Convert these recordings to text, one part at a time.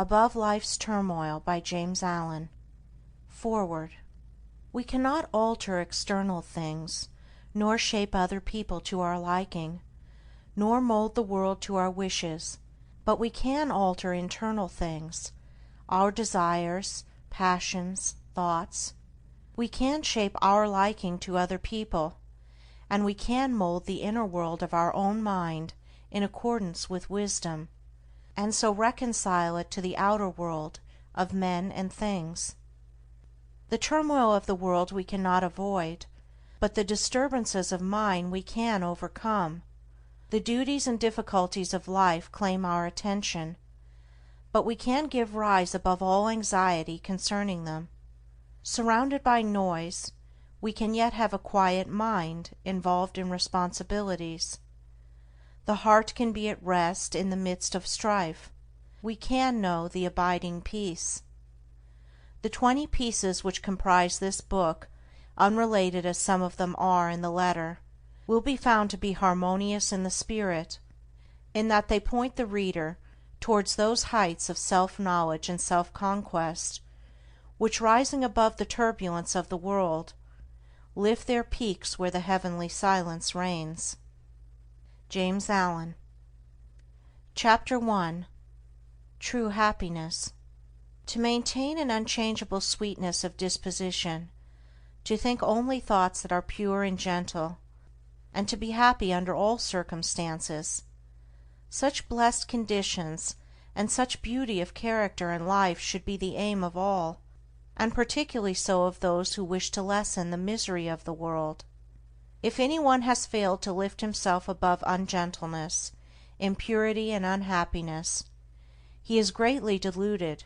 Above Life's Turmoil by James Allen. Foreword. We cannot alter external things, nor shape other people to our liking, nor mold the world to our wishes, but we can alter internal things, our desires, passions, thoughts. We can shape our liking to other people, and we can mold the inner world of our own mind in accordance with wisdom, and so reconcile it to the outer world of men and things. The turmoil of the world we cannot avoid, but the disturbances of mind we can overcome. The duties and difficulties of life claim our attention, but we can give rise above all anxiety concerning them. Surrounded by noise, we can yet have a quiet mind involved in responsibilities. The heart can be at rest in the midst of strife. We can know the abiding peace. The 20 pieces which comprise this book, unrelated as some of them are in the letter, will be found to be harmonious in the spirit, in that they point the reader towards those heights of self-knowledge and self-conquest which, rising above the turbulence of the world, lift their peaks where the heavenly silence reigns. James Allen. Chapter 1. True Happiness. To maintain an unchangeable sweetness of disposition, to think only thoughts that are pure and gentle, and to be happy under all circumstances. Such blessed conditions and such beauty of character and life should be the aim of all, and particularly so of those who wish to lessen the misery of the world. If anyone has failed to lift himself above ungentleness, impurity, and unhappiness, he is greatly deluded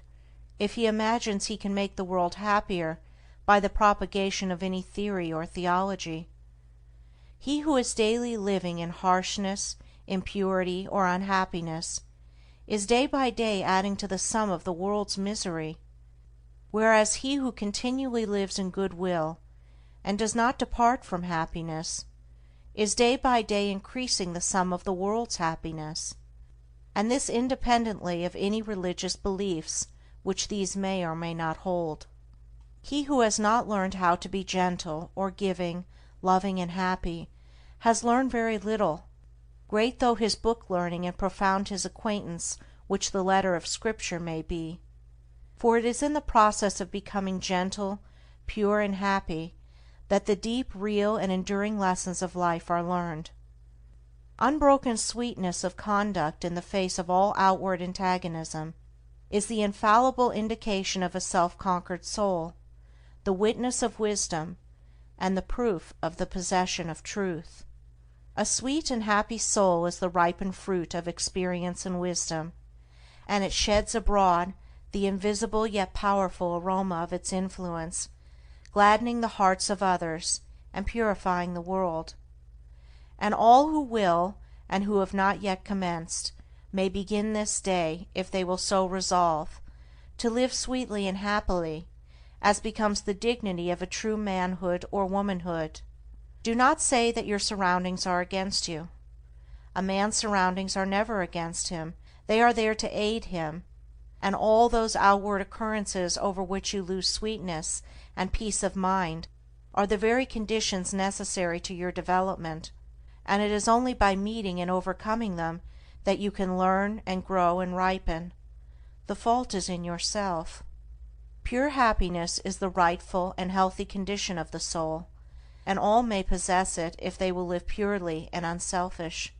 if he imagines he can make the world happier by the propagation of any theory or theology. He who is daily living in harshness, impurity, or unhappiness is day by day adding to the sum of the world's misery, whereas he who continually lives in goodwill and does not depart from happiness is day by day increasing the sum of the world's happiness, and this independently of any religious beliefs which these may or may not hold. He who has not learned how to be gentle, or giving, loving, and happy, has learned very little, great though his book learning and profound his acquaintance which the letter of Scripture may be, for it is in the process of becoming gentle, pure, and happy that the deep, real, and enduring lessons of life are learned. Unbroken sweetness of conduct in the face of all outward antagonism is the infallible indication of a self-conquered soul, the witness of wisdom, and the proof of the possession of truth. A sweet and happy soul is the ripened fruit of experience and wisdom, and it sheds abroad the invisible yet powerful aroma of its influence, gladdening the hearts of others and purifying the world. And all who will, and who have not yet commenced, may begin this day, if they will so resolve, to live sweetly and happily, as becomes the dignity of a true manhood or womanhood. Do not say that your surroundings are against you. A man's surroundings are never against him, they are there to aid him, and all those outward occurrences over which you lose sweetness and peace of mind are the very conditions necessary to your development, and it is only by meeting and overcoming them that you can learn and grow and ripen. The fault is in yourself. Pure happiness is the rightful and healthy condition of the soul, and all may possess it if they will live purely and unselfish.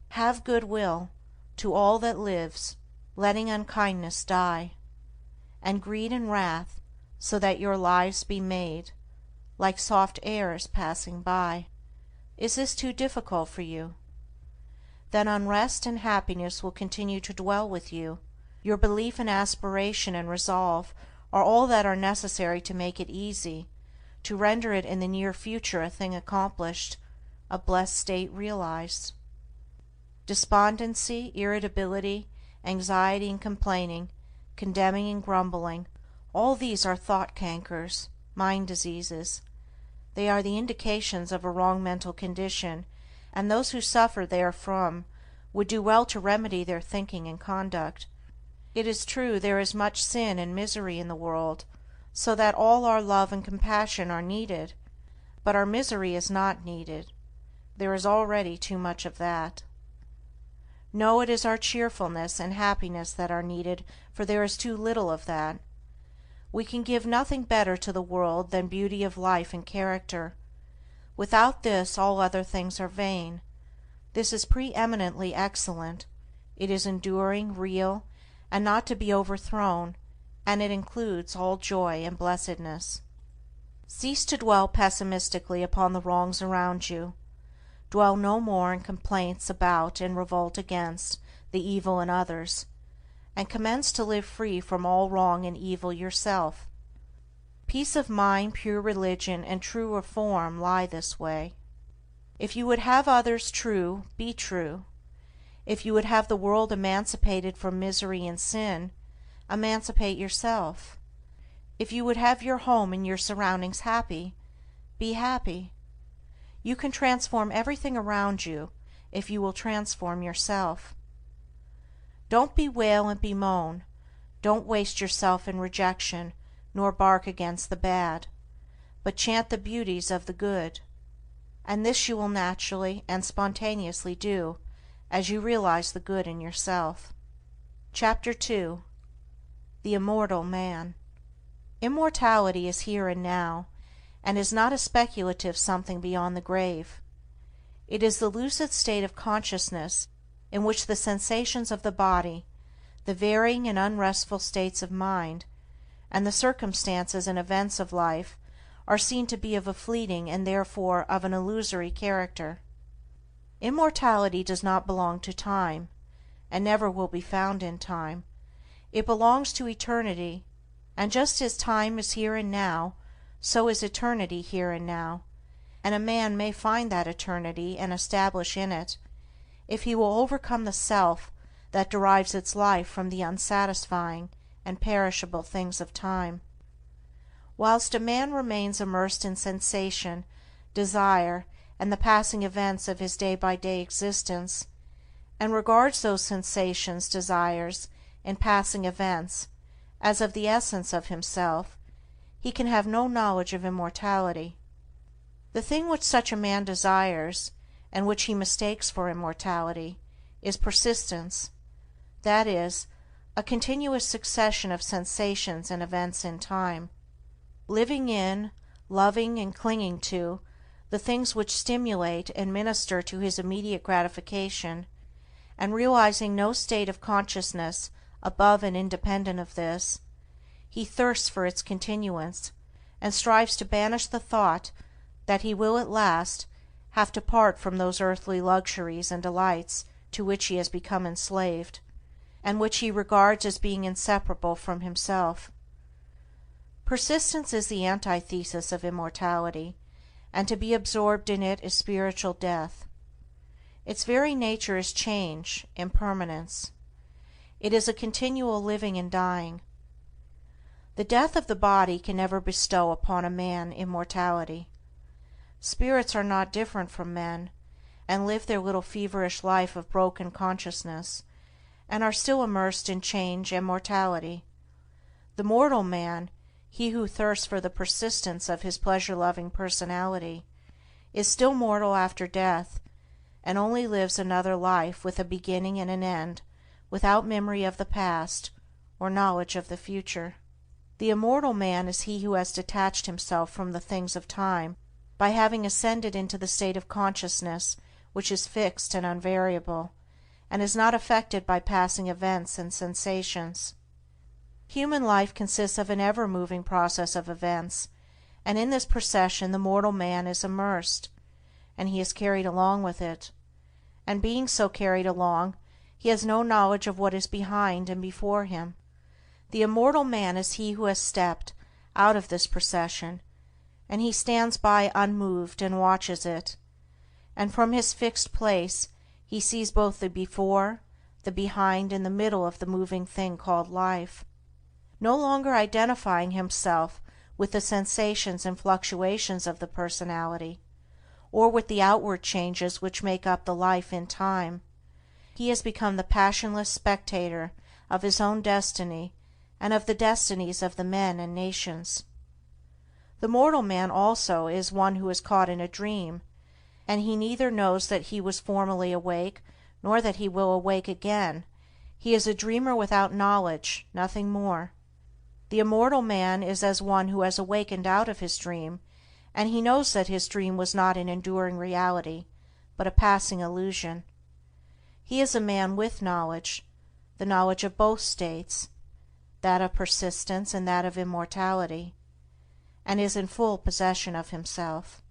Have good will to all that lives, letting unkindness die, and greed and wrath, so that your lives be made like soft airs passing by. Is this too difficult for you? Then unrest and happiness will continue to dwell with you. Your belief and aspiration and resolve are all that are necessary to make it easy, to render it in the near future a thing accomplished, a blessed state realized. Despondency, irritability, anxiety and complaining, condemning and grumbling, all these are thought cankers, mind diseases. They are the indications of a wrong mental condition, and those who suffer therefrom would do well to remedy their thinking and conduct. It is true there is much sin and misery in the world, so that all our love and compassion are needed, but our misery is not needed. There is already too much of that. No, it is our cheerfulness and happiness that are needed, for there is too little of that. We can give nothing better to the world than beauty of life and character. Without this all other things are vain. This is preeminently excellent. It is enduring, real, and not to be overthrown, and it includes all joy and blessedness. Cease to dwell pessimistically upon the wrongs around you. Dwell no more in complaints about and revolt against the evil in others, and commence to live free from all wrong and evil yourself. Peace of mind, pure religion, and true reform lie this way. If you would have others true, be true. If you would have the world emancipated from misery and sin, emancipate yourself. If you would have your home and your surroundings happy, be happy. You can transform everything around you if you will transform yourself. Don't bewail and bemoan. Don't waste yourself in rejection, nor bark against the bad, but chant the beauties of the good. And this you will naturally and spontaneously do as you realize the good in yourself. Chapter 2. The Immortal Man. Immortality is here and now, and is not a speculative something beyond the grave. It is the lucid state of consciousness in which the sensations of the body, the varying and unrestful states of mind, and the circumstances and events of life are seen to be of a fleeting and therefore of an illusory character. Immortality does not belong to time, and never will be found in time. It belongs to eternity, and just as time is here and now, so is eternity here and now, and a man may find that eternity and establish in it, if he will overcome the self that derives its life from the unsatisfying and perishable things of time. Whilst a man remains immersed in sensation, desire, and the passing events of his day-by-day existence, and regards those sensations, desires, and passing events as of the essence of himself, he can have no knowledge of immortality. The thing which such a man desires, and which he mistakes for immortality, is persistence, that is, a continuous succession of sensations and events in time. Living in, loving and clinging to, the things which stimulate and minister to his immediate gratification, and realizing no state of consciousness above and independent of this, he thirsts for its continuance, and strives to banish the thought that he will at last have to part from those earthly luxuries and delights to which he has become enslaved, and which he regards as being inseparable from himself. Persistence is the antithesis of immortality, and to be absorbed in it is spiritual death. Its very nature is change, impermanence. It is a continual living and dying. The death of the body can never bestow upon a man immortality. Spirits are not different from men, and live their little feverish life of broken consciousness, and are still immersed in change and mortality. The mortal man, he who thirsts for the persistence of his pleasure-loving personality, is still mortal after death, and only lives another life with a beginning and an end, without memory of the past or knowledge of the future. The immortal man is he who has detached himself from the things of time by having ascended into the state of consciousness which is fixed and unvariable, and is not affected by passing events and sensations. Human life consists of an ever-moving process of events, and in this procession the mortal man is immersed, and he is carried along with it, and being so carried along, he has no knowledge of what is behind and before him. The immortal man is he who has stepped out of this procession, and he stands by unmoved and watches it, and from his fixed place he sees both the before, the behind, and the middle of the moving thing called life. No longer identifying himself with the sensations and fluctuations of the personality, or with the outward changes which make up the life in time, he has become the passionless spectator of his own destiny and of the destinies of the men and nations. The mortal man also is one who is caught in a dream, and he neither knows that he was formerly awake nor that he will awake again. He is a dreamer without knowledge, nothing more. The immortal man is as one who has awakened out of his dream, and he knows that his dream was not an enduring reality, but a passing illusion. He is a man with knowledge, the knowledge of both states, that of persistence and that of immortality, and is in full possession of himself.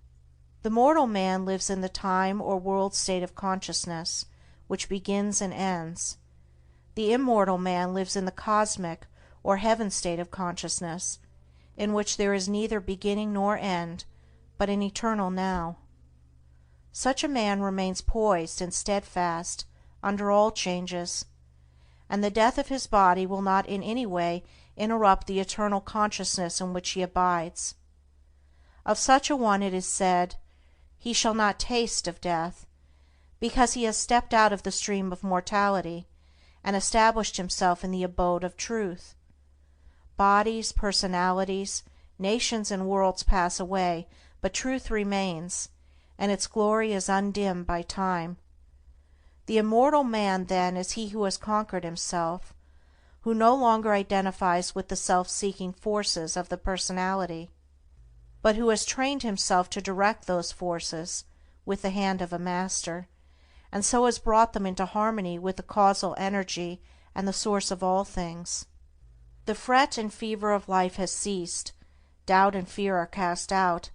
The mortal man lives in the time or world state of consciousness, which begins and ends. The immortal man lives in the cosmic or heaven state of consciousness, in which there is neither beginning nor end, but an eternal now. Such a man remains poised and steadfast under all changes, and the death of his body will not in any way interrupt the eternal consciousness in which he abides. Of such a one it is said, "He shall not taste of death," because he has stepped out of the stream of mortality and established himself in the abode of truth. Bodies, personalities, nations and worlds pass away, but truth remains, and its glory is undimmed by time. The immortal man then is he who has conquered himself, who no longer identifies with the self-seeking forces of the personality, but who has trained himself to direct those forces with the hand of a master, and so has brought them into harmony with the causal energy and the source of all things. The fret and fever of life has ceased, doubt and fear are cast out,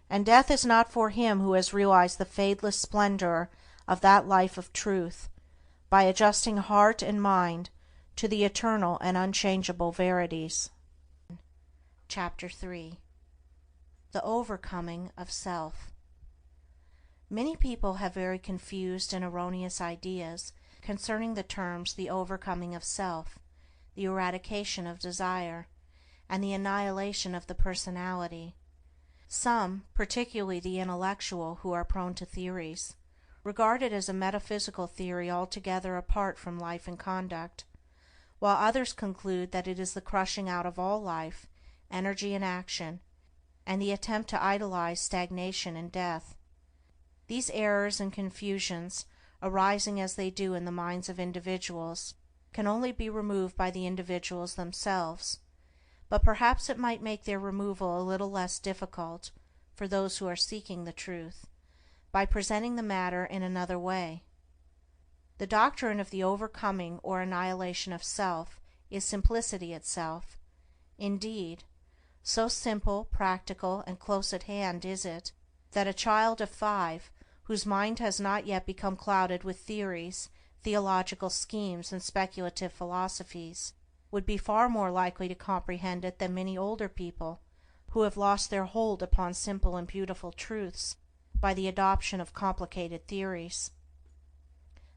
and death is not for him who has realized the fadeless splendor of that life of truth, by adjusting heart and mind to the eternal and unchangeable verities. Chapter 3. The Overcoming of Self. Many people have very confused and erroneous ideas concerning the terms the overcoming of self, the eradication of desire, and the annihilation of the personality. Some, particularly the intellectual who are prone to theories, regard it as a metaphysical theory altogether apart from life and conduct, while others conclude that it is the crushing out of all life, energy and action, and the attempt to idealize stagnation and death. These errors and confusions, arising as they do in the minds of individuals, can only be removed by the individuals themselves, but perhaps it might make their removal a little less difficult for those who are seeking the truth, by presenting the matter in another way. The doctrine of the overcoming or annihilation of self is simplicity itself. Indeed, so simple, practical, and close at hand is it, that a child of 5, whose mind has not yet become clouded with theories, theological schemes, and speculative philosophies, would be far more likely to comprehend it than many older people, who have lost their hold upon simple and beautiful truths by the adoption of complicated theories.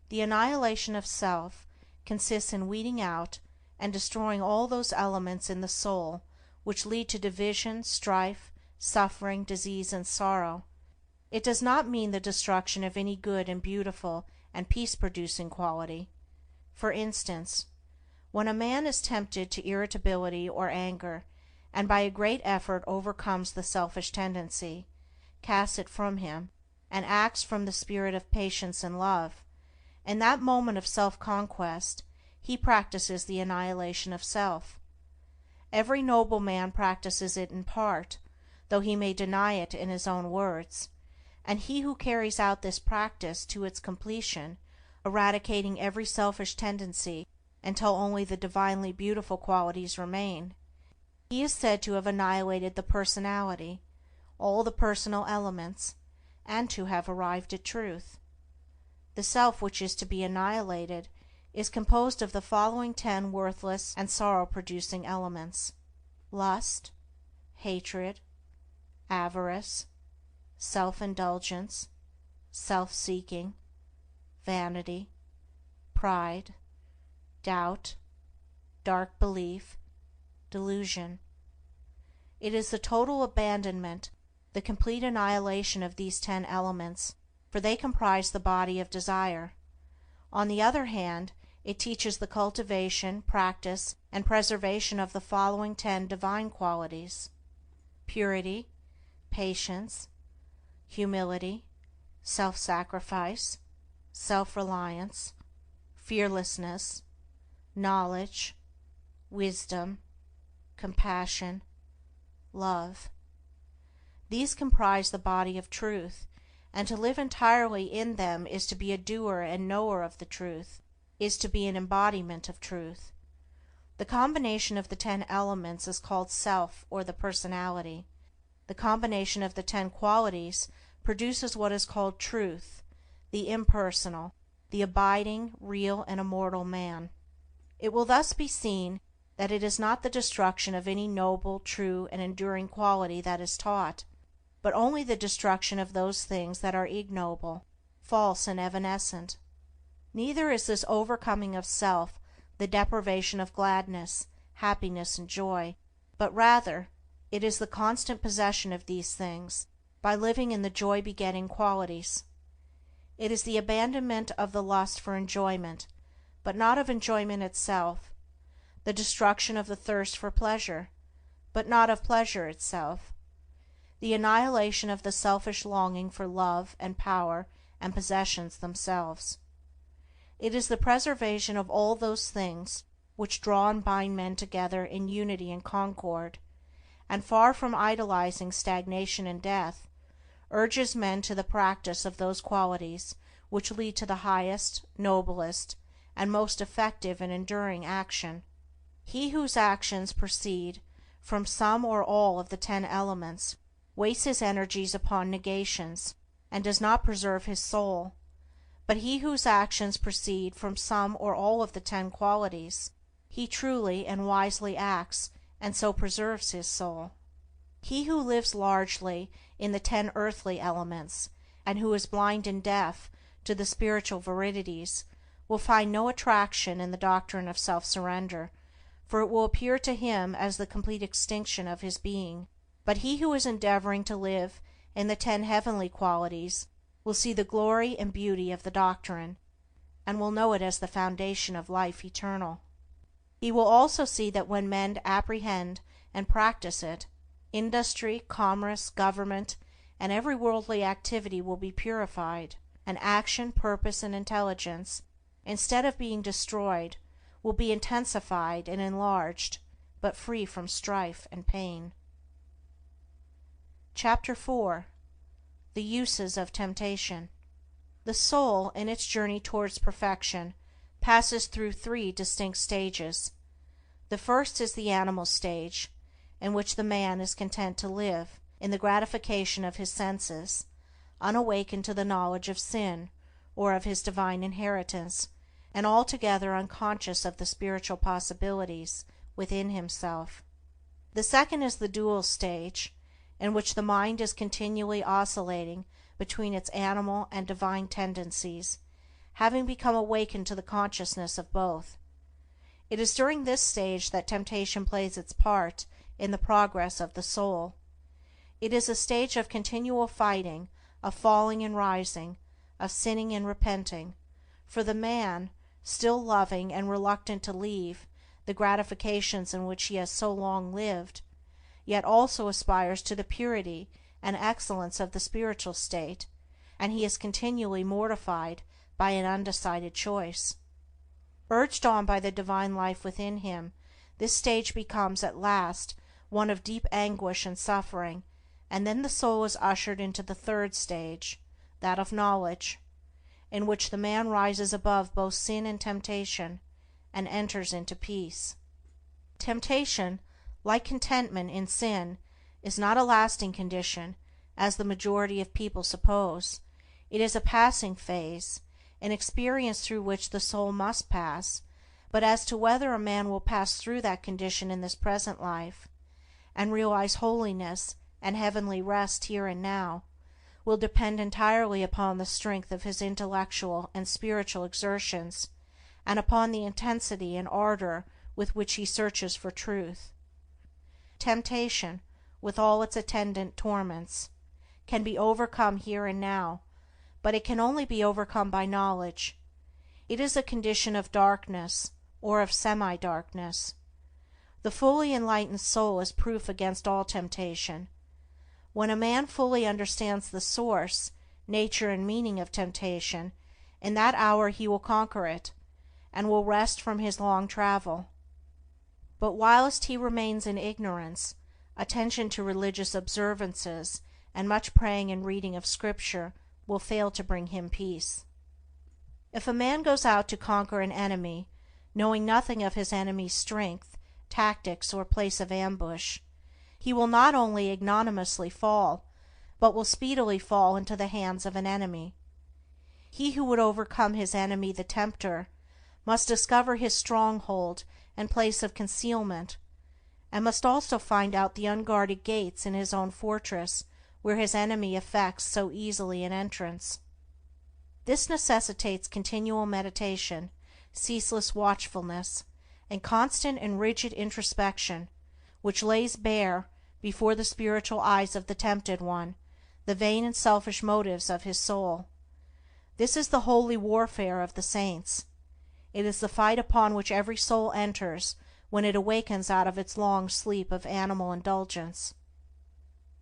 The annihilation of self consists in weeding out and destroying all those elements in the soul which lead to division, strife, suffering, disease, and sorrow. It does not mean the destruction of any good and beautiful and peace-producing quality. For instance, when a man is tempted to irritability or anger, and by a great effort overcomes the selfish tendency, casts it from him, and acts from the spirit of patience and love, in that moment of self-conquest he practices the annihilation of self. Every noble man practices it in part, though he may deny it in his own words, and he who carries out this practice to its completion, eradicating every selfish tendency until only the divinely beautiful qualities remain, he is said to have annihilated the personality, all the personal elements, and to have arrived at truth. The self which is to be annihilated is composed of the following 10 worthless and sorrow-producing elements: lust, hatred, avarice, self-indulgence, self-seeking, vanity, pride, doubt, dark belief, delusion. It is the total abandonment, the complete annihilation of these 10 elements, for they comprise the body of desire. On the other hand, It teaches the cultivation, practice, and preservation of the following 10 divine qualities: purity, patience, humility, self-sacrifice, self-reliance, fearlessness, knowledge, wisdom, compassion, love. These comprise the body of truth, and to live entirely in them is to be a doer and knower of the truth, is to be an embodiment of truth. The combination of the 10 elements is called self, or the personality. The combination of the 10 qualities produces what is called truth, the impersonal, the abiding, real, and immortal man. It will thus be seen that it is not the destruction of any noble, true, and enduring quality that is taught, but only the destruction of those things that are ignoble, false, and evanescent. Neither is this overcoming of self the deprivation of gladness, happiness, and joy, but rather it is the constant possession of these things by living in the joy-begetting qualities. It is the abandonment of the lust for enjoyment, but not of enjoyment itself, the destruction of the thirst for pleasure, but not of pleasure itself, the annihilation of the selfish longing for love and power and possessions themselves. It is the preservation of all those things which draw and bind men together in unity and concord, and far from idolizing stagnation and death, urges men to the practice of those qualities which lead to the highest, noblest, and most effective and enduring action. He whose actions proceed from some or all of the 10 elements wastes his energies upon negations, and does not preserve his soul, but he whose actions proceed from some or all of the 10 qualities, he truly and wisely acts, and so preserves his soul. He who lives largely in the 10 earthly elements, and who is blind and deaf to the spiritual verities, will find no attraction in the doctrine of self-surrender, for it will appear to him as the complete extinction of his being. But he who is endeavoring to live in the 10 heavenly qualities will see the glory and beauty of the doctrine, and will know it as the foundation of life eternal. He will also see that when men apprehend and practice it, industry, commerce, government, and every worldly activity will be purified, and action, purpose, and intelligence, instead of being destroyed, will be intensified and enlarged, but free from strife and pain. Chapter 4. The Uses of Temptation. The soul, in its journey towards perfection, passes through 3 distinct stages. The first is the animal stage, in which the man is content to live in the gratification of his senses, unawakened to the knowledge of sin or of his divine inheritance, and altogether unconscious of the spiritual possibilities within himself. The second is the dual stage, in which the mind is continually oscillating between its animal and divine tendencies, having become awakened to the consciousness of both. It is during this stage that temptation plays its part in the progress of the soul. It is a stage of continual fighting, of falling and rising, of sinning and repenting, for the man, still loving and reluctant to leave the gratifications in which he has so long lived, yet also aspires to the purity and excellence of the spiritual state, and he is continually mortified by an undecided choice. Urged on by the divine life within him, this stage becomes at last one of deep anguish and suffering, and then the soul is ushered into the third stage, that of knowledge, in which the man rises above both sin and temptation, and enters into peace. Temptation, like contentment in sin, is not a lasting condition, as the majority of people suppose. It is a passing phase, an experience through which the soul must pass, but as to whether a man will pass through that condition in this present life, and realize holiness and heavenly rest here and now, will depend entirely upon the strength of his intellectual and spiritual exertions, and upon the intensity and ardor with which he searches for truth. Temptation, with all its attendant torments, can be overcome here and now, but it can only be overcome by knowledge. It is a condition of darkness, or of semi-darkness. The fully enlightened soul is proof against all temptation. When a man fully understands the source, nature, and meaning of temptation, in that hour he will conquer it, and will rest from his long travel. But whilst he remains in ignorance, attention to religious observances and much praying and reading of Scripture will fail to bring him peace. If a man goes out to conquer an enemy, knowing nothing of his enemy's strength, tactics, or place of ambush, he will not only ignominiously fall, but will speedily fall into the hands of an enemy. He who would overcome his enemy the tempter must discover his stronghold and place of concealment, and must also find out the unguarded gates in his own fortress where his enemy effects so easily an entrance. This necessitates continual meditation, ceaseless watchfulness, and constant and rigid introspection, which lays bare, before the spiritual eyes of the tempted one, the vain and selfish motives of his soul. This is the holy warfare of the saints. It is the fight upon which every soul enters when it awakens out of its long sleep of animal indulgence.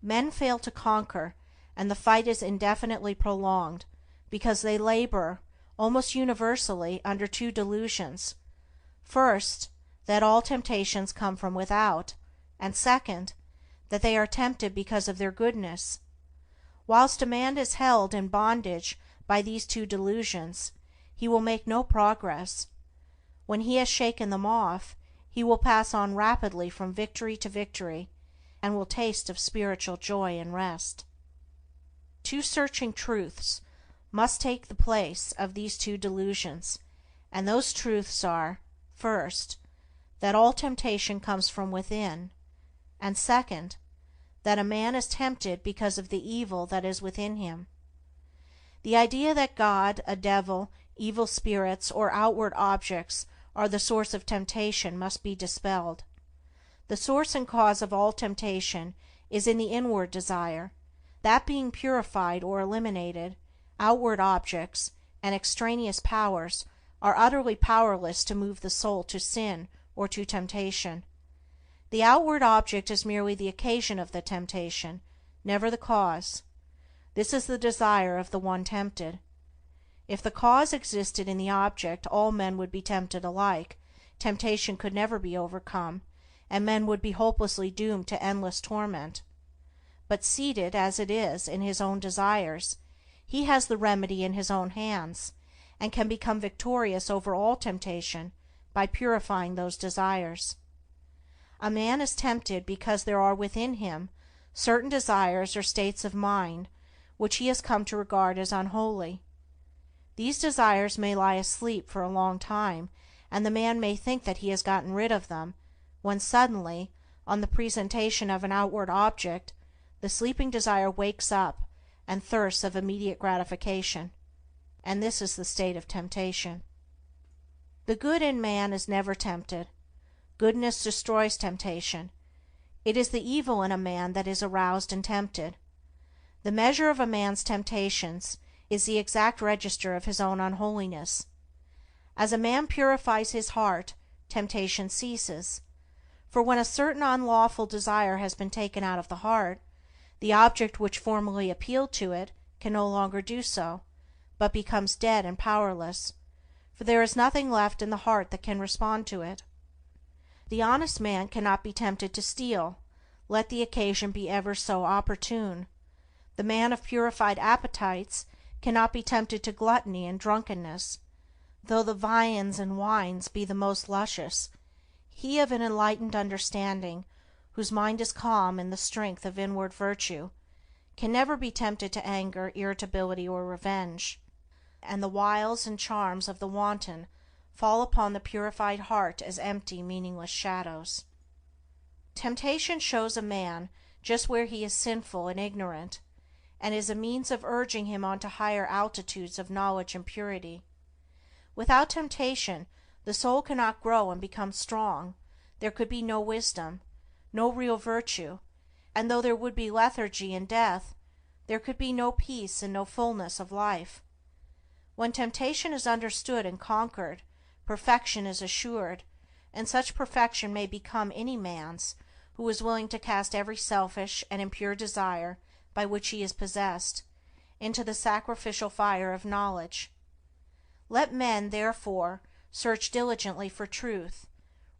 Men fail to conquer, and the fight is indefinitely prolonged, because they labor, almost universally, under two delusions: first, that all temptations come from without, and second, that they are tempted because of their goodness. Whilst a man is held in bondage by these two delusions, he will make no progress. When he has shaken them off, he will pass on rapidly from victory to victory, and will taste of spiritual joy and rest. Two searching truths must take the place of these two delusions, and those truths are: first, that all temptation comes from within, and second, that a man is tempted because of the evil that is within him. The idea that God, a devil, evil spirits, or outward objects are the source of temptation must be dispelled. The source and cause of all temptation is in the inward desire. That being purified or eliminated, outward objects and extraneous powers are utterly powerless to move the soul to sin or to temptation. The outward object is merely the occasion of the temptation, never the cause. This is the desire of the one tempted. If the cause existed in the object, all men would be tempted alike, temptation could never be overcome, and men would be hopelessly doomed to endless torment. But seated, as it is, in his own desires, he has the remedy in his own hands, and can become victorious over all temptation by purifying those desires. A man is tempted because there are within him certain desires or states of mind which he has come to regard as unholy. These desires may lie asleep for a long time, and the man may think that he has gotten rid of them, when suddenly, on the presentation of an outward object, the sleeping desire wakes up and thirsts of immediate gratification, and this is the state of temptation. The good in man is never tempted. Goodness destroys temptation. It is the evil in a man that is aroused and tempted. The measure of a man's temptations is the exact register of his own unholiness. As a man purifies his heart, temptation ceases, for when a certain unlawful desire has been taken out of the heart, the object which formerly appealed to it can no longer do so, but becomes dead and powerless, for there is nothing left in the heart that can respond to it. The honest man cannot be tempted to steal, let the occasion be ever so opportune. The man of purified appetites cannot be tempted to gluttony and drunkenness, though the viands and wines be the most luscious. He of an enlightened understanding, whose mind is calm in the strength of inward virtue, can never be tempted to anger, irritability, or revenge, and the wiles and charms of the wanton fall upon the purified heart as empty, meaningless shadows. Temptation shows a man just where he is sinful and ignorant, and is a means of urging him on to higher altitudes of knowledge and purity. Without temptation, the soul cannot grow and become strong, there could be no wisdom, no real virtue, and though there would be lethargy and death, there could be no peace and no fullness of life. When temptation is understood and conquered, perfection is assured, and such perfection may become any man's who is willing to cast every selfish and impure desire by which he is possessed into the sacrificial fire of knowledge. Let men, therefore, search diligently for truth,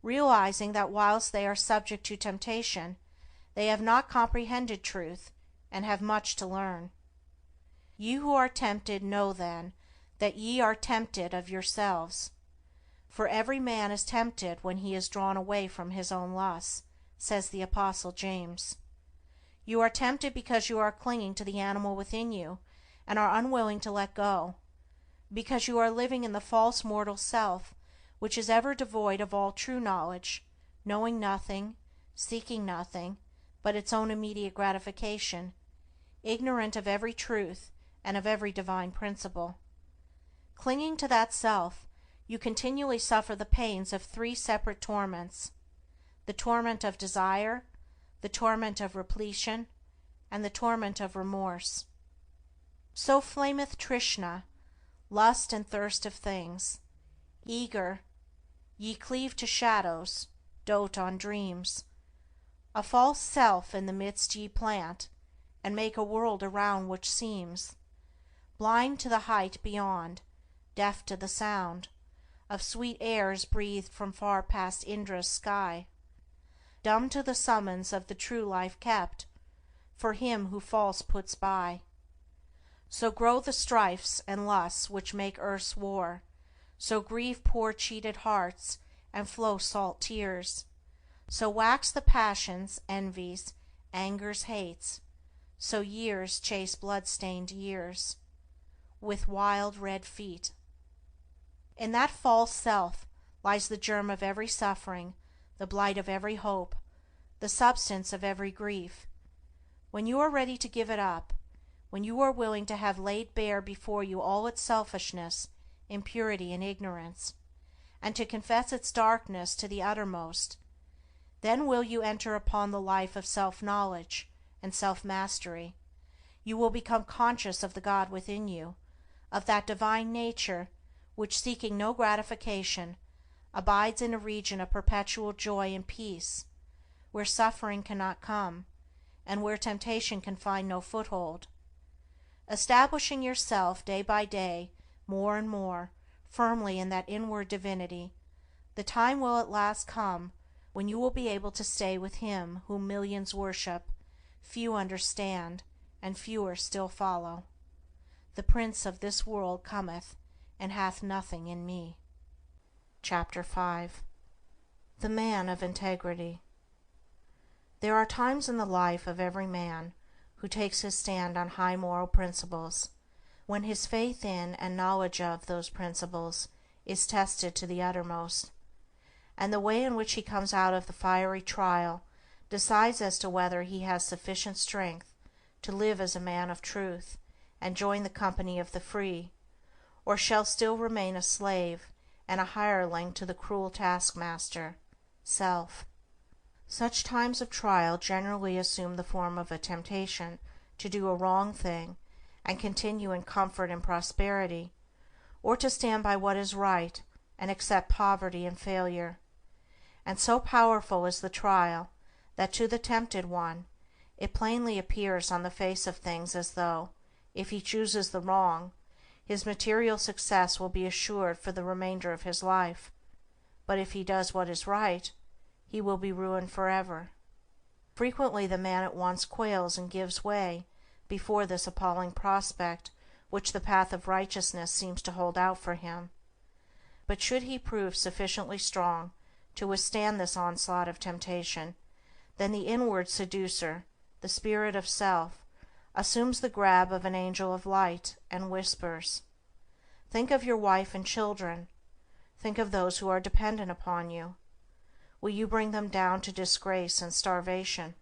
realizing that whilst they are subject to temptation, they have not comprehended truth, and have much to learn. Ye who are tempted, know then that ye are tempted of yourselves. For every man is tempted when he is drawn away from his own lusts, says the Apostle James. You are tempted because you are clinging to the animal within you, and are unwilling to let go, because you are living in the false mortal self, which is ever devoid of all true knowledge, knowing nothing, seeking nothing but its own immediate gratification, ignorant of every truth and of every divine principle. Clinging to that self, you continually suffer the pains of three separate torments: the torment of desire, the torment of repletion, and the torment of remorse. So flameth Trishna, lust and thirst of things. Eager, ye cleave to shadows, dote on dreams. A false self in the midst ye plant, and make a world around which seems blind to the height beyond, deaf to the sound of sweet airs breathed from far past Indra's sky, dumb to the summons of the true life kept for him who false puts by. So grow the strifes and lusts which make earth's war, so grieve poor cheated hearts, and flow salt tears, so wax the passions, envies, angers, hates, so years chase blood-stained years with wild red feet. In that false self lies the germ of every suffering, the blight of every hope, the substance of every grief. When you are ready to give it up, when you are willing to have laid bare before you all its selfishness, impurity, and ignorance, and to confess its darkness to the uttermost, then will you enter upon the life of self-knowledge and self-mastery. You will become conscious of the God within you, of that divine nature which, seeking no gratification, abides in a region of perpetual joy and peace, where suffering cannot come, and where temptation can find no foothold. Establishing yourself day by day more and more firmly in that inward divinity, the time will at last come when you will be able to stay with Him whom millions worship, few understand, and fewer still follow. The Prince of this world cometh, and hath nothing in me. Chapter 5. The Man of Integrity. There are times in the life of every man who takes his stand on high moral principles, when his faith in and knowledge of those principles is tested to the uttermost, and the way in which he comes out of the fiery trial decides as to whether he has sufficient strength to live as a man of truth and join the company of the free, or shall still remain a slave and a hireling to the cruel taskmaster, self. Such times of trial generally assume the form of a temptation to do a wrong thing and continue in comfort and prosperity, or to stand by what is right and accept poverty and failure. And so powerful is the trial that to the tempted one it plainly appears on the face of things as though, if he chooses the wrong, his material success will be assured for the remainder of his life, but if he does what is right, he will be ruined forever. Frequently the man at once quails and gives way before this appalling prospect which the path of righteousness seems to hold out for him. But should he prove sufficiently strong to withstand this onslaught of temptation, then the inward seducer, the spirit of self, assumes the grab of an angel of light and whispers, "Think of your wife and children. Think of those who are dependent upon you. Will you bring them down to disgrace and starvation?"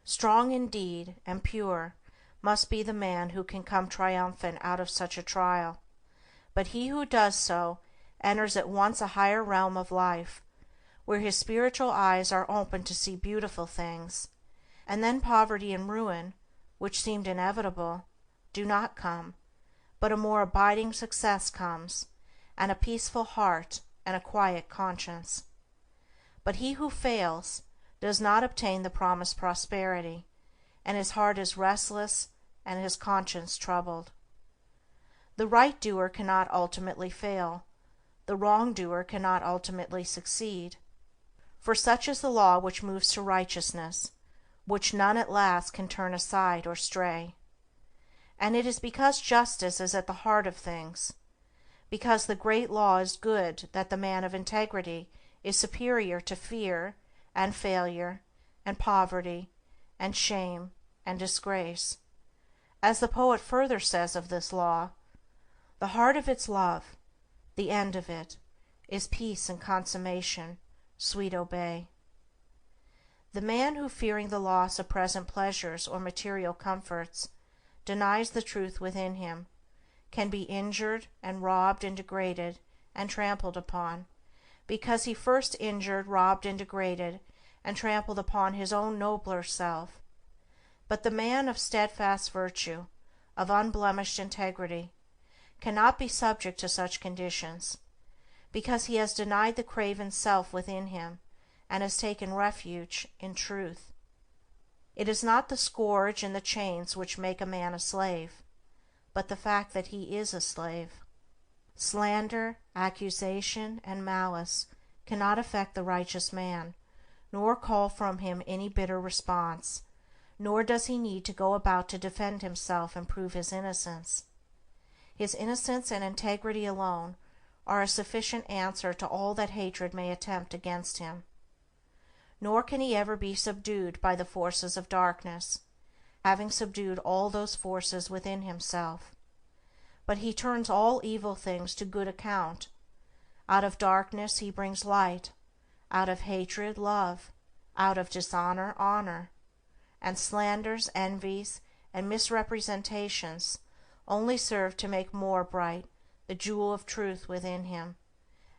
Strong indeed and pure must be the man who can come triumphant out of such a trial, but he who does so enters at once a higher realm of life, where his spiritual eyes are open to see beautiful things, and then poverty and ruin, which seemed inevitable, do not come, but a more abiding success comes, and a peaceful heart and a quiet conscience. But he who fails does not obtain the promised prosperity, and his heart is restless and his conscience troubled. The right doer cannot ultimately fail, the wrong doer cannot ultimately succeed. For such is the law which moves to righteousness, which none at last can turn aside or stray. And it is because justice is at the heart of things, because the great law is good, that the man of integrity is superior to fear and failure and poverty and shame and disgrace. As the poet further says of this law, the heart of its love, the end of it, is peace and consummation, sweet obey. The man who, fearing the loss of present pleasures or material comforts, denies the truth within him, can be injured and robbed and degraded and trampled upon, because he first injured, robbed, and degraded and trampled upon his own nobler self. But the man of steadfast virtue, of unblemished integrity, cannot be subject to such conditions, because he has denied the craven self within him and has taken refuge in truth. It is not the scourge and the chains which make a man a slave, but the fact that he is a slave. Slander, accusation, and malice cannot affect the righteous man, nor call from him any bitter response, nor does he need to go about to defend himself and prove his innocence. His innocence and integrity alone are a sufficient answer to all that hatred may attempt against him. Nor can he ever be subdued by the forces of darkness, having subdued all those forces within himself. But he turns all evil things to good account. Out of darkness he brings light, out of hatred love, out of dishonor honor, and slanders, envies, and misrepresentations only serve to make more bright the jewel of truth within him,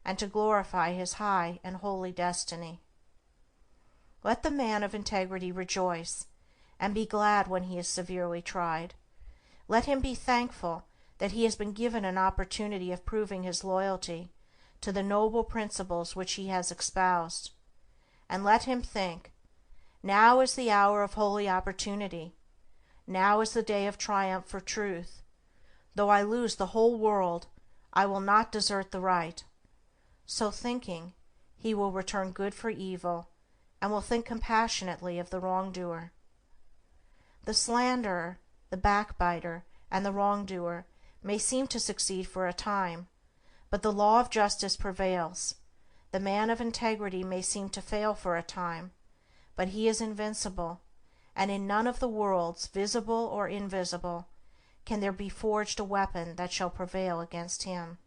and to glorify his high and holy destiny. Let the man of integrity rejoice, and be glad when he is severely tried. Let him be thankful that he has been given an opportunity of proving his loyalty to the noble principles which he has espoused, and let him think, now is the hour of holy opportunity, now is the day of triumph for truth. Though I lose the whole world, I will not desert the right. So thinking, he will return good for evil, and will think compassionately of the wrongdoer. The slanderer, the backbiter, and the wrongdoer may seem to succeed for a time, but the law of justice prevails. The man of integrity may seem to fail for a time, but he is invincible, and in none of the worlds, visible or invisible, can there be forged a weapon that shall prevail against him.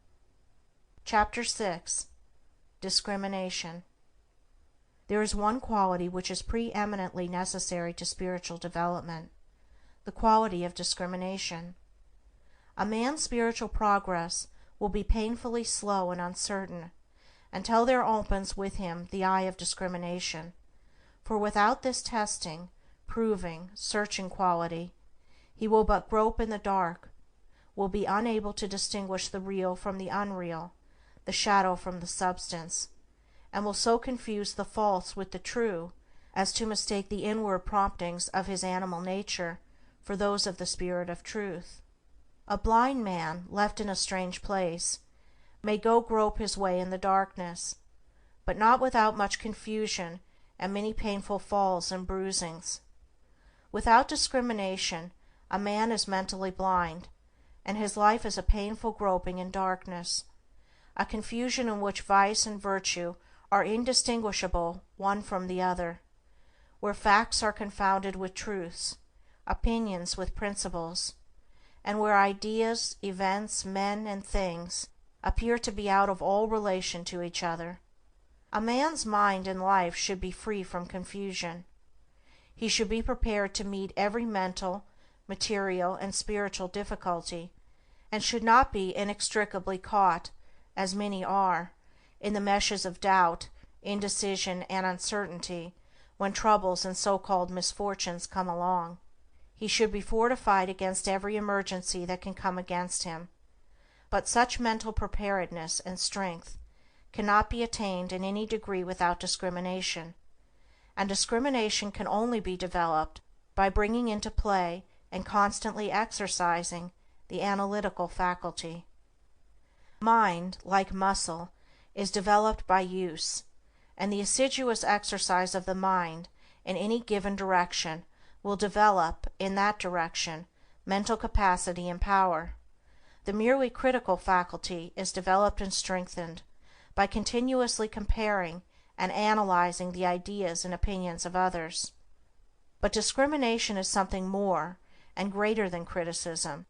Chapter 6. Discrimination. There is one quality which is preeminently necessary to spiritual development, the quality of discrimination. A man's spiritual progress will be painfully slow and uncertain until there opens with him the eye of discrimination, for without this testing, proving, searching quality, he will but grope in the dark, will be unable to distinguish the real from the unreal, the shadow from the substance, and will so confuse the false with the true as to mistake the inward promptings of his animal nature for those of the Spirit of Truth. A blind man, left in a strange place, may go grope his way in the darkness, but not without much confusion and many painful falls and bruisings. Without discrimination, a man is mentally blind, and his life is a painful groping in darkness, a confusion in which vice and virtue are indistinguishable one from the other, where facts are confounded with truths, opinions with principles, and where ideas, events, men, and things appear to be out of all relation to each other. A man's mind and life should be free from confusion. He should be prepared to meet every mental, material, and spiritual difficulty, and should not be inextricably caught, as many are, in the meshes of doubt, indecision, and uncertainty when troubles and so-called misfortunes come along. He should be fortified against every emergency that can come against him. But such mental preparedness and strength cannot be attained in any degree without discrimination, and discrimination can only be developed by bringing into play and constantly exercising the analytical faculty. Mind, like muscle, is developed by use, and the assiduous exercise of the mind in any given direction will develop, in that direction, mental capacity and power. The merely critical faculty is developed and strengthened by continuously comparing and analyzing the ideas and opinions of others. But discrimination is something more and greater than criticism.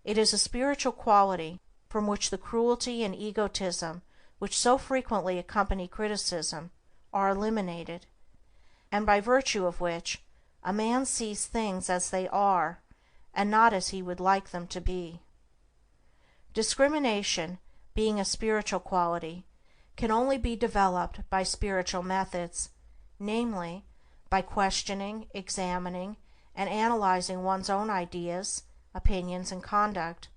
It is a spiritual quality from which the cruelty and egotism which so frequently accompany criticism are eliminated, and by virtue of which a man sees things as they are and not as he would like them to be. Discrimination, being a spiritual quality, can only be developed by spiritual methods, namely, by questioning, examining, and analyzing one's own ideas, opinions, and conduct.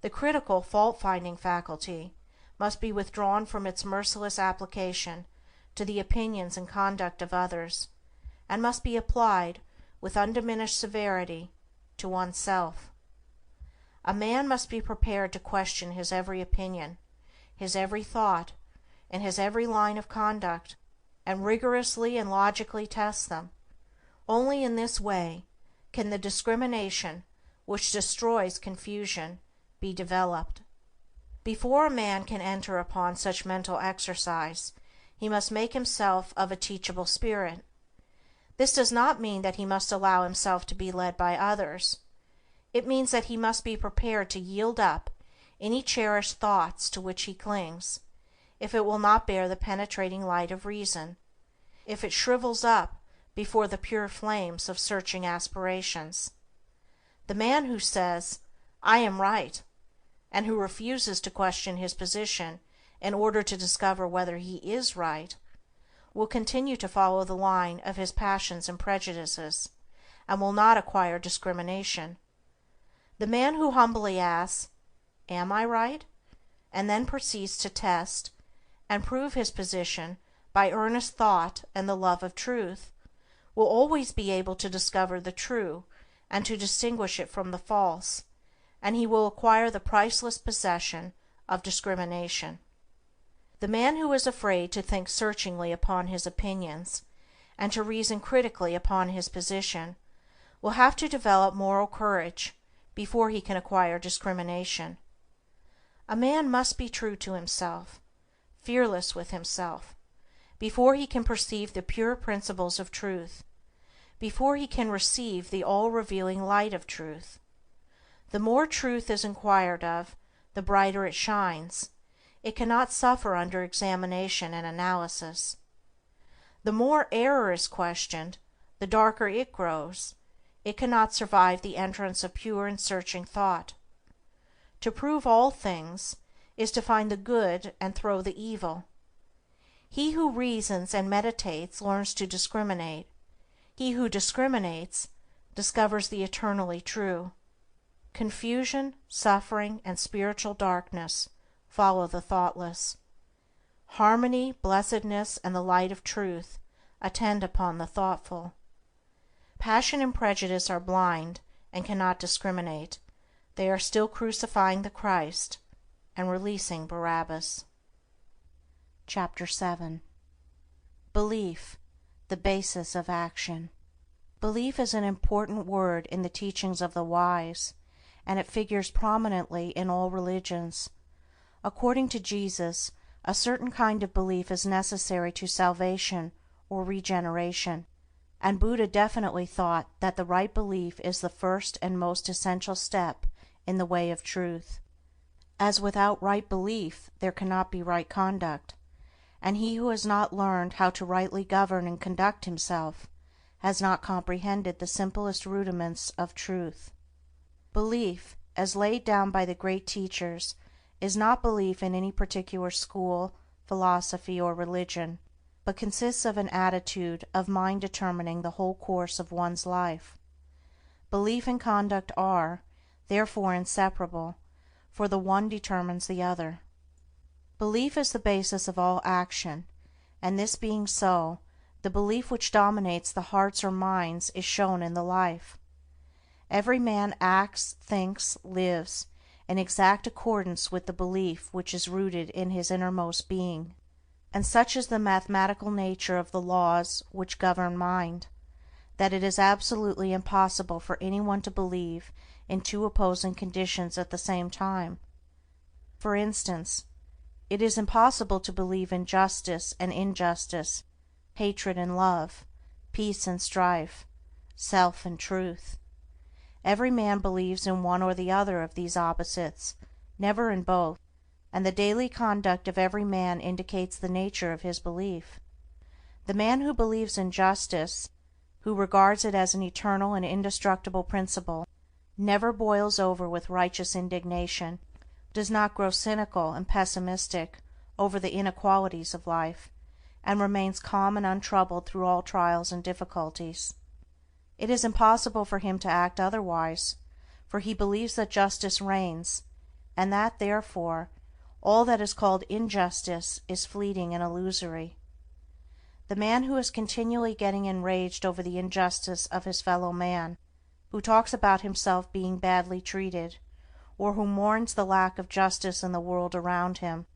The critical, fault-finding faculty must be withdrawn from its merciless application to the opinions and conduct of others, and must be applied, with undiminished severity, to oneself. A man must be prepared to question his every opinion, his every thought, and his every line of conduct, and rigorously and logically test them. Only in this way can the discrimination which destroys confusion be developed. Before a man can enter upon such mental exercise, he must make himself of a teachable spirit. This does not mean that he must allow himself to be led by others. It means that he must be prepared to yield up any cherished thoughts to which he clings, if it will not bear the penetrating light of reason, if it shrivels up before the pure flames of searching aspirations. The man who says, "I am right," and who refuses to question his position in order to discover whether he is right, will continue to follow the line of his passions and prejudices, and will not acquire discrimination. The man who humbly asks, "Am I right?" and then proceeds to test and prove his position by earnest thought and the love of truth, will always be able to discover the true and to distinguish it from the false, and he will acquire the priceless possession of discrimination. The man who is afraid to think searchingly upon his opinions, and to reason critically upon his position, will have to develop moral courage before he can acquire discrimination. A man must be true to himself, fearless with himself, before he can perceive the pure principles of truth, before he can receive the all-revealing light of truth. The more truth is inquired of, the brighter it shines. It cannot suffer under examination and analysis. The more error is questioned, the darker it grows. It cannot survive the entrance of pure and searching thought. To prove all things is to find the good and throw the evil. He who reasons and meditates learns to discriminate. He who discriminates discovers the eternally true. Confusion, suffering, and spiritual darkness follow the thoughtless. Harmony, blessedness, and the light of truth attend upon the thoughtful. Passion and prejudice are blind and cannot discriminate. They are still crucifying the Christ and releasing Barabbas. Chapter 7. Belief, the basis of action. Belief is an important word in the teachings of the wise, and it figures prominently in all religions. According to Jesus, a certain kind of belief is necessary to salvation or regeneration, and Buddha definitely thought that the right belief is the first and most essential step in the way of truth. As without right belief there cannot be right conduct, and he who has not learned how to rightly govern and conduct himself has not comprehended the simplest rudiments of truth. Belief, as laid down by the great teachers, is not belief in any particular school, philosophy, or religion, but consists of an attitude of mind determining the whole course of one's life. Belief and conduct are, therefore, inseparable, for the one determines the other. Belief is the basis of all action, and this being so, the belief which dominates the hearts or minds is shown in the life. Every man acts, thinks, lives, in exact accordance with the belief which is rooted in his innermost being, and such is the mathematical nature of the laws which govern mind, that it is absolutely impossible for anyone to believe in two opposing conditions at the same time. For instance, it is impossible to believe in justice and injustice, hatred and love, peace and strife, self and truth. Every man believes in one or the other of these opposites, never in both, and the daily conduct of every man indicates the nature of his belief. The man who believes in justice, who regards it as an eternal and indestructible principle, never boils over with righteous indignation, does not grow cynical and pessimistic over the inequalities of life, and remains calm and untroubled through all trials and difficulties. It is impossible for him to act otherwise, for he believes that justice reigns, and that, therefore, all that is called injustice is fleeting and illusory. The man who is continually getting enraged over the injustice of his fellow man, who talks about himself being badly treated, or who mourns the lack of justice in the world around him,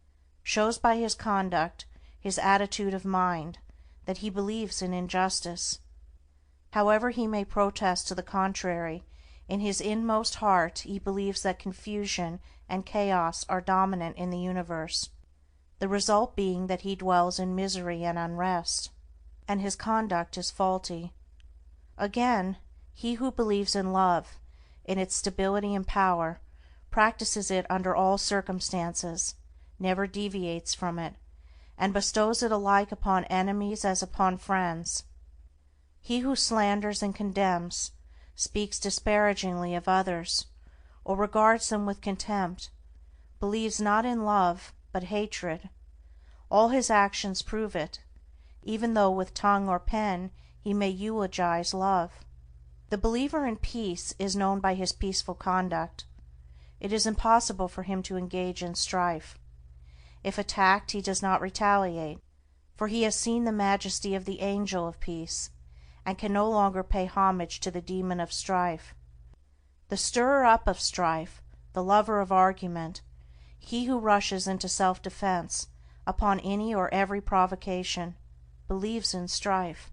shows by his conduct, his attitude of mind, that he believes in injustice. However he may protest to the contrary, in his inmost heart he believes that confusion and chaos are dominant in the universe, the result being that he dwells in misery and unrest, and his conduct is faulty. Again, he who believes in love, in its stability and power, practices it under all circumstances, never deviates from it, and bestows it alike upon enemies as upon friends. He who slanders and condemns, speaks disparagingly of others, or regards them with contempt, believes not in love, but hatred. All his actions prove it, even though with tongue or pen he may eulogize love. The believer in peace is known by his peaceful conduct. It is impossible for him to engage in strife. If attacked, he does not retaliate, for he has seen the majesty of the angel of peace, and can no longer pay homage to the demon of strife. The stirrer-up of strife, the lover of argument, he who rushes into self-defense upon any or every provocation, believes in strife,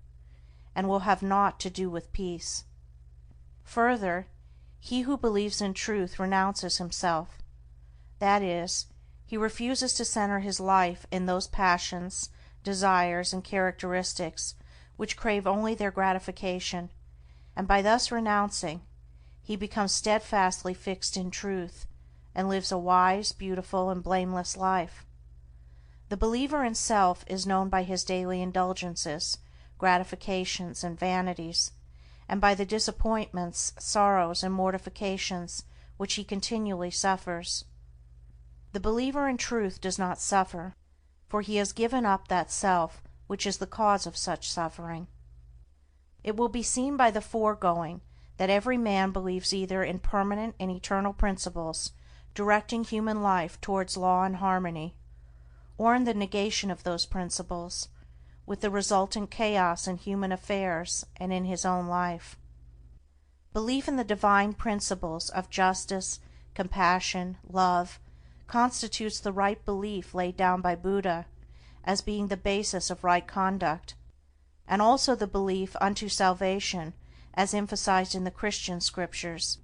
and will have naught to do with peace. Further, he who believes in truth renounces himself, that is, he refuses to center his life in those passions, desires, and characteristics which crave only their gratification, and by thus renouncing, he becomes steadfastly fixed in truth, and lives a wise, beautiful, and blameless life. The believer in self is known by his daily indulgences, gratifications, and vanities, and by the disappointments, sorrows, and mortifications which he continually suffers. The believer in truth does not suffer, for he has given up that self which is the cause of such suffering. It will be seen by the foregoing that every man believes either in permanent and eternal principles directing human life towards law and harmony, or in the negation of those principles, with the resultant chaos in human affairs and in his own life. Belief in the divine principles of justice, compassion, love, constitutes the right belief laid down by Buddha as being the basis of right conduct, and also the belief unto salvation as emphasized in the Christian scriptures,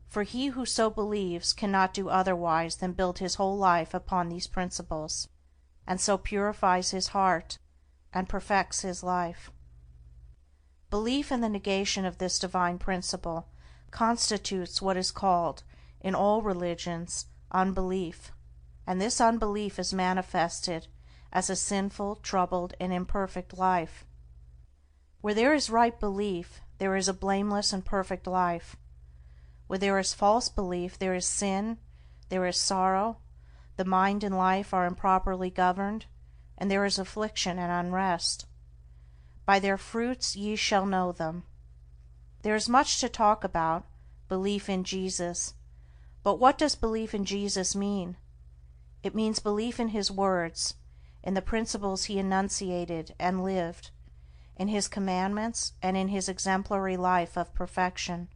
for he who so believes cannot do otherwise than build his whole life upon these principles, and so purifies his heart and perfects his life. Belief in the negation of this divine principle constitutes what is called, in all religions, unbelief, and this unbelief is manifested as a sinful, troubled, and imperfect life. Where there is right belief, there is a blameless and perfect life. Where there is false belief, there is sin, there is sorrow, the mind and life are improperly governed, and there is affliction and unrest. By their fruits ye shall know them. There is much to talk about belief in Jesus, but what does belief in Jesus mean? It means belief in His words, in the principles He enunciated and lived, in His commandments, and in His exemplary life of perfection.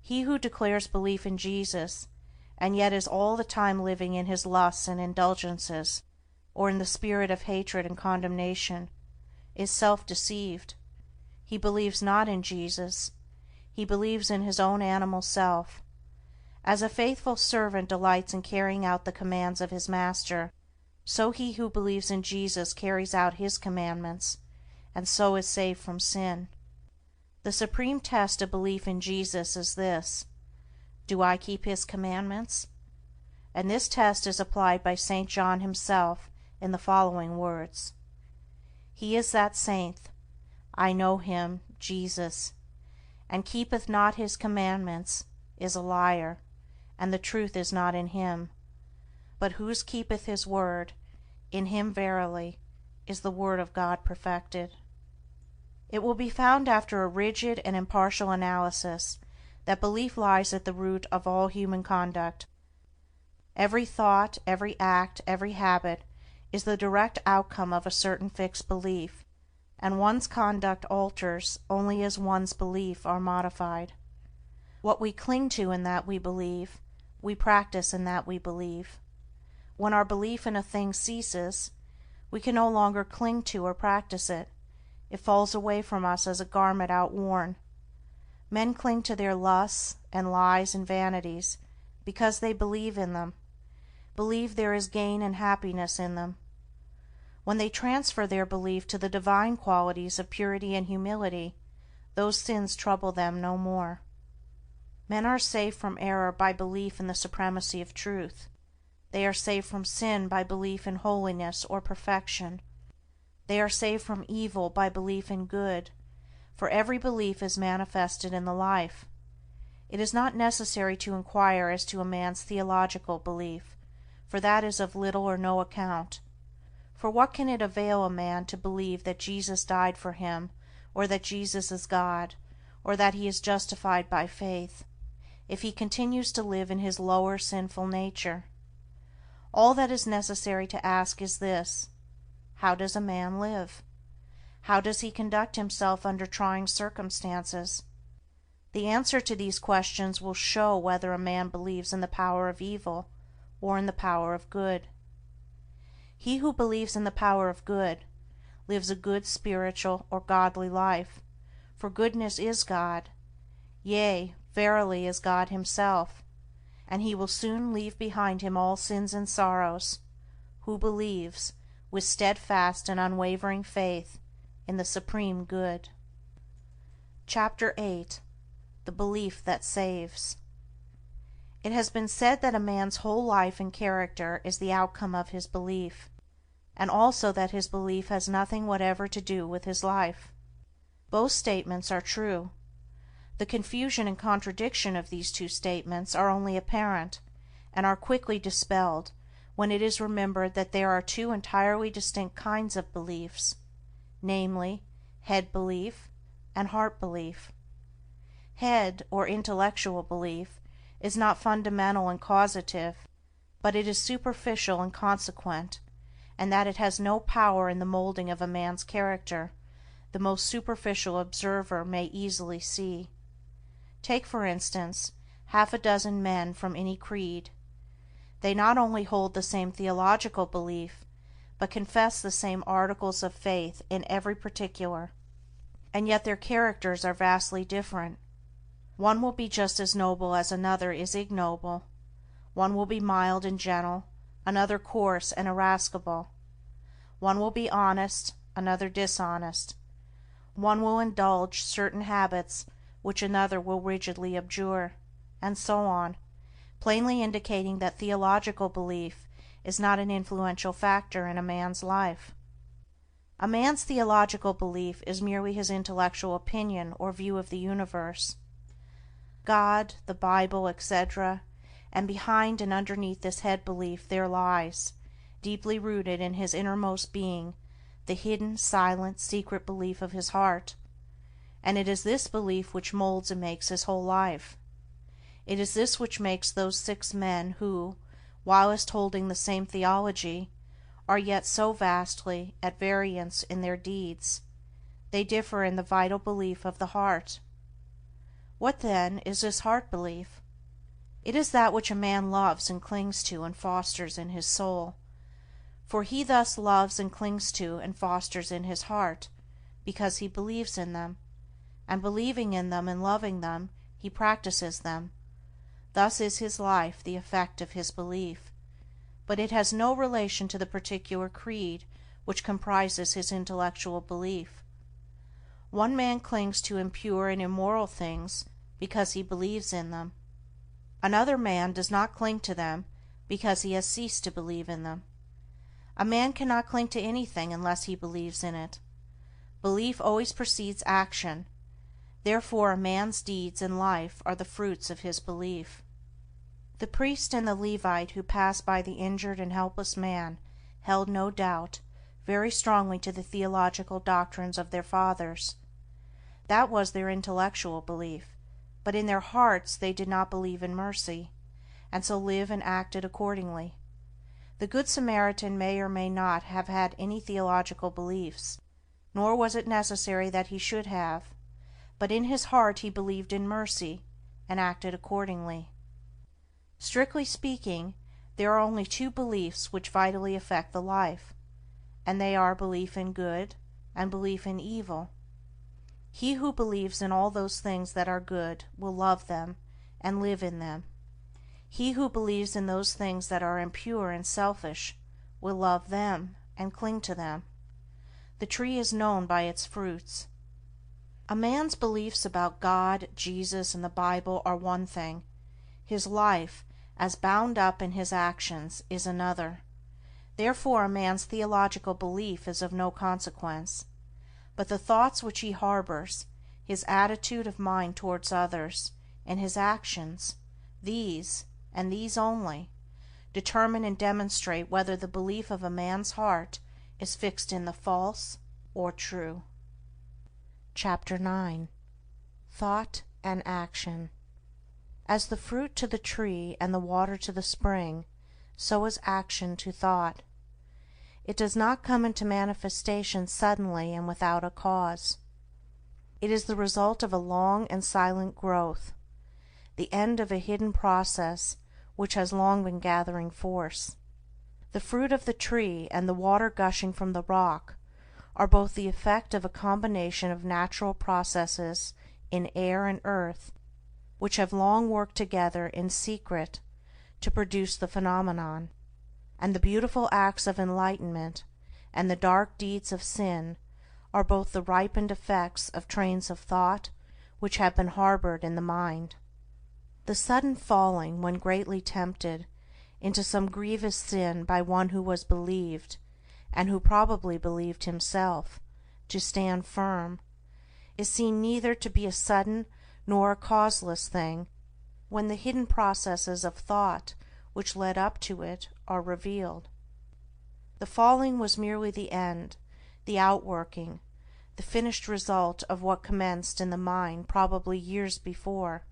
He who declares belief in Jesus, and yet is all the time living in his lusts and indulgences, or in the spirit of hatred and condemnation, is self-deceived. He believes not in Jesus, he believes in his own animal self. As a faithful servant delights in carrying out the commands of his master, so he who believes in Jesus carries out His commandments, and so is saved from sin. The supreme test of belief in Jesus is this: do I keep His commandments? And this test is applied by St. John himself in the following words: He is that saint, I know him, Jesus, and keepeth not His commandments, is a liar, and the truth is not in him. But whose keepeth His word, in him verily is the word of God perfected. It will be found after a rigid and impartial analysis that belief lies at the root of all human conduct. Every thought, every act, every habit is the direct outcome of a certain fixed belief, and one's conduct alters only as one's belief are modified. What we cling to in that we believe, we practice in that we believe. When our belief in a thing ceases, we can no longer cling to or practice it. It falls away from us as a garment outworn. Men cling to their lusts and lies and vanities because they believe in them, believe there is gain and happiness in them. When they transfer their belief to the divine qualities of purity and humility, those sins trouble them no more. Men are saved from error by belief in the supremacy of truth. They are saved from sin by belief in holiness or perfection. They are saved from evil by belief in good, for every belief is manifested in the life. It is not necessary to inquire as to a man's theological belief, for that is of little or no account. For what can it avail a man to believe that Jesus died for him, or that Jesus is God, or that he is justified by faith, if he continues to live in his lower sinful nature? All that is necessary to ask is this: how does a man live? How does he conduct himself under trying circumstances? The answer to these questions will show whether a man believes in the power of evil or in the power of good. He who believes in the power of good lives a good spiritual or godly life, for goodness is God, yea, verily is God Himself, and he will soon leave behind him all sins and sorrows, who believes, with steadfast and unwavering faith, in the Supreme Good. Chapter 8. The Belief that Saves. It has been said that a man's whole life and character is the outcome of his belief, and also that his belief has nothing whatever to do with his life. Both statements are true. The confusion and contradiction of these two statements are only apparent, and are quickly dispelled when it is remembered that there are two entirely distinct kinds of beliefs, namely, head belief and heart belief. Head, or intellectual belief, is not fundamental and causative, but it is superficial and consequent, and that it has no power in the molding of a man's character, the most superficial observer may easily see. Take, for instance, half a dozen men from any creed. They not only hold the same theological belief, but confess the same articles of faith in every particular, and yet their characters are vastly different. One will be just as noble as another is ignoble. One will be mild and gentle, another coarse and irascible. One will be honest, another dishonest. One will indulge certain habits which another will rigidly abjure, and so on, plainly indicating that theological belief is not an influential factor in a man's life. A man's theological belief is merely his intellectual opinion or view of the universe. God, the Bible, etc., and behind and underneath this head belief there lies, deeply rooted in his innermost being, the hidden, silent, secret belief of his heart, and it is this belief which molds and makes his whole life. It is this which makes those 6 men who, whilst holding the same theology, are yet so vastly at variance in their deeds. They differ in the vital belief of the heart. What, then, is this heart belief? It is that which a man loves and clings to and fosters in his soul. For he thus loves and clings to and fosters in his heart, because he believes in them, and believing in them and loving them, he practices them. Thus is his life the effect of his belief, but it has no relation to the particular creed which comprises his intellectual belief. One man clings to impure and immoral things because he believes in them. Another man does not cling to them because he has ceased to believe in them. A man cannot cling to anything unless he believes in it. Belief always precedes action, therefore a man's deeds and life are the fruits of his belief. The priest and the Levite who passed by the injured and helpless man held, no doubt, very strongly to the theological doctrines of their fathers. That was their intellectual belief, but in their hearts they did not believe in mercy, and so lived and acted accordingly. The Good Samaritan may or may not have had any theological beliefs, nor was it necessary that he should have, but in his heart he believed in mercy, and acted accordingly. Strictly speaking, there are only 2 beliefs which vitally affect the life, and they are belief in good and belief in evil. He who believes in all those things that are good will love them and live in them. He who believes in those things that are impure and selfish will love them and cling to them. The tree is known by its fruits. A man's beliefs about God, Jesus, and the Bible are one thing. His life, as bound up in his actions, is another. Therefore a man's theological belief is of no consequence. But the thoughts which he harbors, his attitude of mind towards others, and his actions, these, and these only, determine and demonstrate whether the belief of a man's heart is fixed in the false or true. Chapter 9. Thought and Action. As the fruit to the tree and the water to the spring, so is action to thought. It does not come into manifestation suddenly and without a cause. It is the result of a long and silent growth, the end of a hidden process which has long been gathering force. The fruit of the tree and the water gushing from the rock are both the effect of a combination of natural processes in air and earth which have long worked together in secret to produce the phenomenon, and the beautiful acts of enlightenment and the dark deeds of sin are both the ripened effects of trains of thought which have been harbored in the mind. The sudden falling, when greatly tempted, into some grievous sin by one who was believed, and who probably believed himself, to stand firm, is seen neither to be a sudden nor a causeless thing, when the hidden processes of thought which led up to it are revealed. The falling was merely the end, the outworking, the finished result of what commenced in the mind probably years before.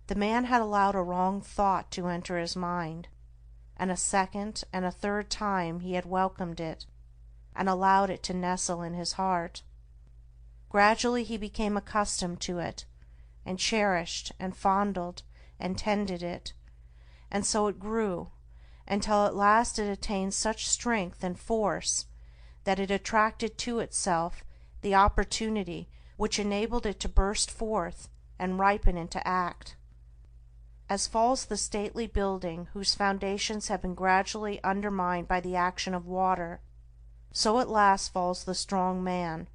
The man had allowed a wrong thought to enter his mind, and a second and a third time he had welcomed it, and allowed it to nestle in his heart. Gradually he became accustomed to it, and cherished and fondled and tended it, and so it grew, until at last it attained such strength and force that it attracted to itself the opportunity which enabled it to burst forth and ripen into act. As falls the stately building whose foundations have been gradually undermined by the action of water, so at last falls the strong man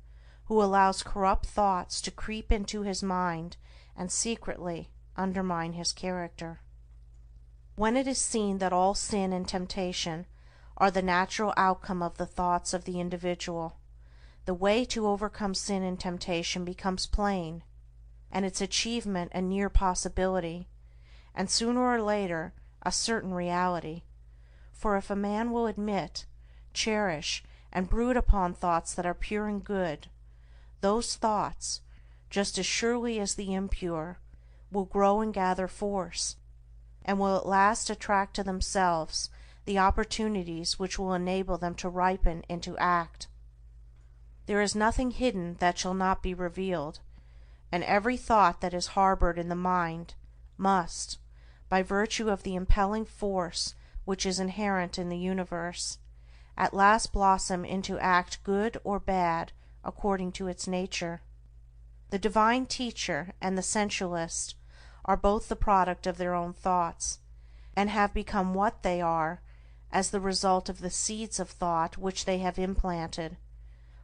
who allows corrupt thoughts to creep into his mind and secretly undermine his character. When it is seen that all sin and temptation are the natural outcome of the thoughts of the individual, the way to overcome sin and temptation becomes plain, and its achievement a near possibility, and sooner or later a certain reality. For if a man will admit, cherish, and brood upon thoughts that are pure and good, those thoughts, just as surely as the impure, will grow and gather force, and will at last attract to themselves the opportunities which will enable them to ripen into act. There is nothing hidden that shall not be revealed, and every thought that is harbored in the mind must, by virtue of the impelling force which is inherent in the universe, at last blossom into act good or bad according to its nature. The divine teacher and the sensualist are both the product of their own thoughts, and have become what they are as the result of the seeds of thought which they have implanted,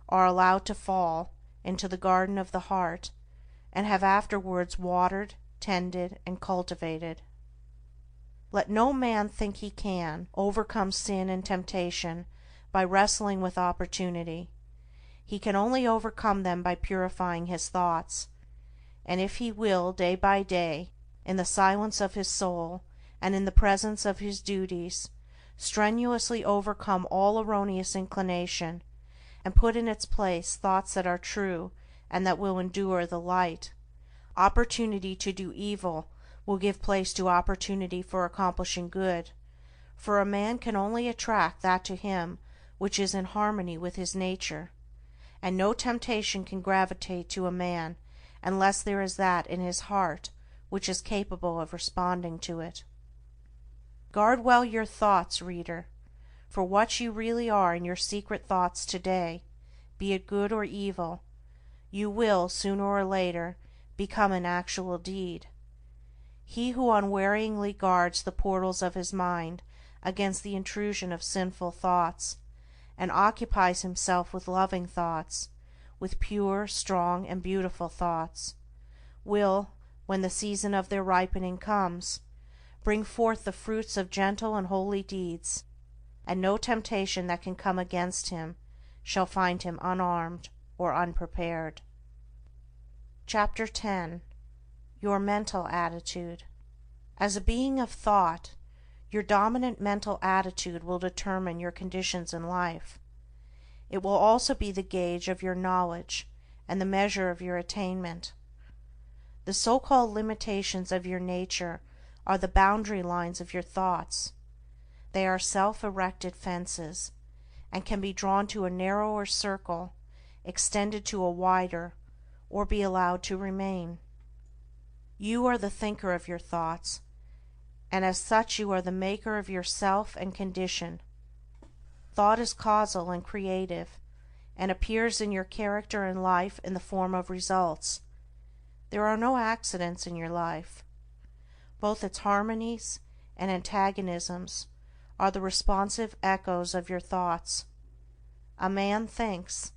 are allowed to fall into the garden of the heart, and have afterwards watered, tended, and cultivated. Let no man think he can overcome sin and temptation by wrestling with opportunity. He can only overcome them by purifying his thoughts, and if he will day by day, in the silence of his soul and in the presence of his duties, strenuously overcome all erroneous inclination, and put in its place thoughts that are true and that will endure the light, opportunity to do evil will give place to opportunity for accomplishing good, for a man can only attract that to him which is in harmony with his nature, and no temptation can gravitate to a man unless there is that in his heart which is capable of responding to it. Guard well your thoughts, reader, for what you really are in your secret thoughts today, be it good or evil, you will, sooner or later, become an actual deed. He who unwearyingly guards the portals of his mind against the intrusion of sinful thoughts, and occupies himself with loving thoughts, with pure, strong, and beautiful thoughts, will, when the season of their ripening comes, bring forth the fruits of gentle and holy deeds, and no temptation that can come against him shall find him unarmed or unprepared. Chapter 10. Your Mental Attitude. As a being of thought, your dominant mental attitude will determine your conditions in life. It will also be the gauge of your knowledge and the measure of your attainment. The so-called limitations of your nature are the boundary lines of your thoughts. They are self-erected fences, and can be drawn to a narrower circle, extended to a wider, or be allowed to remain. You are the thinker of your thoughts, and as such you are the maker of yourself and condition. Thought is causal and creative, and appears in your character and life in the form of results. There are no accidents in your life. Both its harmonies and antagonisms are the responsive echoes of your thoughts. A man thinks,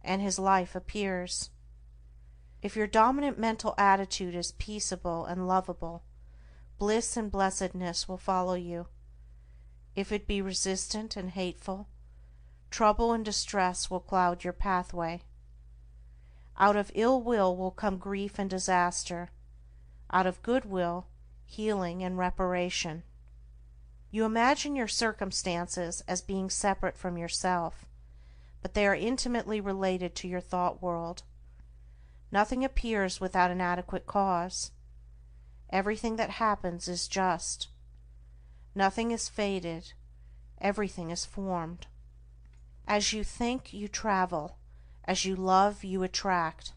and his life appears. If your dominant mental attitude is peaceable and lovable, bliss and blessedness will follow you. If it be resistant and hateful, trouble and distress will cloud your pathway. Out of ill will come grief and disaster. Out of good will, healing and reparation. You imagine your circumstances as being separate from yourself, but they are intimately related to your thought world. Nothing appears without an adequate cause. Everything that happens is just. Nothing is fated. Everything is formed. As you think, you travel. As you love, you attract.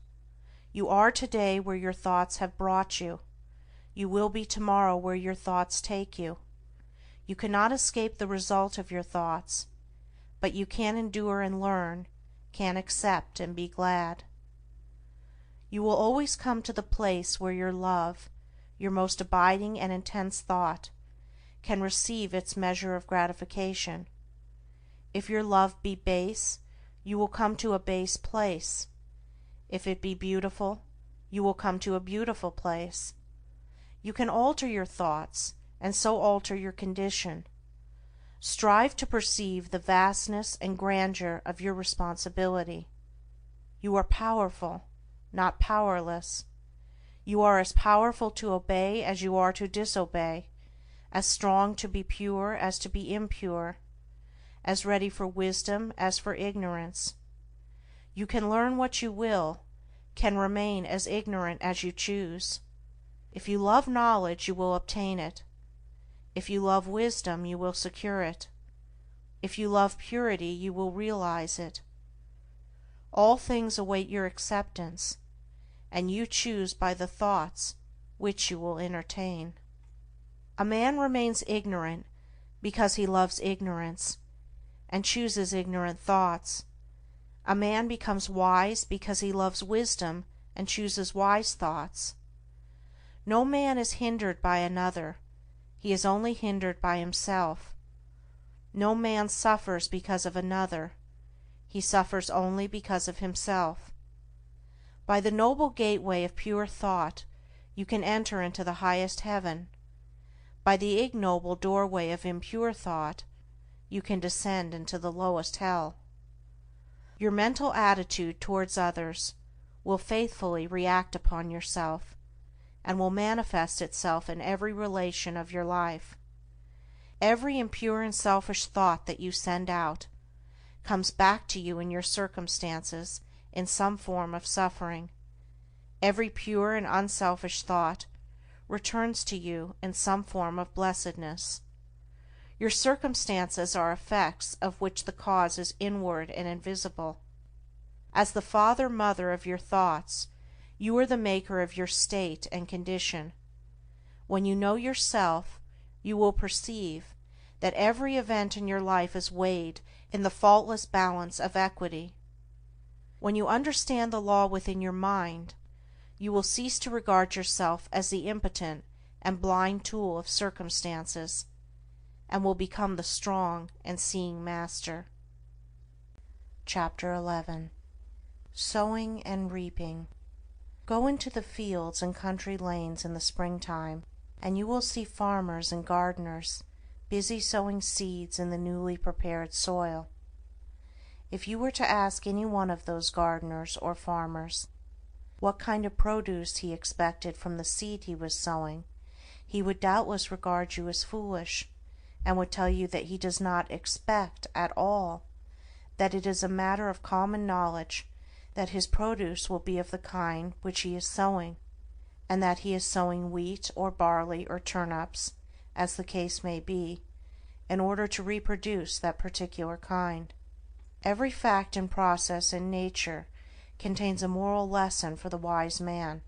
You are today where your thoughts have brought you. You will be tomorrow where your thoughts take you. You cannot escape the result of your thoughts, but you can endure and learn, can accept and be glad. You will always come to the place where your love, your most abiding and intense thought, can receive its measure of gratification. If your love be base, you will come to a base place. If it be beautiful, you will come to a beautiful place. You can alter your thoughts, and so alter your condition. Strive to perceive the vastness and grandeur of your responsibility. You are powerful, not powerless. You are as powerful to obey as you are to disobey, as strong to be pure as to be impure, as ready for wisdom as for ignorance. You can learn what you will, can remain as ignorant as you choose. If you love knowledge, you will obtain it. If you love wisdom, you will secure it. If you love purity, you will realize it. All things await your acceptance, and you choose by the thoughts which you will entertain. A man remains ignorant because he loves ignorance, and chooses ignorant thoughts. A man becomes wise because he loves wisdom and chooses wise thoughts. No man is hindered by another, he is only hindered by himself. No man suffers because of another, he suffers only because of himself. By the noble gateway of pure thought you can enter into the highest heaven. By the ignoble doorway of impure thought you can descend into the lowest hell. Your mental attitude towards others will faithfully react upon yourself, and will manifest itself in every relation of your life. Every impure and selfish thought that you send out comes back to you in your circumstances in some form of suffering. Every pure and unselfish thought returns to you in some form of blessedness. Your circumstances are effects of which the cause is inward and invisible. As the father-mother of your thoughts, you are the maker of your state and condition. When you know yourself, you will perceive that every event in your life is weighed in the faultless balance of equity. When you understand the law within your mind, you will cease to regard yourself as the impotent and blind tool of circumstances, and will become the strong and seeing master. Chapter 11. Sowing and Reaping. Go into the fields and country lanes in the springtime, and you will see farmers and gardeners busy sowing seeds in the newly prepared soil. If you were to ask any one of those gardeners or farmers what kind of produce he expected from the seed he was sowing, he would doubtless regard you as foolish, and would tell you that he does not expect at all, that it is a matter of common knowledge that his produce will be of the kind which he is sowing, and that he is sowing wheat or barley or turnips, as the case may be, in order to reproduce that particular kind. Every fact and process in nature contains a moral lesson for the wise man.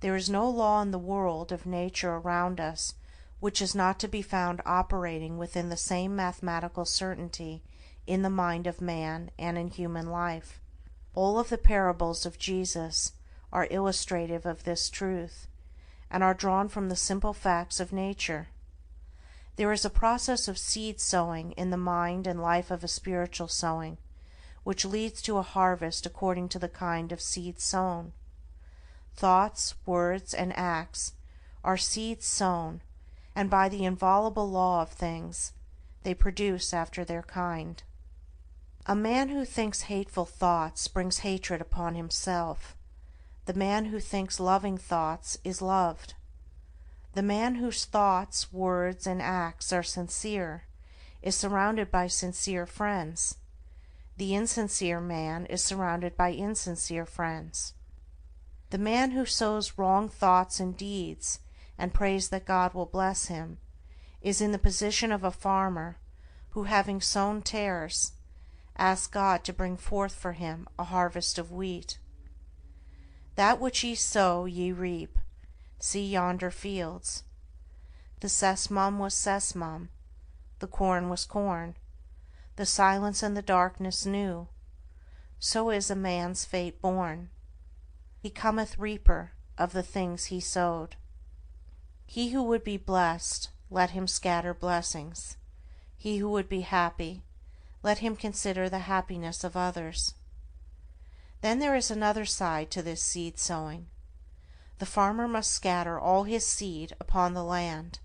There is no law in the world of nature around us which is not to be found operating within the same mathematical certainty in the mind of man and in human life. All of the parables of Jesus are illustrative of this truth, and are drawn from the simple facts of nature. There is a process of seed sowing in the mind and life of a spiritual sowing, which leads to a harvest according to the kind of seed sown. Thoughts, words, and acts are seeds sown, and by the inviolable law of things, they produce after their kind. A man who thinks hateful thoughts brings hatred upon himself. The man who thinks loving thoughts is loved. The man whose thoughts, words, and acts are sincere is surrounded by sincere friends. The insincere man is surrounded by insincere friends. The man who sows wrong thoughts and deeds and prays that God will bless him is in the position of a farmer who, having sown tares, asks God to bring forth for him a harvest of wheat. That which ye sow ye reap. See yonder fields. The sesamum was sesamum, the corn was corn, the silence and the darkness knew. So is a man's fate born. He cometh reaper of the things he sowed. He who would be blessed, let him scatter blessings. He who would be happy, let him consider the happiness of others. Then there is another side to this seed sowing. The farmer must scatter all his seed upon the land,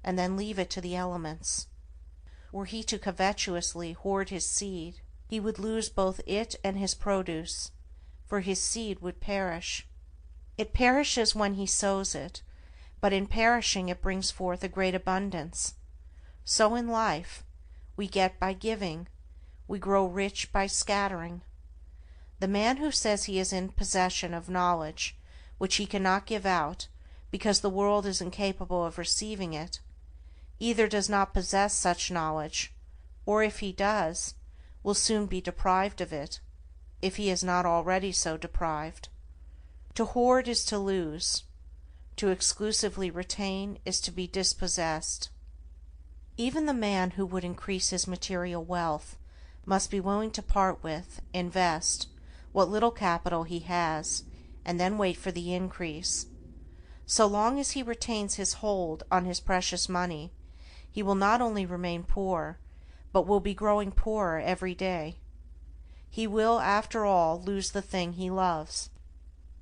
and then leave it to the elements. Were he to covetously hoard his seed, he would lose both it and his produce, for his seed would perish. It perishes when he sows it, but in perishing it brings forth a great abundance. So in life, we get by giving, we grow rich by scattering. The man who says he is in possession of knowledge which he cannot give out because the world is incapable of receiving it, either does not possess such knowledge, or if he does, will soon be deprived of it, if he is not already so deprived. To hoard is to lose. To exclusively retain is to be dispossessed. Even the man who would increase his material wealth must be willing to part with, invest, what little capital he has, and then wait for the increase. So long as he retains his hold on his precious money, he will not only remain poor, but will be growing poorer every day. He will, after all, lose the thing he loves,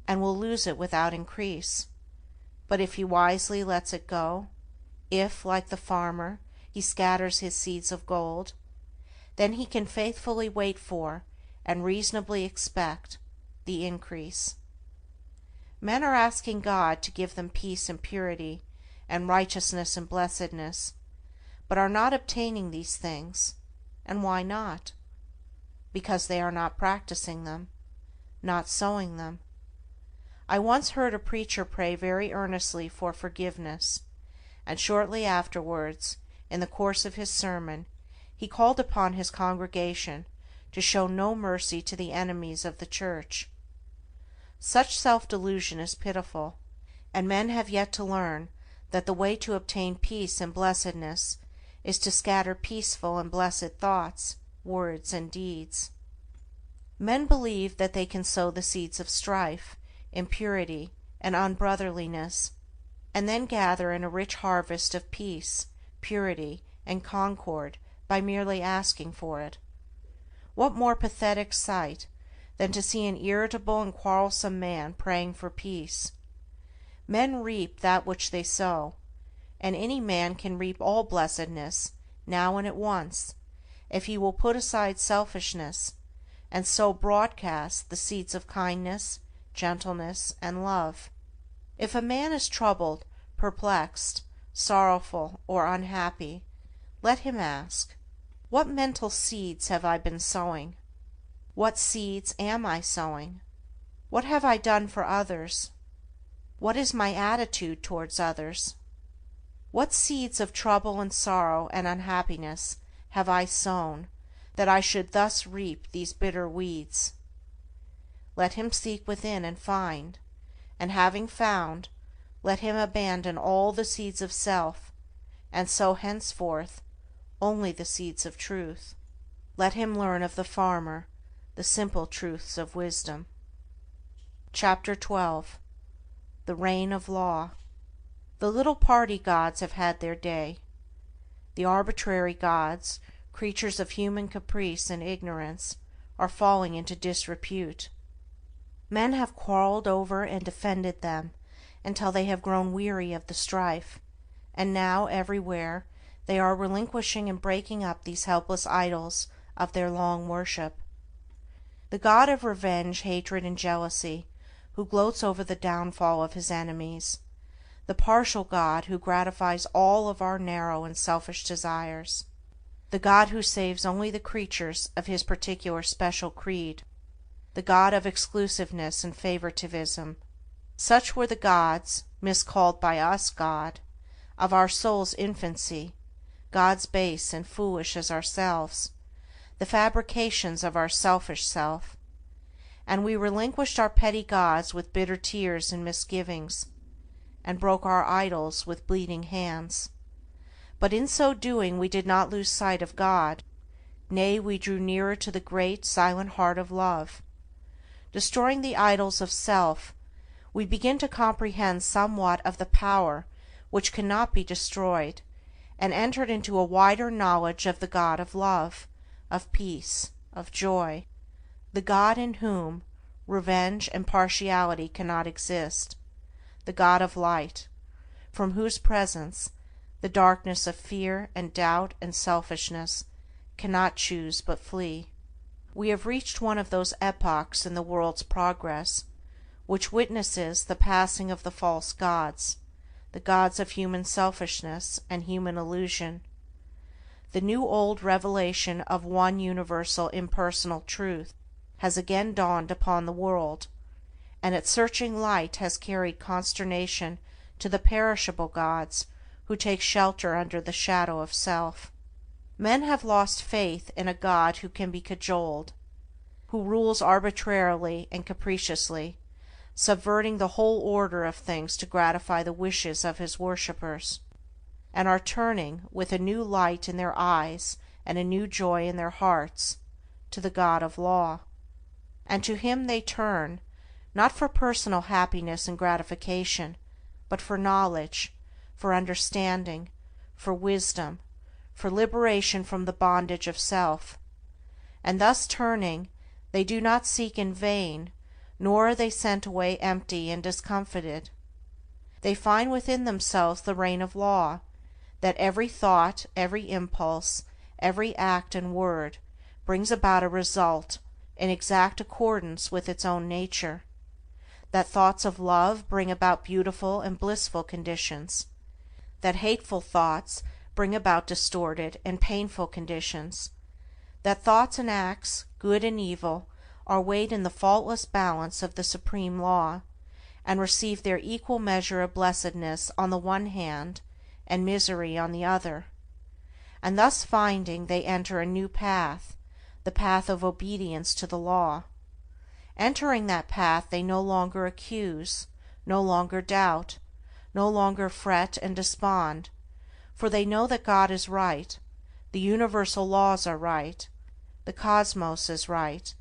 and will lose it without increase. But if he wisely lets it go, if, like the farmer, he scatters his seeds of gold, then he can faithfully wait for, and reasonably expect, the increase. Men are asking God to give them peace and purity, and righteousness and blessedness, but are not obtaining these things. And why not? Because they are not practicing them, not sowing them. I once heard a preacher pray very earnestly for forgiveness, and shortly afterwards, in the course of his sermon, he called upon his congregation to show no mercy to the enemies of the church. Such self-delusion is pitiful, and men have yet to learn that the way to obtain peace and blessedness is to scatter peaceful and blessed thoughts, words, and deeds. Men believe that they can sow the seeds of strife, impurity, and unbrotherliness, and then gather in a rich harvest of peace, purity, and concord by merely asking for it. What more pathetic sight than to see an irritable and quarrelsome man praying for peace? Men reap that which they sow, and any man can reap all blessedness, now and at once, if he will put aside selfishness, and sow broadcast the seeds of kindness, gentleness, and love. If a man is troubled, perplexed, sorrowful, or unhappy, let him ask, what mental seeds have I been sowing? What seeds am I sowing? What have I done for others? What is my attitude towards others? What seeds of trouble and sorrow and unhappiness have I sown, that I should thus reap these bitter weeds? Let him seek within and find, and having found, let him abandon all the seeds of self, and sow henceforth only the seeds of truth. Let him learn of the farmer the simple truths of wisdom. Chapter 12. The Reign of Law. The little party gods have had their day. The arbitrary gods, creatures of human caprice and ignorance, are falling into disrepute. Men have quarreled over and defended them until they have grown weary of the strife, and now everywhere they are relinquishing and breaking up these helpless idols of their long worship. The god of revenge, hatred, and jealousy, who gloats over the downfall of his enemies, the partial god who gratifies all of our narrow and selfish desires, the god who saves only the creatures of his particular special creed, the god of exclusiveness and favoritism. Such were the gods, miscalled by us God, of our soul's infancy, gods base and foolish as ourselves, the fabrications of our selfish self, and we relinquished our petty gods with bitter tears and misgivings, and broke our idols with bleeding hands. But in so doing we did not lose sight of God, nay, we drew nearer to the great silent heart of love. Destroying the idols of self, we begin to comprehend somewhat of the power which cannot be destroyed, and entered into a wider knowledge of the God of love, of peace, of joy, the God in whom revenge and partiality cannot exist, the God of light, from whose presence the darkness of fear and doubt and selfishness cannot choose but flee. We have reached one of those epochs in the world's progress which witnesses the passing of the false gods, the gods of human selfishness and human illusion, the new old revelation of one universal impersonal truth, has again dawned upon the world, and its searching light has carried consternation to the perishable gods who take shelter under the shadow of self. Men have lost faith in a God who can be cajoled, who rules arbitrarily and capriciously, subverting the whole order of things to gratify the wishes of his worshippers, and are turning, with a new light in their eyes and a new joy in their hearts, to the God of law. And to him they turn, not for personal happiness and gratification, but for knowledge, for understanding, for wisdom, for liberation from the bondage of self. And thus turning, they do not seek in vain, nor are they sent away empty and discomfited. They find within themselves the reign of law, that every thought, every impulse, every act and word brings about a result in exact accordance with its own nature, that thoughts of love bring about beautiful and blissful conditions, that hateful thoughts bring about distorted and painful conditions, that thoughts and acts, good and evil, are weighed in the faultless balance of the supreme law, and receive their equal measure of blessedness on the one hand and misery on the other. And thus finding, they enter a new path, the path of obedience to the law. Entering that path, they no longer accuse, no longer doubt, no longer fret and despond, for they know that God is right, the universal laws are right, the cosmos is right,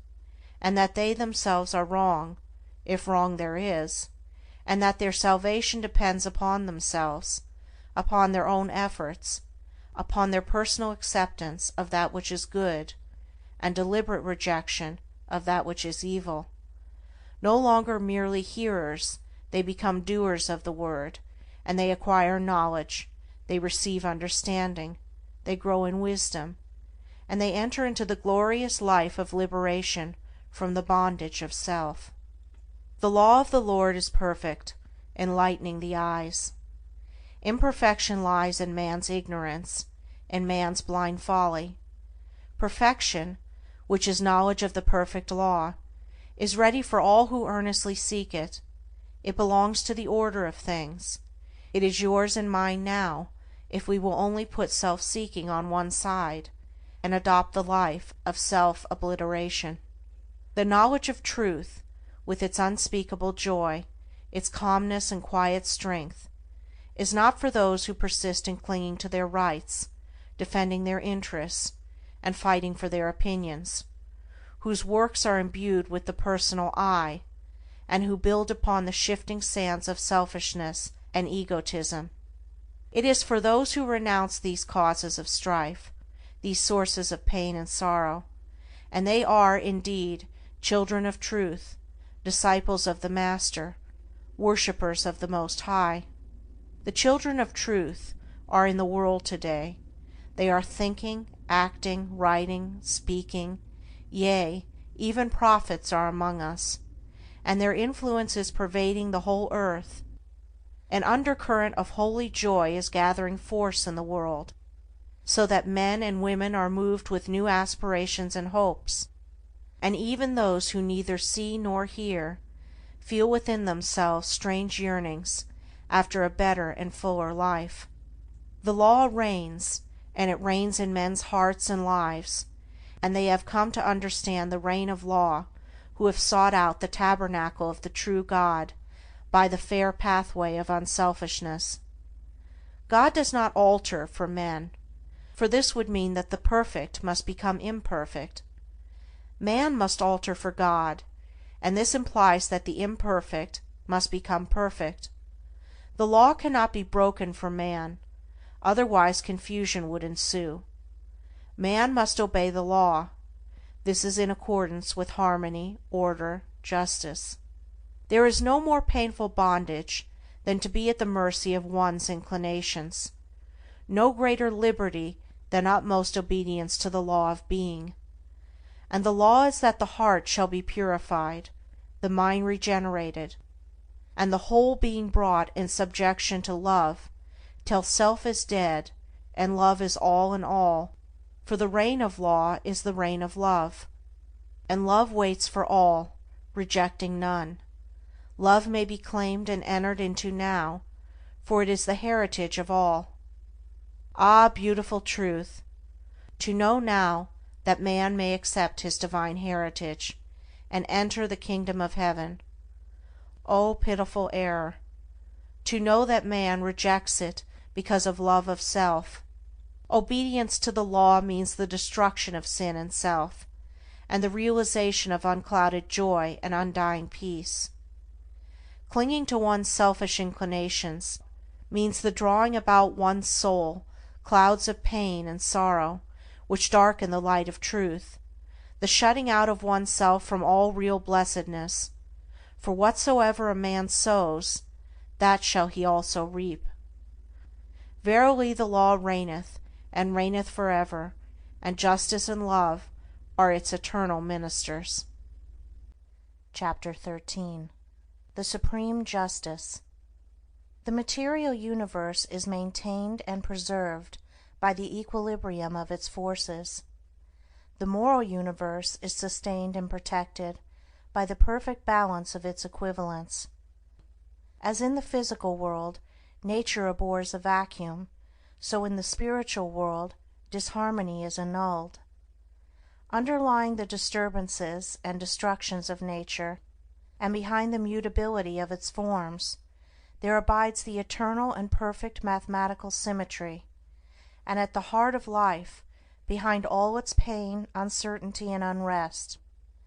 and that they themselves are wrong, if wrong there is, and that their salvation depends upon themselves, upon their own efforts, upon their personal acceptance of that which is good, and deliberate rejection of that which is evil. No longer merely hearers, they become doers of the word, and they acquire knowledge, they receive understanding, they grow in wisdom, and they enter into the glorious life of liberation from the bondage of self. The law of the Lord is perfect, enlightening the eyes. Imperfection lies in man's ignorance, in man's blind folly. Perfection, which is knowledge of the perfect law, is ready for all who earnestly seek it. It belongs to the order of things. It is yours and mine now, if we will only put self-seeking on one side, and adopt the life of self-obliteration. The knowledge of truth, with its unspeakable joy, its calmness and quiet strength, is not for those who persist in clinging to their rights, defending their interests, and fighting for their opinions, whose works are imbued with the personal I, and who build upon the shifting sands of selfishness and egotism. It is for those who renounce these causes of strife, these sources of pain and sorrow, and they are, indeed, children of truth, disciples of the Master, worshippers of the Most High. The children of truth are in the world today. They are thinking, acting, writing, speaking, yea, even prophets are among us, and their influence is pervading the whole earth. An undercurrent of holy joy is gathering force in the world, so that men and women are moved with new aspirations and hopes, and even those who neither see nor hear feel within themselves strange yearnings after a better and fuller life. The law reigns, and it reigns in men's hearts and lives, and they have come to understand the reign of law who have sought out the tabernacle of the true God by the fair pathway of unselfishness. God does not alter for men, for this would mean that the perfect must become imperfect. Man must alter for God, and this implies that the imperfect must become perfect. The law cannot be broken for man, otherwise confusion would ensue. Man must obey the law. This is in accordance with harmony, order, justice. There is no more painful bondage than to be at the mercy of one's inclinations, no greater liberty than utmost obedience to the law of being. And the law is that the heart shall be purified, the mind regenerated, and the whole being brought in subjection to love, till self is dead, and love is all in all, for the reign of law is the reign of love. and love waits for all, rejecting none. Love may be claimed and entered into now, for it is the heritage of all. Ah, beautiful truth! To know now that man may accept his divine heritage, and enter the kingdom of heaven. Oh, pitiful error! To know that man rejects it because of love of self. Obedience to the law means the destruction of sin and self, and the realization of unclouded joy and undying peace. Clinging to one's selfish inclinations means the drawing about one's soul clouds of pain and sorrow which darken the light of truth, the shutting out of oneself from all real blessedness, for whatsoever a man sows, that shall he also reap. Verily the law reigneth, and reigneth forever, and justice and love are its eternal ministers. Chapter 13. The Supreme Justice. The material universe is maintained and preserved by the equilibrium of its forces. The moral universe is sustained and protected by the perfect balance of its equivalents. As in the physical world nature abhors a vacuum, so in the spiritual world disharmony is annulled. Underlying the disturbances and destructions of nature, and behind the mutability of its forms, there abides the eternal and perfect mathematical symmetry, and at the heart of life, behind all its pain, uncertainty, and unrest,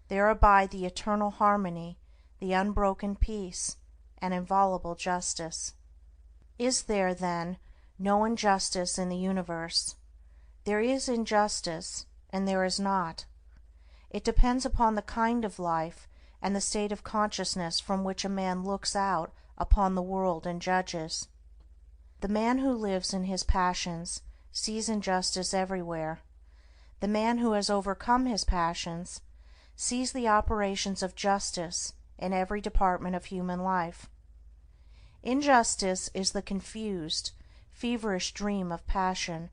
there abide the eternal harmony, the unbroken peace, and inviolable justice. Is there, then, no injustice in the universe? There is injustice, and there is not. It depends upon the kind of life and the state of consciousness from which a man looks out upon the world and judges. The man who lives in his passions sees injustice everywhere. The man who has overcome his passions sees the operations of justice in every department of human life. Injustice is the confused, feverish dream of passion,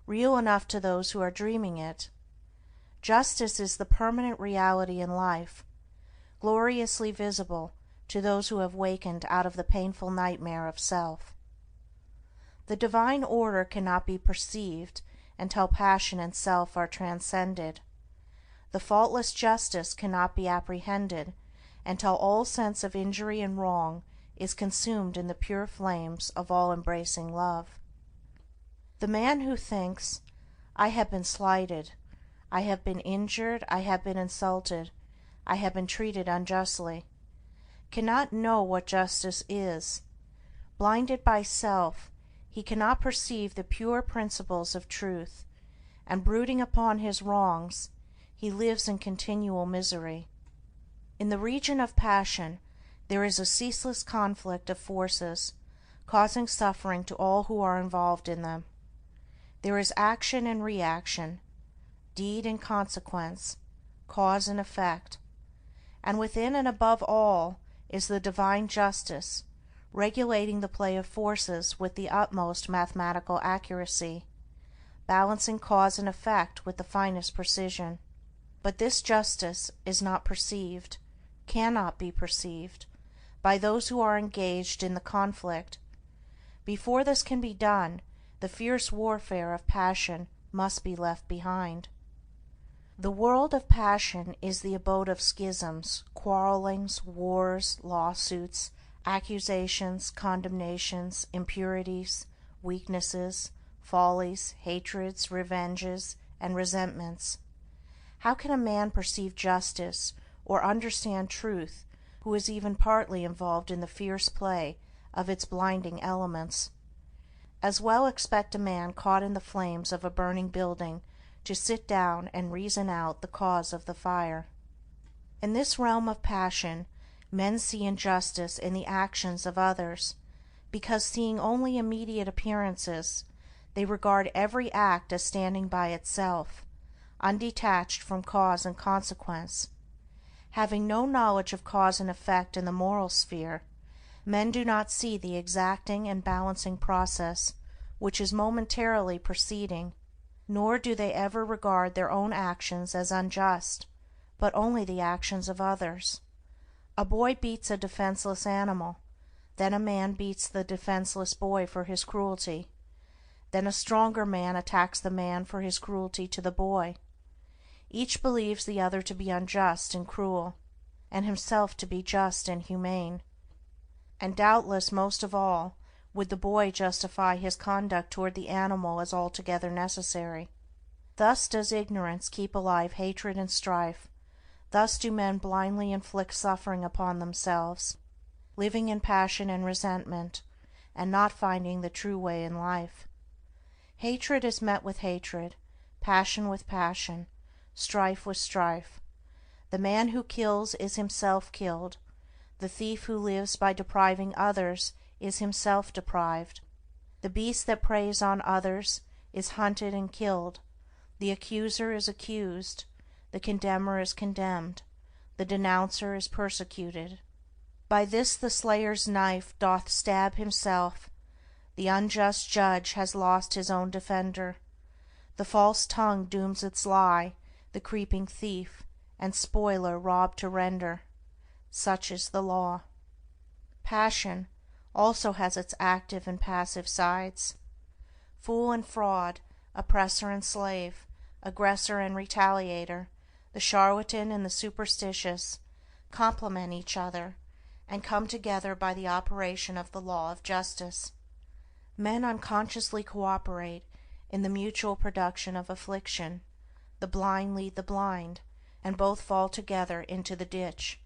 real enough to those who are dreaming it. Justice is the permanent reality in life, gloriously visible to those who have wakened out of the painful nightmare of self. The divine order cannot be perceived until passion and self are transcended. The faultless justice cannot be apprehended until all sense of injury and wrong is consumed in the pure flames of all-embracing love. The man who thinks, "I have been slighted, I have been injured, I have been insulted, I have been treated unjustly," cannot know what justice is. Blinded by self, he cannot perceive the pure principles of truth, and brooding upon his wrongs, he lives in continual misery. In the region of passion there is a ceaseless conflict of forces, causing suffering to all who are involved in them. There is action and reaction, deed and consequence, cause and effect, and within and above all is the divine justice, regulating the play of forces with the utmost mathematical accuracy, balancing cause and effect with the finest precision. But this justice is not perceived, cannot be perceived, by those who are engaged in the conflict. Before this can be done, the fierce warfare of passion must be left behind. The world of passion is the abode of schisms, quarrelings, wars, lawsuits, accusations, condemnations, impurities, weaknesses, follies, hatreds, revenges, and resentments. How can a man perceive justice or understand truth who is even partly involved in the fierce play of its blinding elements? As well expect a man caught in the flames of a burning building to sit down and reason out the cause of the fire. In this realm of passion, men see injustice in the actions of others, because seeing only immediate appearances, they regard every act as standing by itself, undetached from cause and consequence. Having no knowledge of cause and effect in the moral sphere, men do not see the exacting and balancing process which is momentarily proceeding, nor do they ever regard their own actions as unjust, but only the actions of others. A boy beats a defenseless animal, then a man beats the defenseless boy for his cruelty, then a stronger man attacks the man for his cruelty to the boy. Each believes the other to be unjust and cruel, and himself to be just and humane. And doubtless most of all would the boy justify his conduct toward the animal as altogether necessary. Thus does ignorance keep alive hatred and strife, thus do men blindly inflict suffering upon themselves, living in passion and resentment, and not finding the true way in life. Hatred is met with hatred, passion with passion, strife with strife. The man who kills is himself killed, the thief who lives by depriving others is himself deprived. The beast that preys on others is hunted and killed, the accuser is accused, the condemner is condemned, the denouncer is persecuted. By this the slayer's knife doth stab himself, the unjust judge has lost his own defender, the false tongue dooms its lie, the creeping thief and spoiler rob to render. Such is the law. Passion also has its active and passive sides. Fool and fraud, oppressor and slave, aggressor and retaliator, the charlatan and the superstitious, complement each other, and come together by the operation of the law of justice. Men unconsciously cooperate in the mutual production of affliction, the blind lead the blind, and both fall together into the ditch.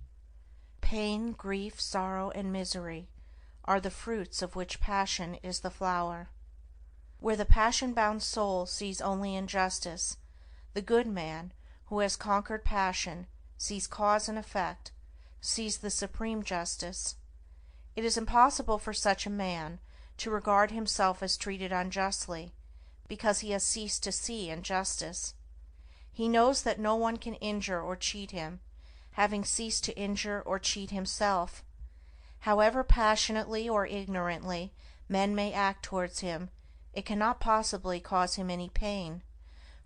Pain, grief, sorrow, and misery are the fruits of which passion is the flower. Where the passion-bound soul sees only injustice, the good man, who has conquered passion, sees cause and effect, sees the supreme justice. It is impossible for such a man to regard himself as treated unjustly, because he has ceased to see injustice. He knows that no one can injure or cheat him, having ceased to injure or cheat himself. However passionately or ignorantly men may act towards him, it cannot possibly cause him any pain,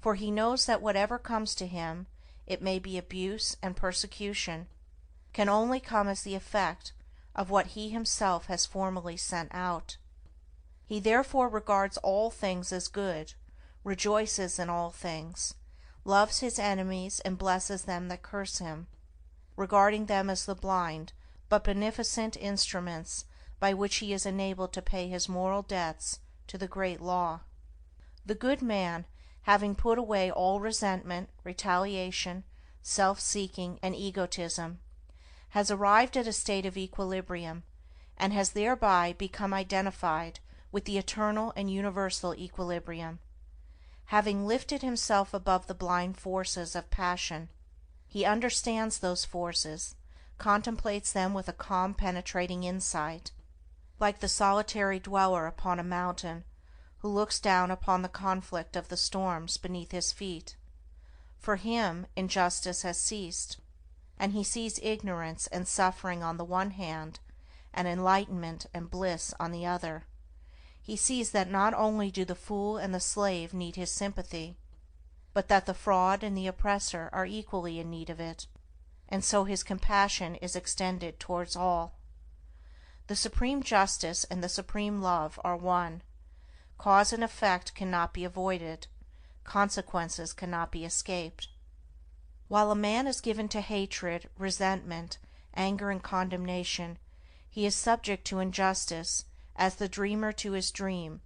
for he knows that whatever comes to him, it may be abuse and persecution, can only come as the effect of what he himself has formerly sent out. He therefore regards all things as good, rejoices in all things, loves his enemies and blesses them that curse him, regarding them as the blind but beneficent instruments by which he is enabled to pay his moral debts to the great law. The good man, having put away all resentment, retaliation, self-seeking, and egotism, has arrived at a state of equilibrium, and has thereby become identified with the eternal and universal equilibrium. Having lifted himself above the blind forces of passion, he understands those forces, contemplates them with a calm penetrating insight, like the solitary dweller upon a mountain, who looks down upon the conflict of the storms beneath his feet. For him injustice has ceased, and he sees ignorance and suffering on the one hand, and enlightenment and bliss on the other. He sees that not only do the fool and the slave need his sympathy, but that the fraud and the oppressor are equally in need of it, and so his compassion is extended towards all. The supreme justice and the supreme love are one. Cause and effect cannot be avoided, consequences cannot be escaped. While a man is given to hatred, resentment, anger, and condemnation, he is subject to injustice as the dreamer to his dream,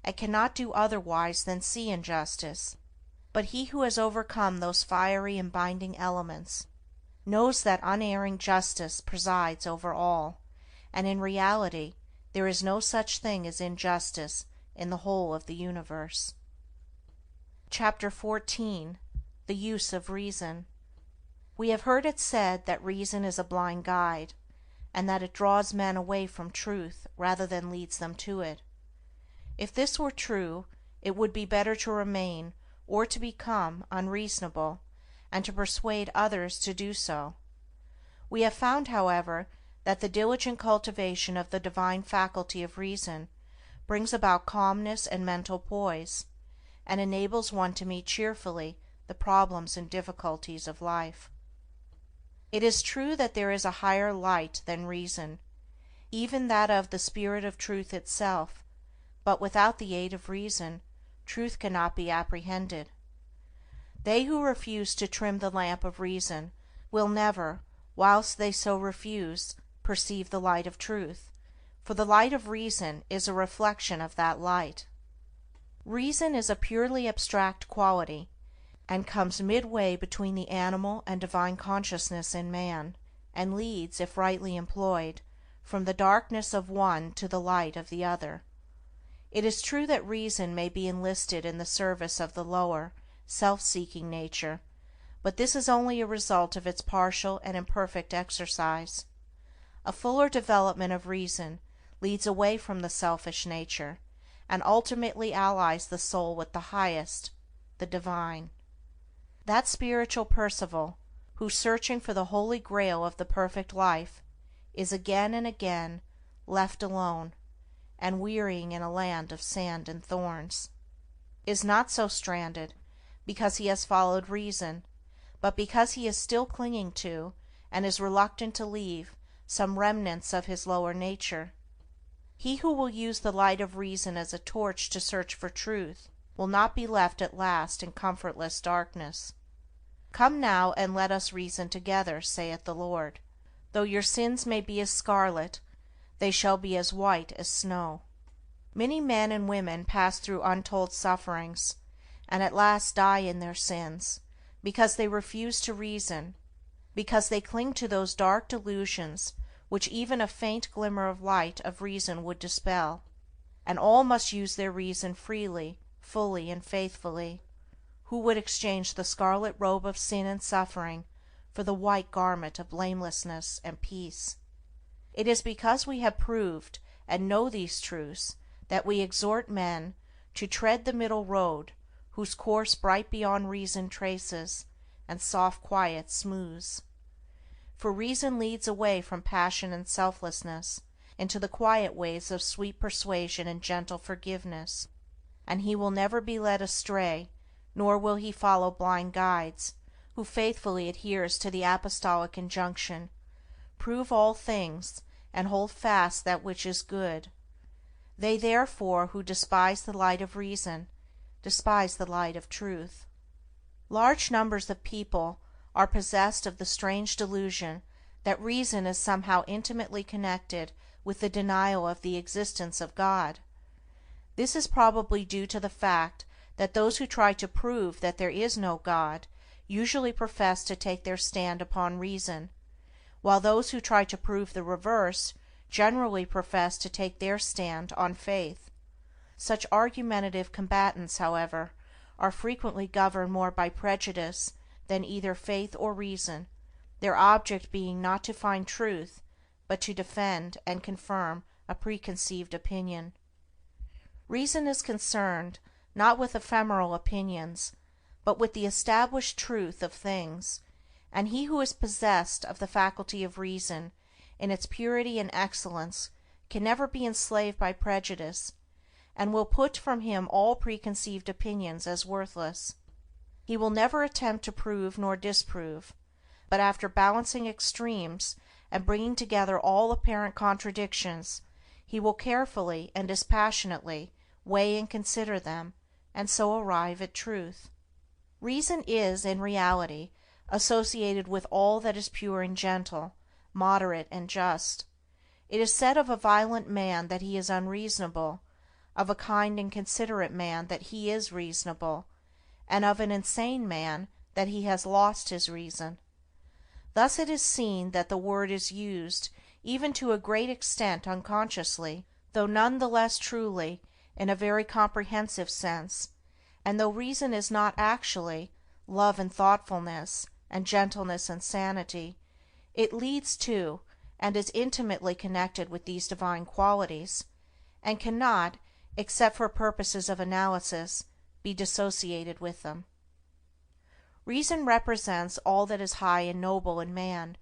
and cannot do otherwise than see injustice. But he who has overcome those fiery and binding elements knows that unerring justice presides over all, and in reality there is no such thing as injustice in the whole of the universe. Chapter 14. The Use of Reason. We have heard it said that reason is a blind guide, and that it draws men away from truth rather than leads them to it. If this were true, it would be better to remain, or to become, unreasonable, and to persuade others to do so. We have found, however, that the diligent cultivation of the divine faculty of reason brings about calmness and mental poise, and enables one to meet cheerfully the problems and difficulties of life. It is true that there is a higher light than reason, even that of the Spirit of Truth itself, but without the aid of reason, truth cannot be apprehended. They who refuse to trim the lamp of reason will never, whilst they so refuse, perceive the light of truth, for the light of reason is a reflection of that light. Reason is a purely abstract quality, and comes midway between the animal and divine consciousness in man, and leads, if rightly employed, from the darkness of one to the light of the other. It is true that reason may be enlisted in the service of the lower, self-seeking nature, but this is only a result of its partial and imperfect exercise. A fuller development of reason leads away from the selfish nature, and ultimately allies the soul with the highest, the divine. That spiritual Percival, who, searching for the holy grail of the perfect life, is again and again left alone, and wearying in a land of sand and thorns, is not so stranded because he has followed reason, but because he is still clinging to, and is reluctant to leave, some remnants of his lower nature. He who will use the light of reason as a torch to search for truth will not be left at last in comfortless darkness. Come now, and let us reason together, saith the Lord. Though your sins may be as scarlet, they shall be as white as snow. Many men and women pass through untold sufferings, and at last die in their sins, because they refuse to reason, because they cling to those dark delusions which even a faint glimmer of light of reason would dispel. And all must use their reason freely, fully, and faithfully, who would exchange the scarlet robe of sin and suffering for the white garment of blamelessness and peace. It is because we have proved and know these truths that we exhort men to tread the middle road, whose course bright beyond reason traces, and soft quiet smooths. For reason leads away from passion and selflessness into the quiet ways of sweet persuasion and gentle forgiveness, and he will never be led astray, nor will he follow blind guides, who faithfully adheres to the apostolic injunction, prove all things, and hold fast that which is good. They therefore who despise the light of reason despise the light of truth. Large numbers of people are possessed of the strange delusion that reason is somehow intimately connected with the denial of the existence of God. This is probably due to the fact that those who try to prove that there is no God usually profess to take their stand upon reason, while those who try to prove the reverse generally profess to take their stand on faith. Such argumentative combatants, however, are frequently governed more by prejudice than either faith or reason, their object being not to find truth, but to defend and confirm a preconceived opinion. Reason is concerned not with ephemeral opinions, but with the established truth of things, and he who is possessed of the faculty of reason in its purity and excellence can never be enslaved by prejudice, and will put from him all preconceived opinions as worthless. He will never attempt to prove nor disprove, but after balancing extremes and bringing together all apparent contradictions, he will carefully and dispassionately weigh and consider them, and so arrive at truth. Reason is, in reality, associated with all that is pure and gentle, moderate and just. It is said of a violent man that he is unreasonable, of a kind and considerate man that he is reasonable, and of an insane man that he has lost his reason. Thus it is seen that the word is used, even to a great extent unconsciously, though none the less truly, in a very comprehensive sense, and though reason is not actually love and thoughtfulness, and gentleness and sanity, it leads to, and is intimately connected with these divine qualities, and cannot, except for purposes of analysis, be dissociated with them. Reason represents all that is high and noble in man.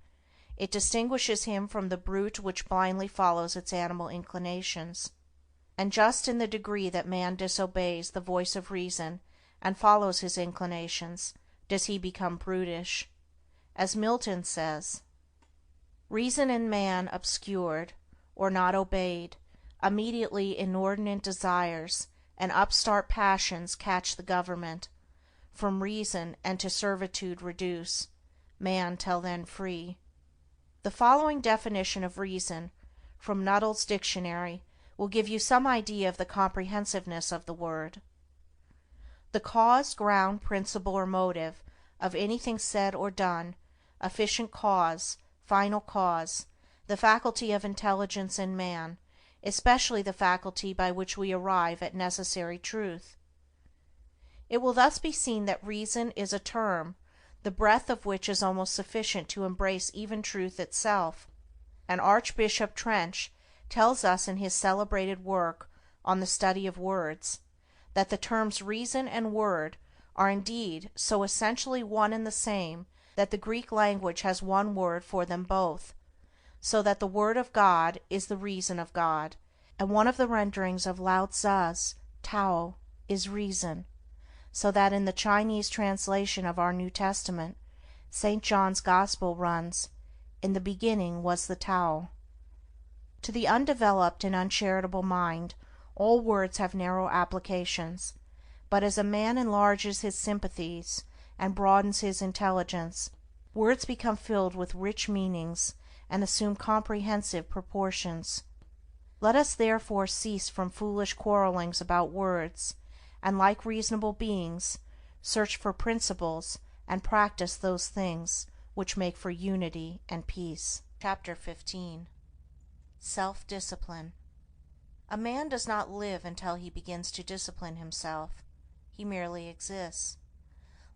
It distinguishes him from the brute which blindly follows its animal inclinations. And just in the degree that man disobeys the voice of reason and follows his inclinations does he become brutish, As Milton says, reason in man obscured, or not obeyed, immediately inordinate desires and upstart passions catch the government, from reason and to servitude reduce, man till then free. The following definition of reason, from Nuttall's Dictionary, will give you some idea of the comprehensiveness of the word. The cause, ground, principle, or motive of anything said or done, efficient cause, final cause, the faculty of intelligence in man, especially the faculty by which we arrive at necessary truth. It will thus be seen that reason is a term, the breadth of which is almost sufficient to embrace even truth itself, and Archbishop Trench tells us in his celebrated work on the study of words, that the terms reason and word are indeed so essentially one and the same that the Greek language has one word for them both, so that the word of God is the reason of God, and one of the renderings of Lao Tzu's Tao is reason, so that in the Chinese translation of our New Testament, St. John's Gospel runs, "In the beginning was the Tao." To the undeveloped and uncharitable mind all words have narrow applications, but as a man enlarges his sympathies and broadens his intelligence, words become filled with rich meanings and assume comprehensive proportions. Let us therefore cease from foolish quarrellings about words, and like reasonable beings, search for principles and practice those things which make for unity and peace. Chapter 15. Self-discipline. A man does not live until he begins to discipline himself. He merely exists.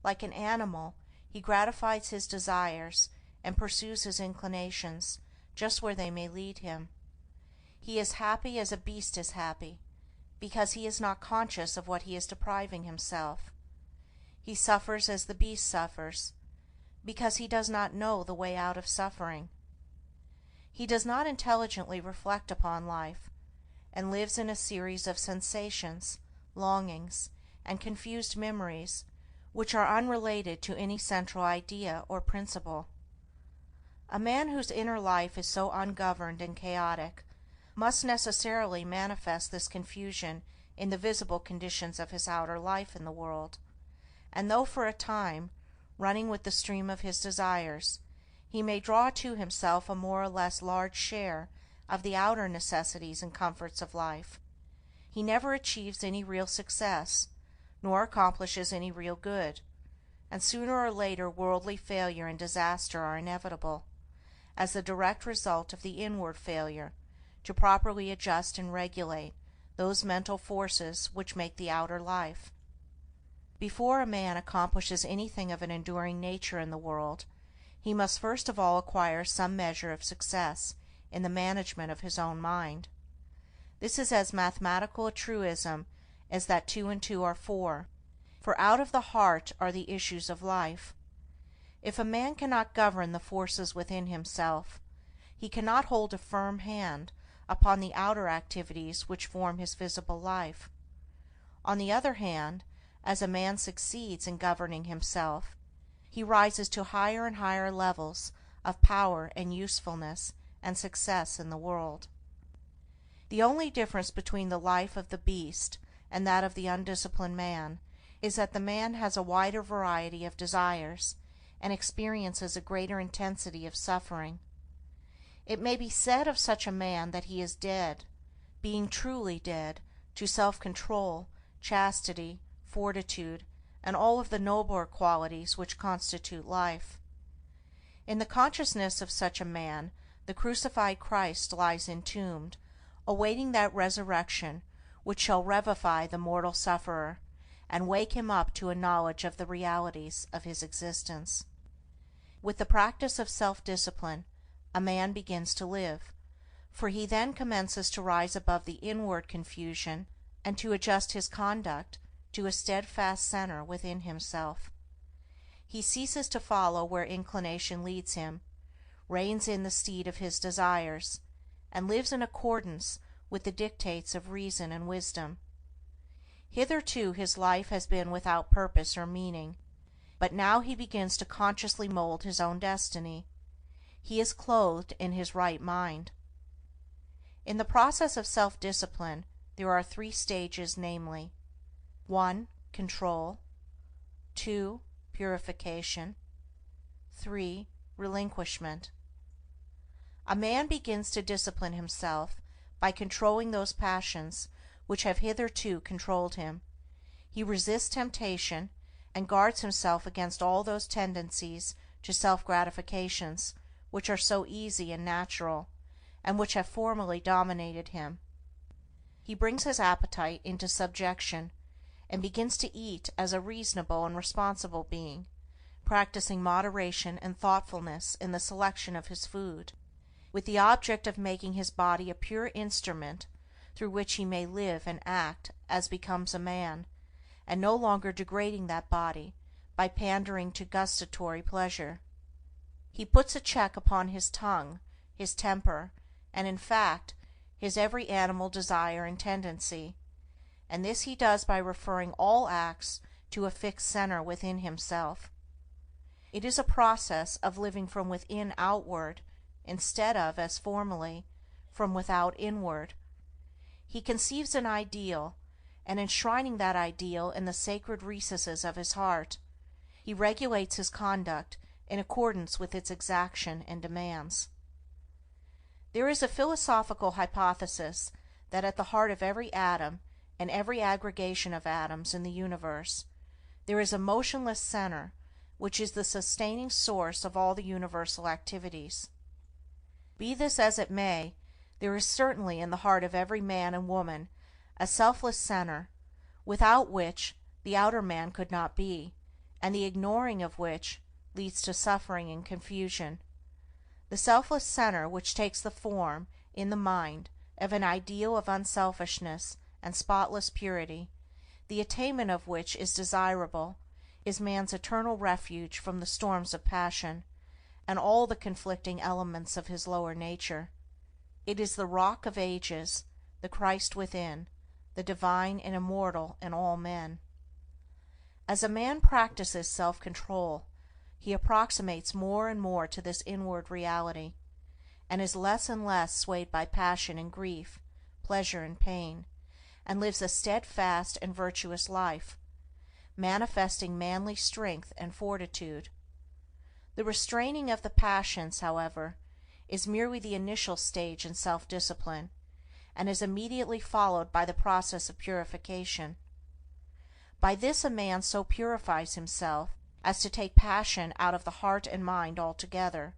Like an animal, he gratifies his desires and pursues his inclinations just where they may lead him. He is happy as a beast is happy, because he is not conscious of what he is depriving himself. He suffers as the beast suffers, because he does not know the way out of suffering. He does not intelligently reflect upon life, and lives in a series of sensations, longings, and confused memories which are unrelated to any central idea or principle. A man whose inner life is so ungoverned and chaotic must necessarily manifest this confusion in the visible conditions of his outer life in the world, and though for a time, running with the stream of his desires, he may draw to himself a more or less large share of the outer necessities and comforts of life, he never achieves any real success, nor accomplishes any real good, and sooner or later worldly failure and disaster are inevitable, as the direct result of the inward failure to properly adjust and regulate those mental forces which make the outer life. Before a man accomplishes anything of an enduring nature in the world, he must first of all acquire some measure of success in the management of his own mind. This is as mathematical a truism as that 2 and 2 are 4, for out of the heart are the issues of life. If a man cannot govern the forces within himself, he cannot hold a firm hand upon the outer activities which form his visible life. On the other hand, as a man succeeds in governing himself, he rises to higher and higher levels of power and usefulness and success in the world. The only difference between the life of the beast and that of the undisciplined man is that the man has a wider variety of desires and experiences a greater intensity of suffering. It may be said of such a man that he is dead, being truly dead, to self-control, chastity, fortitude, and all of the nobler qualities which constitute life. In the consciousness of such a man the crucified Christ lies entombed, awaiting that resurrection which shall revivify the mortal sufferer, and wake him up to a knowledge of the realities of his existence. With the practice of self-discipline a man begins to live, for he then commences to rise above the inward confusion and to adjust his conduct to a steadfast center within himself. He ceases to follow where inclination leads him, reins in the steed of his desires, and lives in accordance with the dictates of reason and wisdom. Hitherto his life has been without purpose or meaning. but now he begins to consciously mold his own destiny. He is clothed in his right mind. In the process of self-discipline there are 3 stages, namely: 1. Control. 2. Purification. 3. Relinquishment. A man begins to discipline himself by controlling those passions which have hitherto controlled him. He resists temptation, and guards himself against all those tendencies to self-gratifications which are so easy and natural, and which have formerly dominated him. He brings his appetite into subjection, and begins to eat as a reasonable and responsible being, practicing moderation and thoughtfulness in the selection of his food, with the object of making his body a pure instrument through which he may live and act as becomes a man, and no longer degrading that body by pandering to gustatory pleasure. He puts a check upon his tongue, his temper, and, in fact, his every animal desire and tendency, and this he does by referring all acts to a fixed center within himself. It is a process of living from within outward, instead of, as formerly, from without inward. He conceives an ideal, and enshrining that ideal in the sacred recesses of his heart, he regulates his conduct in accordance with its exaction and demands. There is a philosophical hypothesis that at the heart of every atom and every aggregation of atoms in the universe there is a motionless center which is the sustaining source of all the universal activities. Be this as it may, there is certainly in the heart of every man and woman a selfless center, without which the outer man could not be, and the ignoring of which leads to suffering and confusion. The selfless center, which takes the form, in the mind, of an ideal of unselfishness and spotless purity, the attainment of which is desirable, is man's eternal refuge from the storms of passion, and all the conflicting elements of his lower nature. It is the Rock of Ages, the Christ within, the divine and immortal in all men. As a man practices self-control, he approximates more and more to this inward reality, and is less and less swayed by passion and grief, pleasure and pain, and lives a steadfast and virtuous life, manifesting manly strength and fortitude. The restraining of the passions, however, is merely the initial stage in self-discipline, and is immediately followed by the process of purification. By this a man so purifies himself as to take passion out of the heart and mind altogether,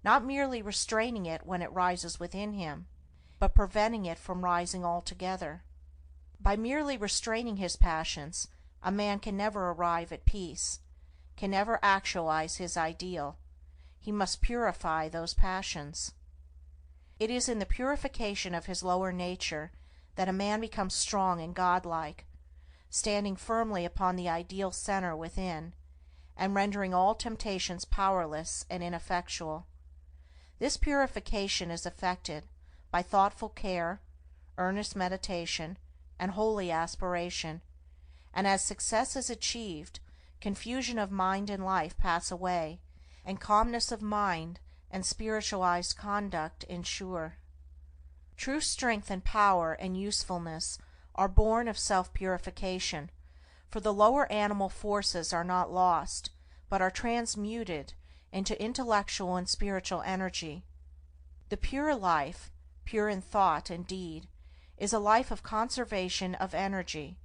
not merely restraining it when it rises within him, but preventing it from rising altogether. By merely restraining his passions, a man can never arrive at peace, can never actualize his ideal. He must purify those passions. It is in the purification of his lower nature that a man becomes strong and godlike, standing firmly upon the ideal center within, and rendering all temptations powerless and ineffectual. This purification is effected by thoughtful care, earnest meditation, and holy aspiration, and as success is achieved, confusion of mind and life pass away, and calmness of mind and spiritualized conduct ensure. True strength and power and usefulness are born of self-purification, for the lower animal forces are not lost, but are transmuted into intellectual and spiritual energy. The pure life, pure in thought and deed, is a life of conservation of energy.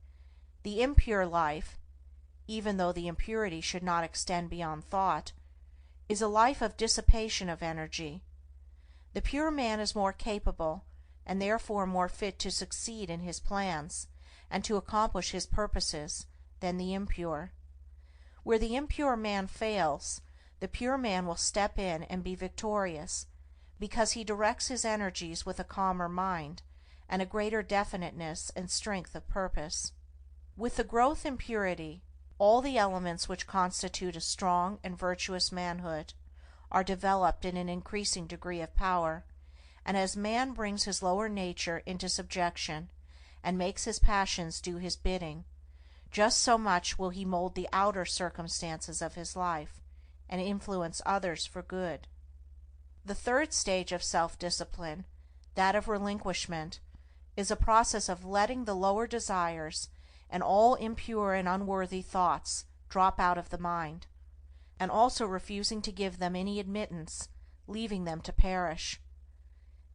The impure life, even though the impurity should not extend beyond thought, is a life of dissipation of energy. The pure man is more capable, and therefore more fit to succeed in his plans, and to accomplish his purposes, than the impure. Where the impure man fails, the pure man will step in and be victorious, because he directs his energies with a calmer mind, and a greater definiteness and strength of purpose. With the growth in purity, all the elements which constitute a strong and virtuous manhood are developed in an increasing degree of power, and as man brings his lower nature into subjection, and makes his passions do his bidding, just so much will he mold the outer circumstances of his life, and influence others for good. The third stage of self-discipline, that of relinquishment, is a process of letting the lower desires and all impure and unworthy thoughts drop out of the mind, and also refusing to give them any admittance, leaving them to perish.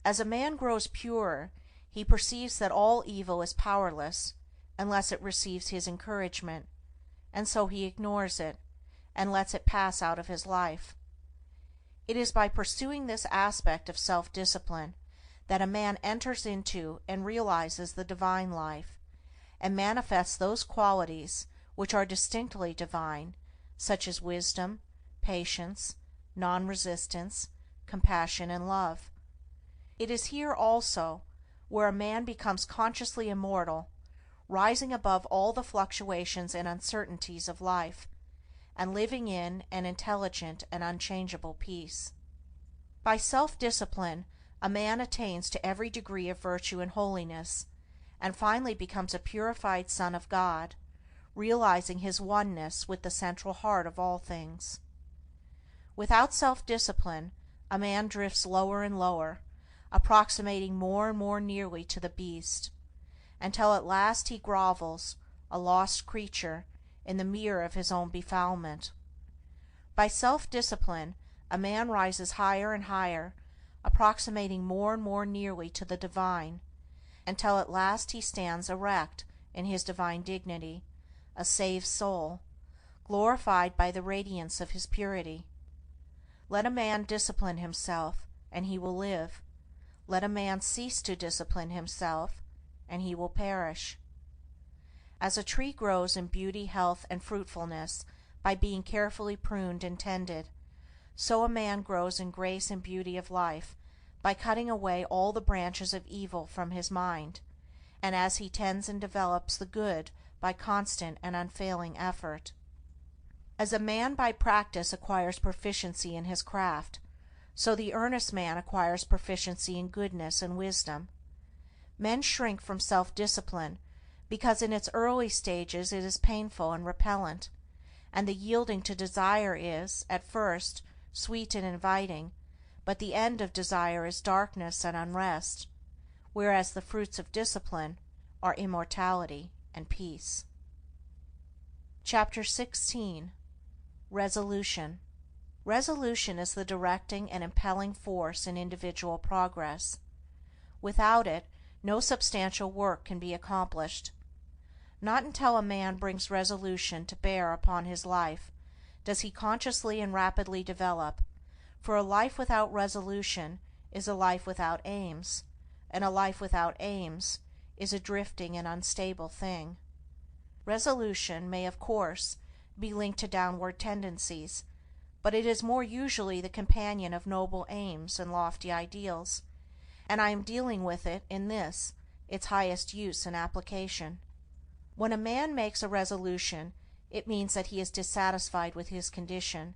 As a man grows purer, he perceives that all evil is powerless unless it receives his encouragement, and so he ignores it, and lets it pass out of his life. It is by pursuing this aspect of self-discipline that a man enters into and realizes the divine life, and manifests those qualities which are distinctly divine, such as wisdom, patience, non-resistance, compassion, and love. It is here also where a man becomes consciously immortal, rising above all the fluctuations and uncertainties of life, and living in an intelligent and unchangeable peace. By self-discipline a man attains to every degree of virtue and holiness, and finally becomes a purified son of God, realizing his oneness with the central heart of all things. Without self-discipline a man drifts lower and lower, approximating more and more nearly to the beast, until at last he grovels, a lost creature, in the mirror of his own befoulment. By self-discipline a man rises higher and higher, approximating more and more nearly to the divine, until at last he stands erect in his divine dignity, a saved soul, glorified by the radiance of his purity. Let a man discipline himself, and he will live. Let a man cease to discipline himself, and he will perish. As a tree grows in beauty, health, and fruitfulness by being carefully pruned and tended, so a man grows in grace and beauty of life by cutting away all the branches of evil from his mind, and as he tends and develops the good by constant and unfailing effort. As a man by practice acquires proficiency in his craft, so the earnest man acquires proficiency in goodness and wisdom. Men shrink from self-discipline because in its early stages it is painful and repellent, and the yielding to desire is, at first, sweet and inviting, but the end of desire is darkness and unrest, whereas the fruits of discipline are immortality and peace. Chapter 16. Resolution. Resolution is the directing and impelling force in individual progress. Without it, no substantial work can be accomplished. Not until a man brings resolution to bear upon his life does he consciously and rapidly develop, for a life without resolution is a life without aims, and a life without aims is a drifting and unstable thing. Resolution may, of course, be linked to downward tendencies, but it is more usually the companion of noble aims and lofty ideals, and I am dealing with it in this, its highest use and application. When a man makes a resolution, it means that he is dissatisfied with his condition,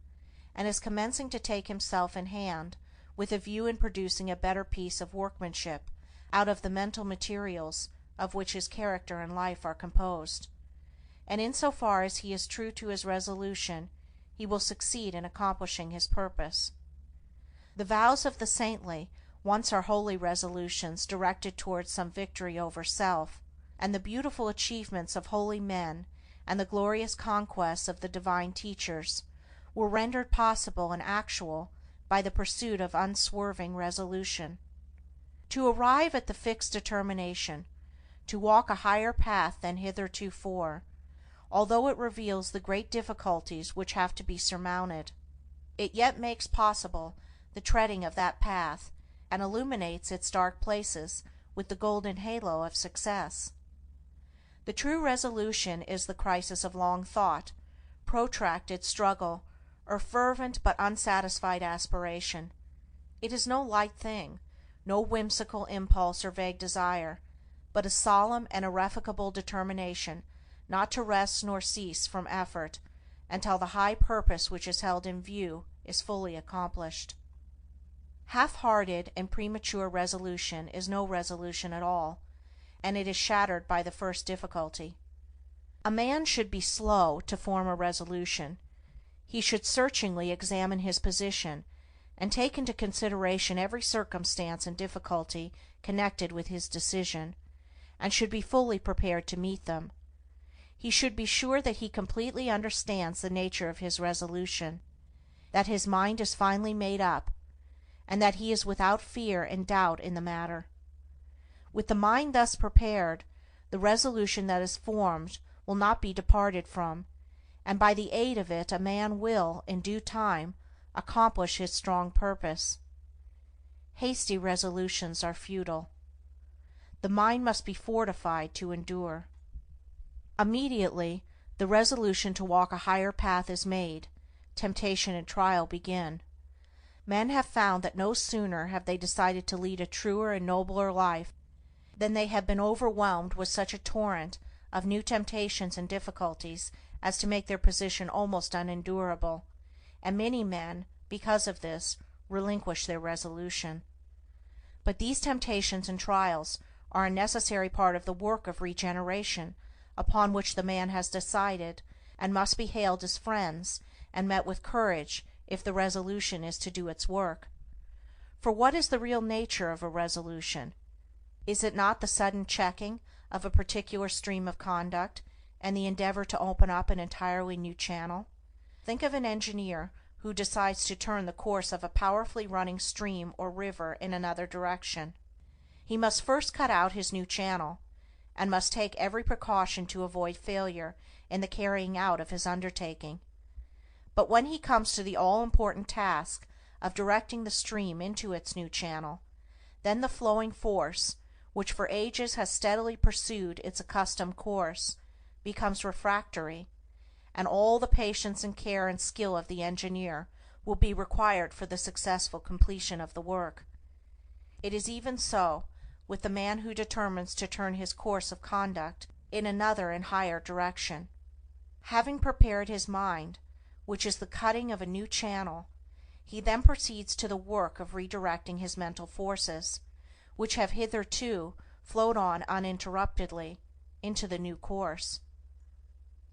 and is commencing to take himself in hand with a view in producing a better piece of workmanship out of the mental materials of which his character and life are composed, and in so far as he is true to his resolution he will succeed in accomplishing his purpose. The vows of the saintly once are holy resolutions directed towards some victory over self, and the beautiful achievements of holy men and the glorious conquests of the divine teachers were rendered possible and actual by the pursuit of unswerving resolution. To arrive at the fixed determination to walk a higher path than heretofore, although it reveals the great difficulties which have to be surmounted, it yet makes possible the treading of that path and illuminates its dark places with the golden halo of success. The true resolution is the crisis of long thought, protracted struggle, or fervent but unsatisfied aspiration. It is no light thing, no whimsical impulse or vague desire, but a solemn and irrevocable determination not to rest nor cease from effort until the high purpose which is held in view is fully accomplished. Half-hearted and premature resolution is no resolution at all, and it is shattered by the first difficulty. A man should be slow to form a resolution. He should searchingly examine his position, and take into consideration every circumstance and difficulty connected with his decision, and should be fully prepared to meet them. He should be sure that he completely understands the nature of his resolution, that his mind is finally made up, and that he is without fear and doubt in the matter. With the mind thus prepared, the resolution that is formed will not be departed from, and by the aid of it a man will, in due time, accomplish his strong purpose. Hasty resolutions are futile. The mind must be fortified to endure. Immediately the resolution to walk a higher path is made, temptation and trial begin. Men have found that no sooner have they decided to lead a truer and nobler life than they have been overwhelmed with such a torrent of new temptations and difficulties as to make their position almost unendurable, and many men, because of this, relinquish their resolution. But these temptations and trials are a necessary part of the work of regeneration upon which the man has decided, and must be hailed as friends and met with courage if the resolution is to do its work. For what is the real nature of a resolution? Is it not the sudden checking of a particular stream of conduct, and the endeavor to open up an entirely new channel? Think of an engineer who decides to turn the course of a powerfully running stream or river in another direction. He must first cut out his new channel, and must take every precaution to avoid failure in the carrying out of his undertaking. But when he comes to the all-important task of directing the stream into its new channel, then the flowing force, which for ages has steadily pursued its accustomed course, becomes refractory, and all the patience and care and skill of the engineer will be required for the successful completion of the work. It is even so with the man who determines to turn his course of conduct in another and higher direction. Having prepared his mind, which is the cutting of a new channel, he then proceeds to the work of redirecting his mental forces, which have hitherto flowed on uninterruptedly, into the new course.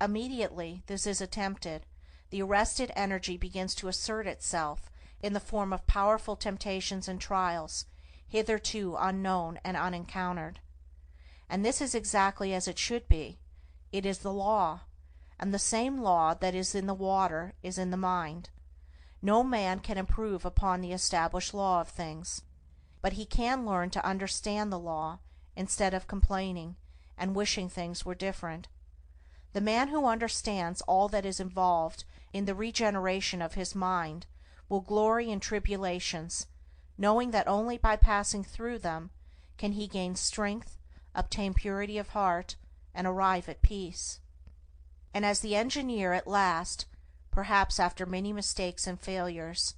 Immediately this is attempted, the arrested energy begins to assert itself in the form of powerful temptations and trials, hitherto unknown and unencountered. And this is exactly as it should be. It is the law, and the same law that is in the water is in the mind. No man can improve upon the established law of things, but he can learn to understand the law instead of complaining and wishing things were different. The man who understands all that is involved in the regeneration of his mind will glory in tribulations, knowing that only by passing through them can he gain strength, obtain purity of heart, and arrive at peace. And as the engineer at last, perhaps after many mistakes and failures,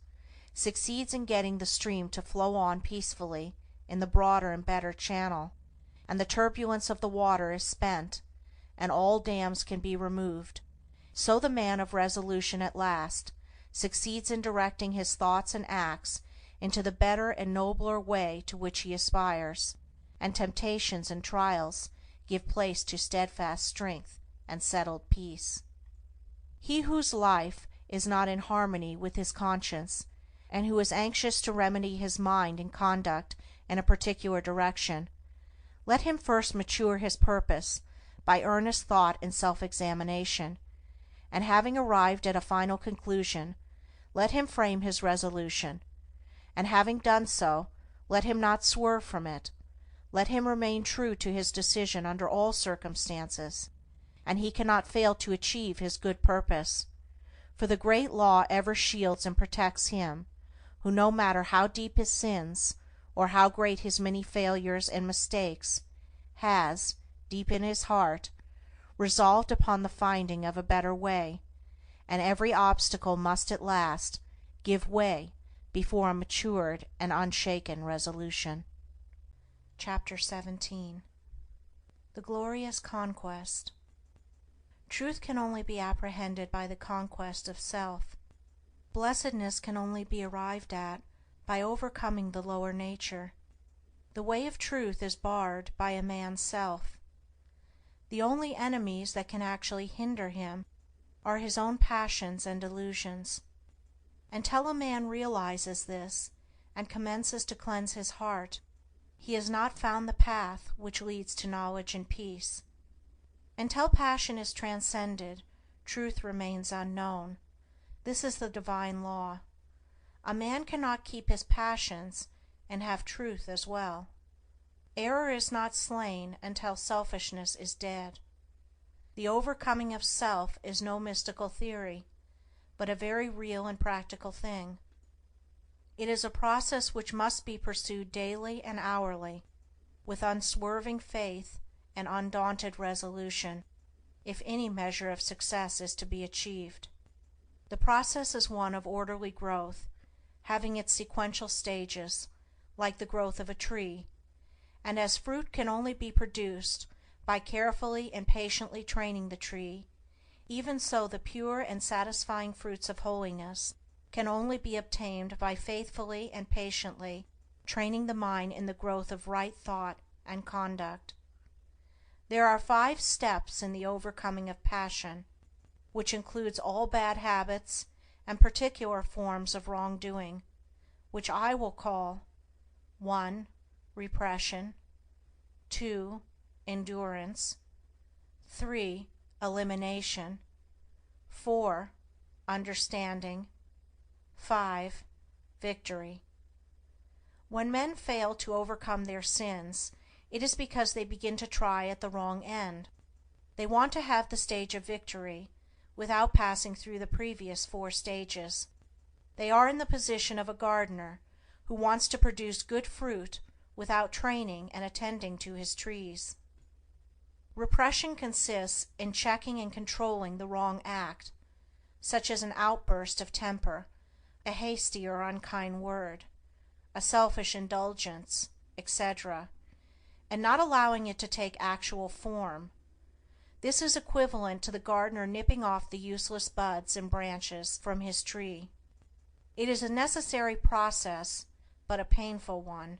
succeeds in getting the stream to flow on peacefully in the broader and better channel, and the turbulence of the water is spent, and all dams can be removed, so the man of resolution at last succeeds in directing his thoughts and acts into the better and nobler way to which he aspires, and temptations and trials give place to steadfast strength and settled peace. He whose life is not in harmony with his conscience, and who is anxious to remedy his mind and conduct in a particular direction, let him first mature his purpose by earnest thought and self-examination, and having arrived at a final conclusion, let him frame his resolution, and having done so, let him not swerve from it. Let him remain true to his decision under all circumstances, and he cannot fail to achieve his good purpose, for the great law ever shields and protects him who, no matter how deep his sins, or how great his many failures and mistakes, has, deep in his heart, resolved upon the finding of a better way, and every obstacle must at last give way before a matured and unshaken resolution. Chapter 17. The Glorious Conquest. Truth can only be apprehended by the conquest of self. Blessedness can only be arrived at by overcoming the lower nature. The way of truth is barred by a man's self. The only enemies that can actually hinder him are his own passions and delusions. Until a man realizes this and commences to cleanse his heart, he has not found the path which leads to knowledge and peace. Until passion is transcended, truth remains unknown. This is the divine law. A man cannot keep his passions and have truth as well. Error is not slain until selfishness is dead. The overcoming of self is no mystical theory, but a very real and practical thing. It is a process which must be pursued daily and hourly, with unswerving faith and undaunted resolution, if any measure of success is to be achieved. The process is one of orderly growth, having its sequential stages, like the growth of a tree, and as fruit can only be produced by carefully and patiently training the tree, even so the pure and satisfying fruits of holiness can only be obtained by faithfully and patiently training the mind in the growth of right thought and conduct. There are 5 steps in the overcoming of passion, which includes all bad habits and particular forms of wrongdoing, which I will call 1. Repression, 2. Endurance, 3. Elimination, 4. Understanding, 5. Victory. When men fail to overcome their sins, it is because they begin to try at the wrong end. They want to have the stage of victory without passing through the previous 4 stages. They are in the position of a gardener who wants to produce good fruit without training and attending to his trees. Repression consists in checking and controlling the wrong act, such as an outburst of temper, a hasty or unkind word, a selfish indulgence, etc., and not allowing it to take actual form. This is equivalent to the gardener nipping off the useless buds and branches from his tree. It is a necessary process, but a painful one.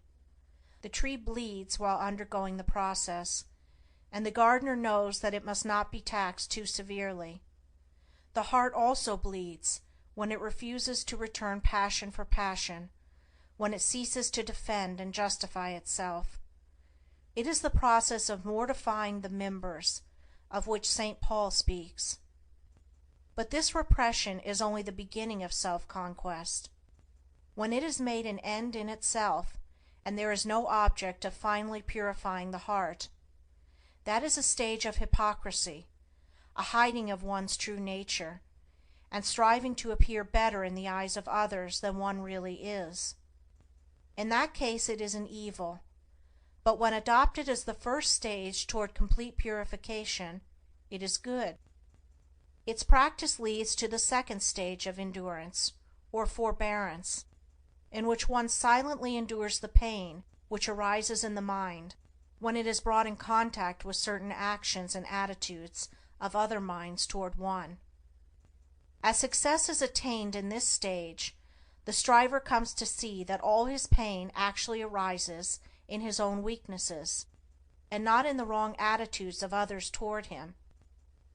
The tree bleeds while undergoing the process, and the gardener knows that it must not be taxed too severely. The heart also bleeds when it refuses to return passion for passion, when it ceases to defend and justify itself. It is the process of mortifying the members, of which St. Paul speaks. But this repression is only the beginning of self-conquest. When it is made an end in itself, and there is no object of finally purifying the heart, that is a stage of hypocrisy, a hiding of one's true nature, and striving to appear better in the eyes of others than one really is. In that case it is an evil, but when adopted as the first stage toward complete purification, it is good. Its practice leads to the second stage of endurance, or forbearance, in which one silently endures the pain which arises in the mind when it is brought in contact with certain actions and attitudes of other minds toward one. As success is attained in this stage, the striver comes to see that all his pain actually arises in his own weaknesses, and not in the wrong attitudes of others toward him,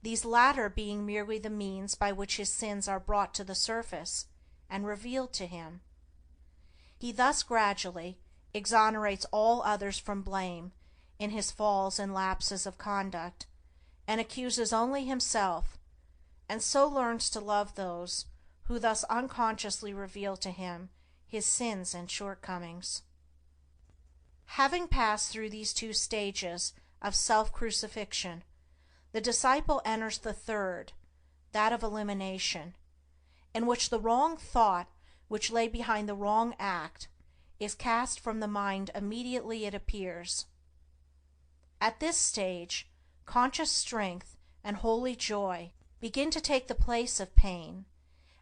these latter being merely the means by which his sins are brought to the surface and revealed to him. He thus gradually exonerates all others from blame in his falls and lapses of conduct, and accuses only himself, and so learns to love those who thus unconsciously reveal to him his sins and shortcomings. Having passed through these 2 stages of self-crucifixion, the disciple enters the third, that of elimination, in which the wrong thought which lay behind the wrong act is cast from the mind immediately it appears. At this stage, conscious strength and holy joy begin to take the place of pain,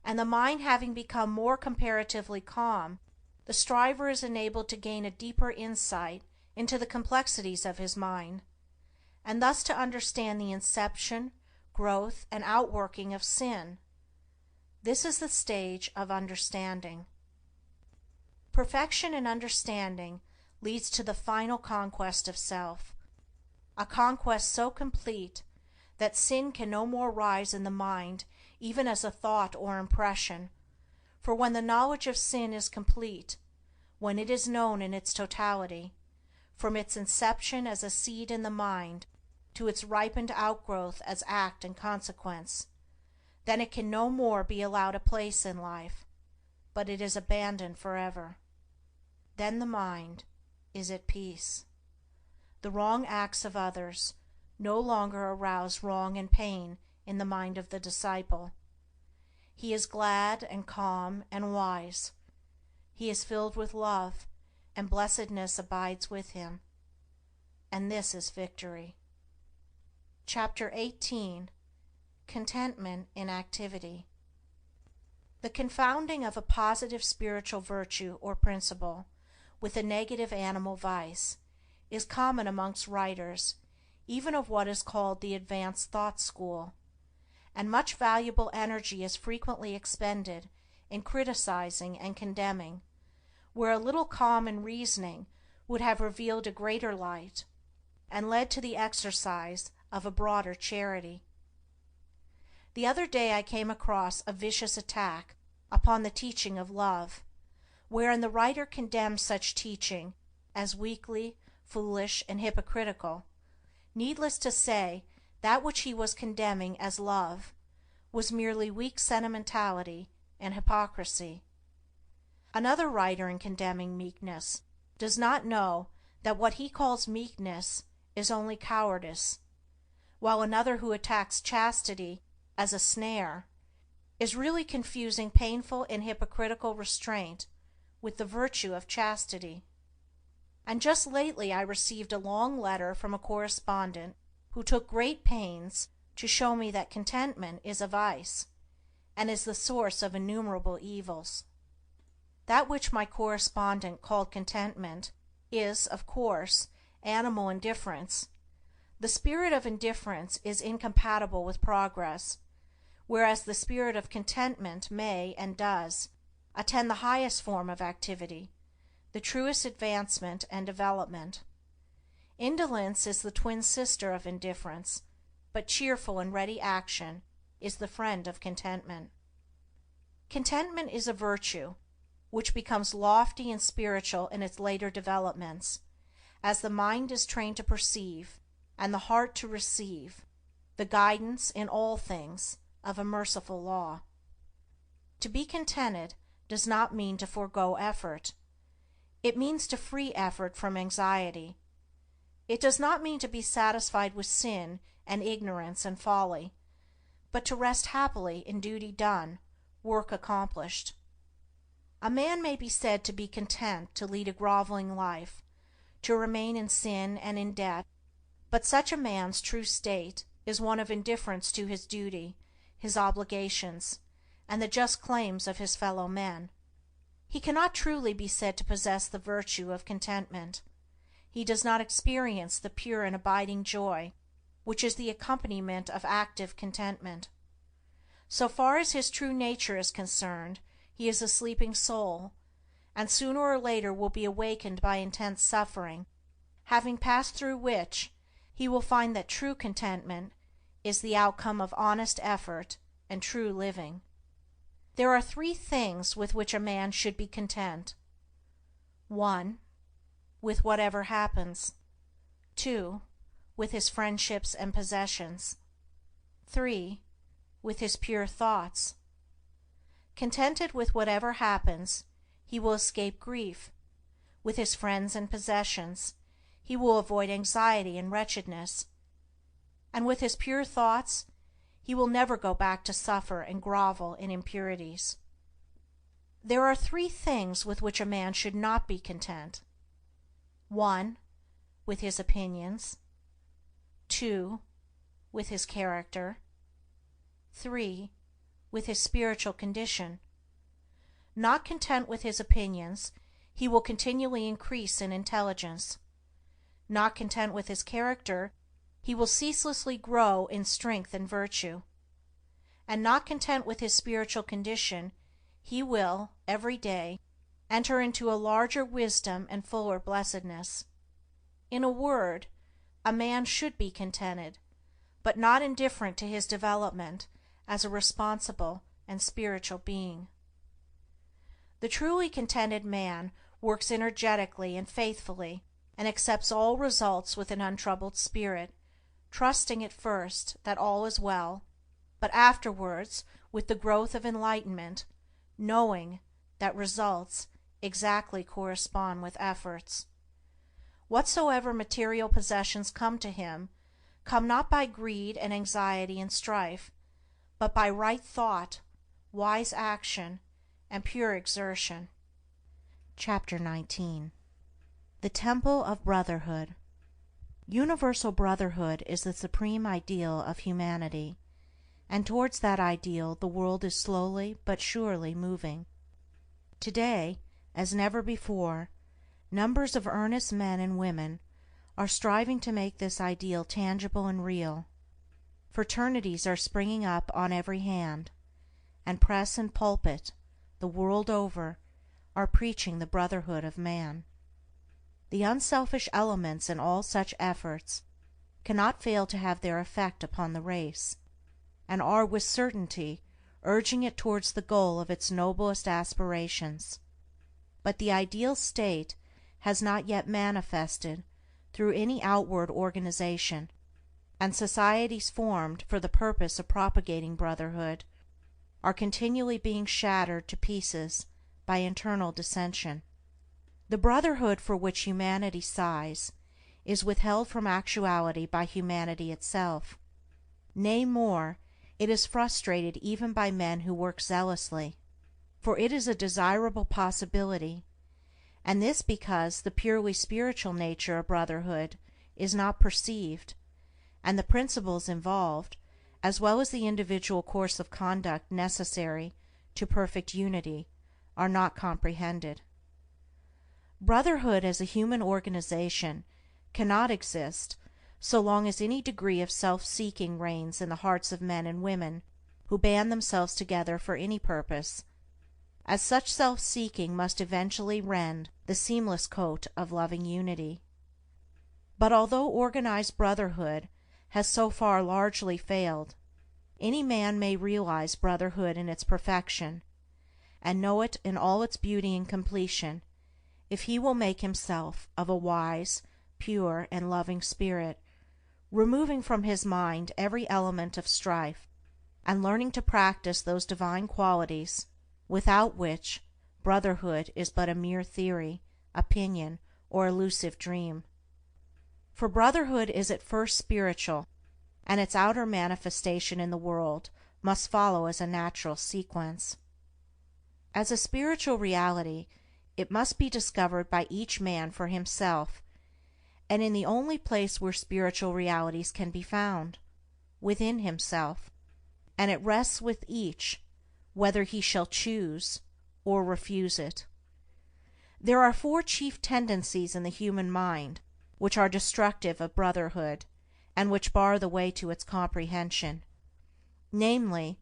and the mind having become more comparatively calm, the striver is enabled to gain a deeper insight into the complexities of his mind, and thus to understand the inception, growth, and outworking of sin. This is the stage of understanding. Perfection in understanding leads to the final conquest of self. a conquest so complete that sin can no more rise in the mind even as a thought or impression, for when the knowledge of sin is complete, when it is known in its totality, from its inception as a seed in the mind to its ripened outgrowth as act and consequence, then it can no more be allowed a place in life, but it is abandoned forever. Then the mind is at peace. The wrong acts of others no longer arouse wrong and pain in the mind of the disciple. He is glad and calm and wise. He is filled with love, and blessedness abides with him. And this is victory. Chapter 18. Contentment in Activity. The confounding of a positive spiritual virtue or principle with a negative animal vice is common amongst writers even of what is called the advanced thought school, and much valuable energy is frequently expended in criticizing and condemning, where a little calm and reasoning would have revealed a greater light, and led to the exercise of a broader charity. The other day I came across a vicious attack upon the teaching of love, wherein the writer condemned such teaching as weakly, foolish, and hypocritical. Needless to say, that which he was condemning as love was merely weak sentimentality and hypocrisy. Another writer, in condemning meekness, does not know that what he calls meekness is only cowardice, while another who attacks chastity as a snare is really confusing painful and hypocritical restraint with the virtue of chastity. And just lately I received a long letter from a correspondent who took great pains to show me that contentment is a vice, and is the source of innumerable evils. That which my correspondent called contentment is, of course, animal indifference. The spirit of indifference is incompatible with progress, whereas the spirit of contentment may, and does, attend the highest form of activity, the truest advancement and development. Indolence is the twin sister of indifference, but cheerful and ready action is the friend of contentment. Contentment is a virtue which becomes lofty and spiritual in its later developments, as the mind is trained to perceive, and the heart to receive, the guidance in all things of a merciful law. To be contented does not mean to forego effort. It means to free effort from anxiety. It does not mean to be satisfied with sin and ignorance and folly, but to rest happily in duty done, work accomplished. A man may be said to be content to lead a groveling life, to remain in sin and in debt, but such a man's true state is one of indifference to his duty, his obligations, and the just claims of his fellow men. He cannot truly be said to possess the virtue of contentment. He does not experience the pure and abiding joy which is the accompaniment of active contentment. So far as his true nature is concerned, he is a sleeping soul, and sooner or later will be awakened by intense suffering, having passed through which he will find that true contentment is the outcome of honest effort and true living. There are 3 things with which a man should be content. 1. With whatever happens. 2. With his friendships and possessions. 3. With his pure thoughts. Contented with whatever happens, he will escape grief. With his friends and possessions, he will avoid anxiety and wretchedness. And with his pure thoughts, he will never go back to suffer and grovel in impurities. There are 3 things with which a man should not be content. 1. With his opinions. 2. With his character. 3. With his spiritual condition. Not content with his opinions, he will continually increase in intelligence. Not content with his character, he will ceaselessly grow in strength and virtue. And not content with his spiritual condition, he will, every day, enter into a larger wisdom and fuller blessedness. In a word, a man should be contented, but not indifferent to his development as a responsible and spiritual being. The truly contented man works energetically and faithfully, and accepts all results with an untroubled spirit, trusting at first that all is well, but afterwards, with the growth of enlightenment, knowing that results exactly correspond with efforts. Whatsoever material possessions come to him, come not by greed and anxiety and strife, but by right thought, wise action, and pure exertion. Chapter 19. The Temple of Brotherhood. Universal brotherhood is the supreme ideal of humanity, and towards that ideal the world is slowly but surely moving. Today, as never before, numbers of earnest men and women are striving to make this ideal tangible and real. Fraternities are springing up on every hand, and press and pulpit, the world over, are preaching the brotherhood of man. The unselfish elements in all such efforts cannot fail to have their effect upon the race, and are with certainty urging it towards the goal of its noblest aspirations. But the ideal state has not yet manifested through any outward organization, and societies formed for the purpose of propagating brotherhood are continually being shattered to pieces by internal dissension. The brotherhood for which humanity sighs is withheld from actuality by humanity itself. Nay more, it is frustrated even by men who work zealously, for it is a desirable possibility, and this because the purely spiritual nature of brotherhood is not perceived, and the principles involved, as well as the individual course of conduct necessary to perfect unity, are not comprehended. Brotherhood as a human organization cannot exist so long as any degree of self-seeking reigns in the hearts of men and women who band themselves together for any purpose, as such self-seeking must eventually rend the seamless coat of loving unity. But although organized brotherhood has so far largely failed, any man may realize brotherhood in its perfection, and know it in all its beauty and completion, if he will make himself of a wise, pure, and loving spirit, removing from his mind every element of strife, and learning to practice those divine qualities without which brotherhood is but a mere theory, opinion, or elusive dream. For brotherhood is at first spiritual, and its outer manifestation in the world must follow as a natural sequence. As a spiritual reality, it must be discovered by each man for himself, and in the only place where spiritual realities can be found, within himself, and it rests with each whether he shall choose or refuse it. There are four chief tendencies in the human mind which are destructive of brotherhood, and which bar the way to its comprehension, namely,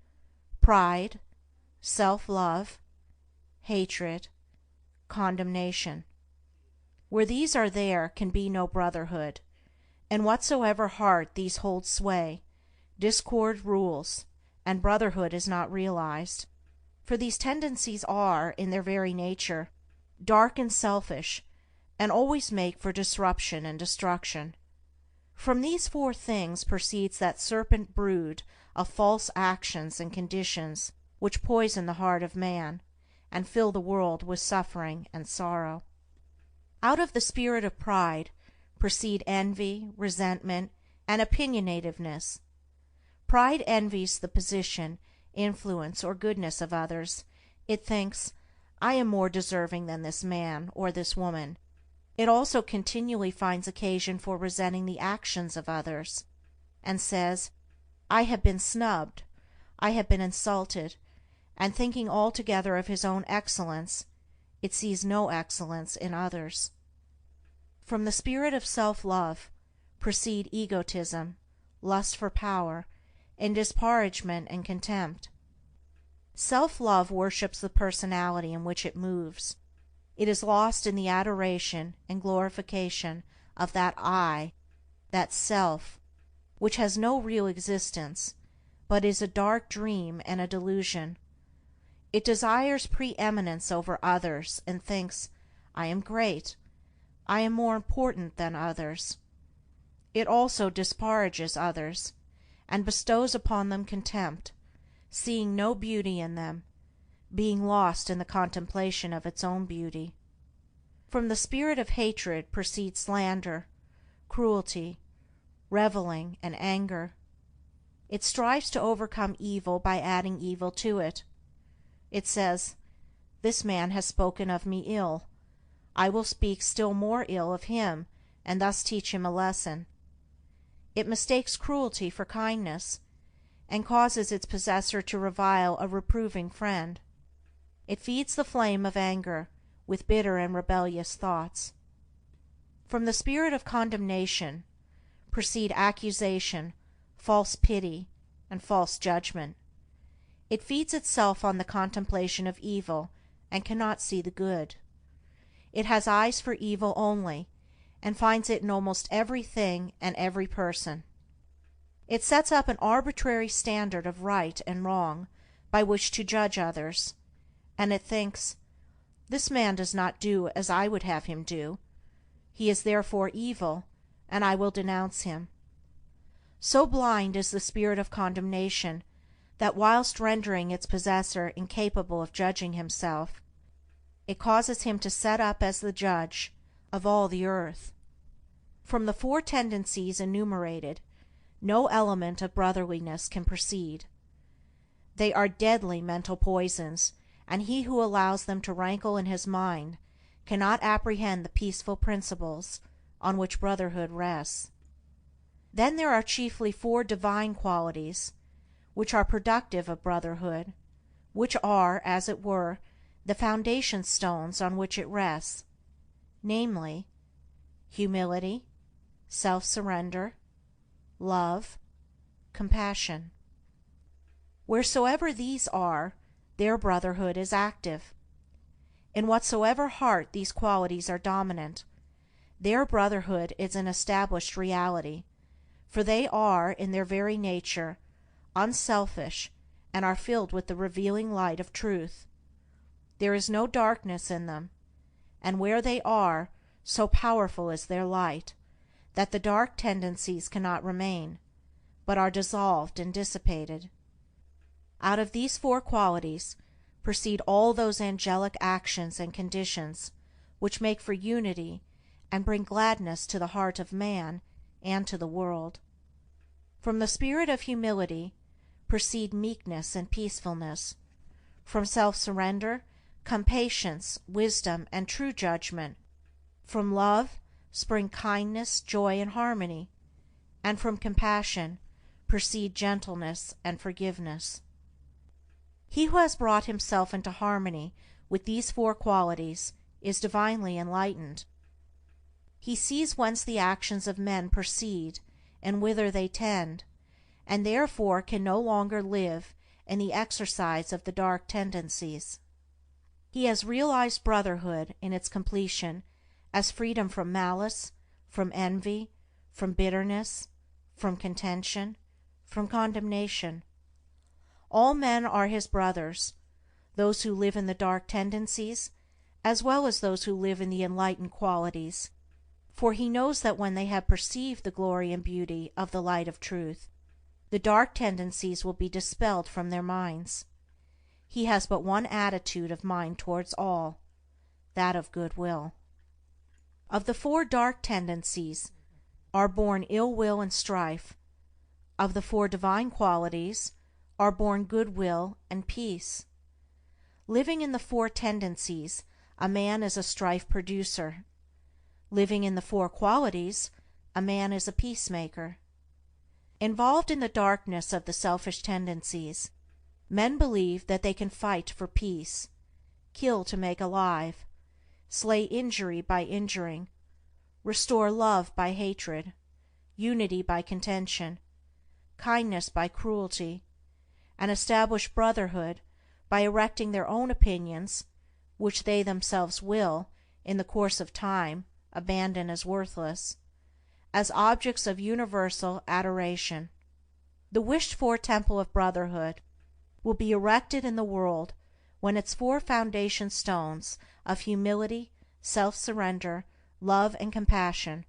pride, self-love, hatred, condemnation. Where these are there can be no brotherhood, and whatsoever heart these hold sway, discord rules, and brotherhood is not realized, for these tendencies are, in their very nature, dark and selfish, and always make for disruption and destruction. From these four things proceeds that serpent brood of false actions and conditions which poison the heart of man, and fill the world with suffering and sorrow. Out of the spirit of pride proceed envy, resentment, and opinionativeness. Pride envies the position, influence, or goodness of others. It thinks, I am more deserving than this man or this woman. It also continually finds occasion for resenting the actions of others, and says, I have been snubbed, I have been insulted, and thinking altogether of his own excellence, it sees no excellence in others. From the spirit of self-love proceed egotism, lust for power, and disparagement and contempt. Self-love worships the personality in which it moves. It is lost in the adoration and glorification of that I, that self, which has no real existence, but is a dark dream and a delusion. It desires preeminence over others, and thinks, I am great, I am more important than others. It also disparages others, and bestows upon them contempt, seeing no beauty in them, being lost in the contemplation of its own beauty. From the spirit of hatred proceed slander, cruelty, reviling, and anger. It strives to overcome evil by adding evil to it. It says, this man has spoken of me ill, I will speak still more ill of him, and thus teach him a lesson. It mistakes cruelty for kindness, and causes its possessor to revile a reproving friend. It feeds the flame of anger with bitter and rebellious thoughts. From the spirit of condemnation proceed accusation, false pity, and false judgment. It feeds itself on the contemplation of evil, and cannot see the good. It has eyes for evil only, and finds it in almost everything and every person. It sets up an arbitrary standard of right and wrong by which to judge others, and it thinks, this man does not do as I would have him do, he is therefore evil, and I will denounce him. So blind is the spirit of condemnation that whilst rendering its possessor incapable of judging himself, it causes him to set up as the judge of all the earth. From the four tendencies enumerated, no element of brotherliness can proceed. They are deadly mental poisons, and he who allows them to rankle in his mind cannot apprehend the peaceful principles on which brotherhood rests. Then there are chiefly four divine qualities, which are productive of brotherhood, which are, as it were, the foundation stones on which it rests, namely, humility, self-surrender, love, compassion. Wheresoever these are, there brotherhood is active. In whatsoever heart these qualities are dominant, there brotherhood is an established reality, for they are, in their very nature, unselfish, and are filled with the revealing light of truth. There is no darkness in them, and where they are, so powerful is their light, that the dark tendencies cannot remain, but are dissolved and dissipated. Out of these four qualities proceed all those angelic actions and conditions which make for unity and bring gladness to the heart of man and to the world. From the spirit of humility proceed meekness and peacefulness. From self-surrender come patience, wisdom, and true judgment. From love spring kindness, joy, and harmony, and from compassion proceed gentleness and forgiveness. He who has brought himself into harmony with these four qualities is divinely enlightened. He sees whence the actions of men proceed and whither they tend, and therefore can no longer live in the exercise of the dark tendencies. He has realized brotherhood in its completion as freedom from malice, from envy, from bitterness, from contention, from condemnation. All men are his brothers, those who live in the dark tendencies, as well as those who live in the enlightened qualities, for he knows that when they have perceived the glory and beauty of the light of truth, the dark tendencies will be dispelled from their minds. He has but one attitude of mind towards all, that of goodwill. Of the four dark tendencies are born ill will and strife. Of the four divine qualities are born goodwill and peace. Living in the four tendencies, a man is a strife producer. Living in the four qualities, a man is a peacemaker. Involved in the darkness of the selfish tendencies, men believe that they can fight for peace, kill to make alive, slay injury by injuring, restore love by hatred, unity by contention, kindness by cruelty, and establish brotherhood by erecting their own opinions, which they themselves will, in the course of time, abandon as worthless, as objects of universal adoration. The wished-for temple of brotherhood will be erected in the world when its four foundation stones of humility, self-surrender, love, and compassion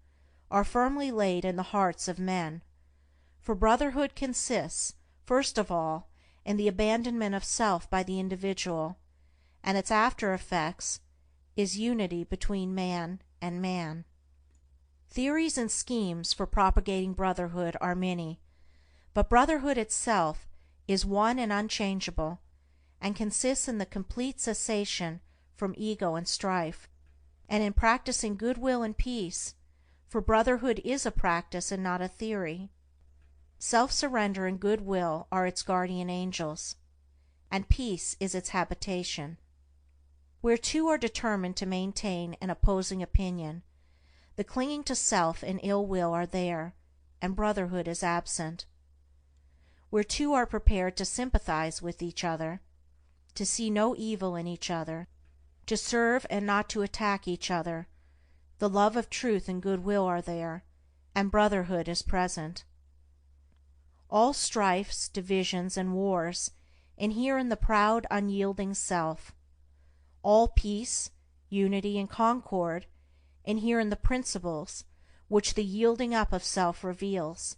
are firmly laid in the hearts of men, for brotherhood consists, first of all, in the abandonment of self by the individual, and its after effects is unity between man and man. Theories and schemes for propagating brotherhood are many, but brotherhood itself is one and unchangeable, and consists in the complete cessation from ego and strife, and in practicing goodwill and peace, for brotherhood is a practice and not a theory. Self-surrender and goodwill are its guardian angels, and peace is its habitation. Where two are determined to maintain an opposing opinion, the clinging to self and ill will are there, and brotherhood is absent. Where two are prepared to sympathize with each other, to see no evil in each other, to serve and not to attack each other, the love of truth and goodwill are there, and brotherhood is present. All strifes, divisions, and wars inhere in the proud, unyielding self. All peace, unity, and concord inhere in the principles which the yielding up of self reveals.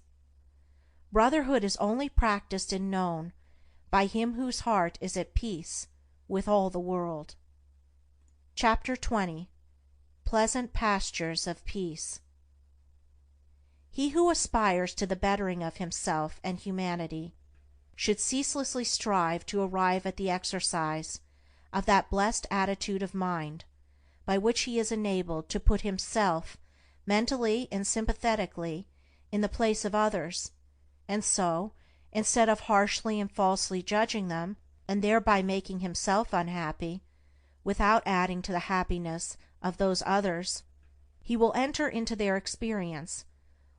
Brotherhood is only practiced and known by him whose heart is at peace with all the world. Chapter 20. Pleasant Pastures of Peace. He who aspires to the bettering of himself and humanity should ceaselessly strive to arrive at the exercise of that blessed attitude of mind by which he is enabled to put himself mentally and sympathetically in the place of others, and so, instead of harshly and falsely judging them and thereby making himself unhappy, without adding to the happiness of those others, he will enter into their experience,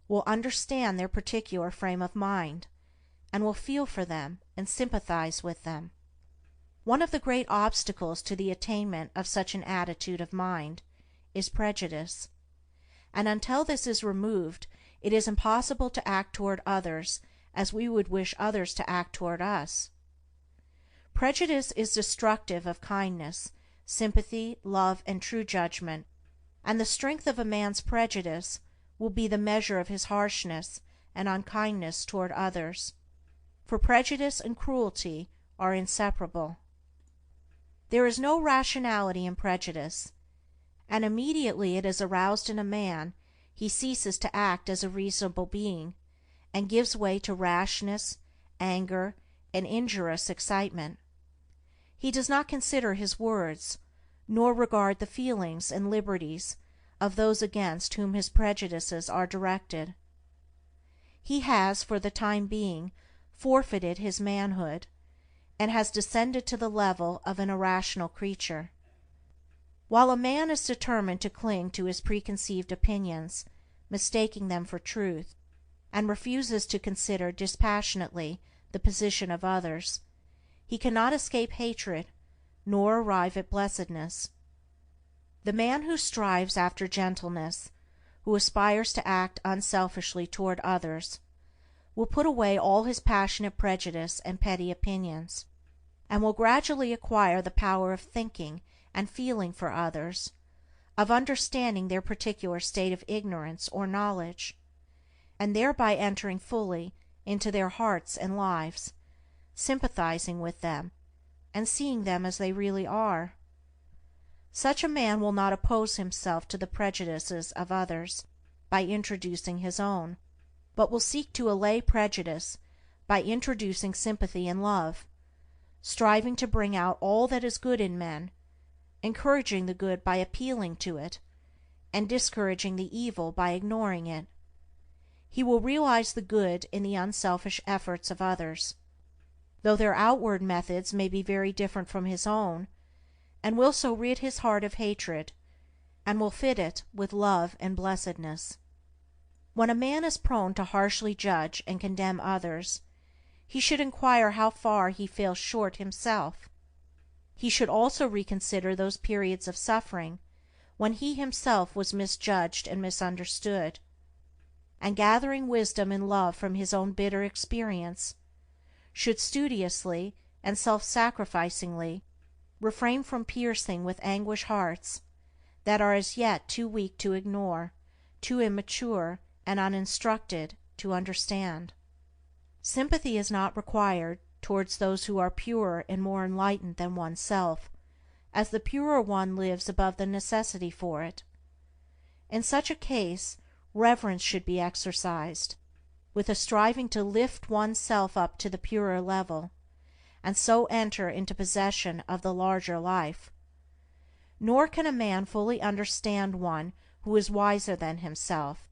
will understand their particular frame of mind, and will feel for them and sympathize with them. One of the great obstacles to the attainment of such an attitude of mind is prejudice, and until this is removed it is impossible to act toward others as we would wish others to act toward us. Prejudice is destructive of kindness, sympathy, love, and true judgment, and the strength of a man's prejudice will be the measure of his harshness and unkindness toward others, for prejudice and cruelty are inseparable. There is no rationality in prejudice, and immediately it is aroused in a man he ceases to act as a reasonable being, and gives way to rashness, anger, and injurious excitement. He does not consider his words, nor regard the feelings and liberties of those against whom his prejudices are directed. He has, for the time being, forfeited his manhood, and has descended to the level of an irrational creature. While a man is determined to cling to his preconceived opinions, mistaking them for truth, and refuses to consider dispassionately the position of others, he cannot escape hatred, nor arrive at blessedness. The man who strives after gentleness, who aspires to act unselfishly toward others, will put away all his passionate prejudice and petty opinions, and will gradually acquire the power of thinking and feeling for others, of understanding their particular state of ignorance or knowledge, and thereby entering fully into their hearts and lives, sympathizing with them, and seeing them as they really are. Such a man will not oppose himself to the prejudices of others by introducing his own, but will seek to allay prejudice by introducing sympathy and love, striving to bring out all that is good in men, encouraging the good by appealing to it, and discouraging the evil by ignoring it. He will realize the good in the unselfish efforts of others, though their outward methods may be very different from his own, and will so rid his heart of hatred, and will fit it with love and blessedness. When a man is prone to harshly judge and condemn others, he should inquire how far he fails short himself. He should also reconsider those periods of suffering when he himself was misjudged and misunderstood. and gathering wisdom and love from his own bitter experience, should studiously and self-sacrificingly refrain from piercing with anguish hearts that are as yet too weak to ignore, too immature and uninstructed to understand. Sympathy is not required towards those who are purer and more enlightened than oneself, as the purer one lives above the necessity for it. In such a case reverence should be exercised, with a striving to lift one's self up to the purer level, and so enter into possession of the larger life. Nor can a man fully understand one who is wiser than himself,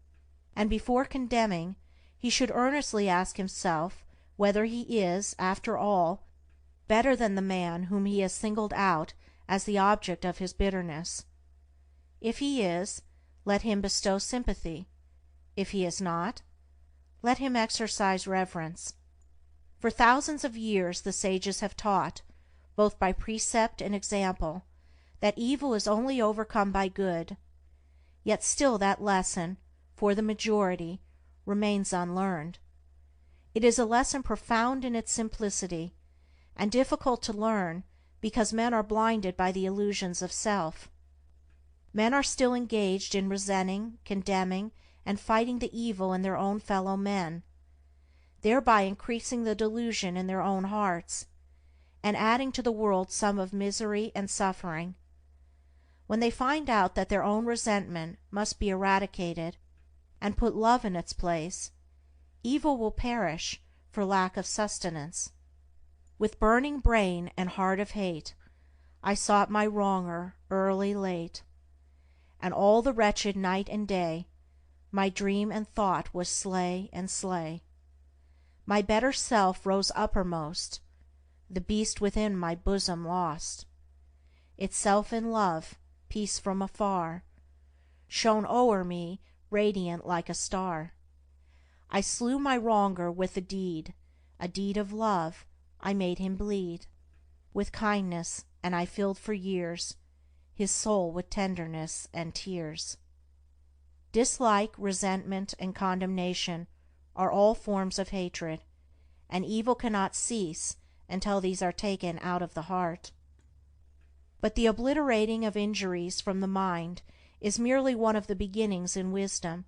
and before condemning he should earnestly ask himself whether he is, after all, better than the man whom he has singled out as the object of his bitterness. If he is, let him bestow sympathy; if he is not, let him exercise reverence. For thousands of years the sages have taught, both by precept and example, that evil is only overcome by good, yet still that lesson, for the majority, remains unlearned. It is a lesson profound in its simplicity, and difficult to learn because men are blinded by the illusions of self. Men are still engaged in resenting, condemning, and fighting the evil in their own fellow men, thereby increasing the delusion in their own hearts, and adding to the world sum of misery and suffering. When they find out that their own resentment must be eradicated and put love in its place, evil will perish for lack of sustenance. With burning brain and heart of hate I sought my wronger early, late, and all the wretched night and day my dream and thought was slay and slay. My better self rose uppermost, the beast within my bosom lost. Itself in love, peace from afar, shone o'er me radiant like a star. I slew my wronger with a deed of love. I made him bleed with kindness, and I filled for years his soul with tenderness and tears. Dislike, resentment, and condemnation are all forms of hatred, and evil cannot cease until these are taken out of the heart. But the obliterating of injuries from the mind is merely one of the beginnings in wisdom.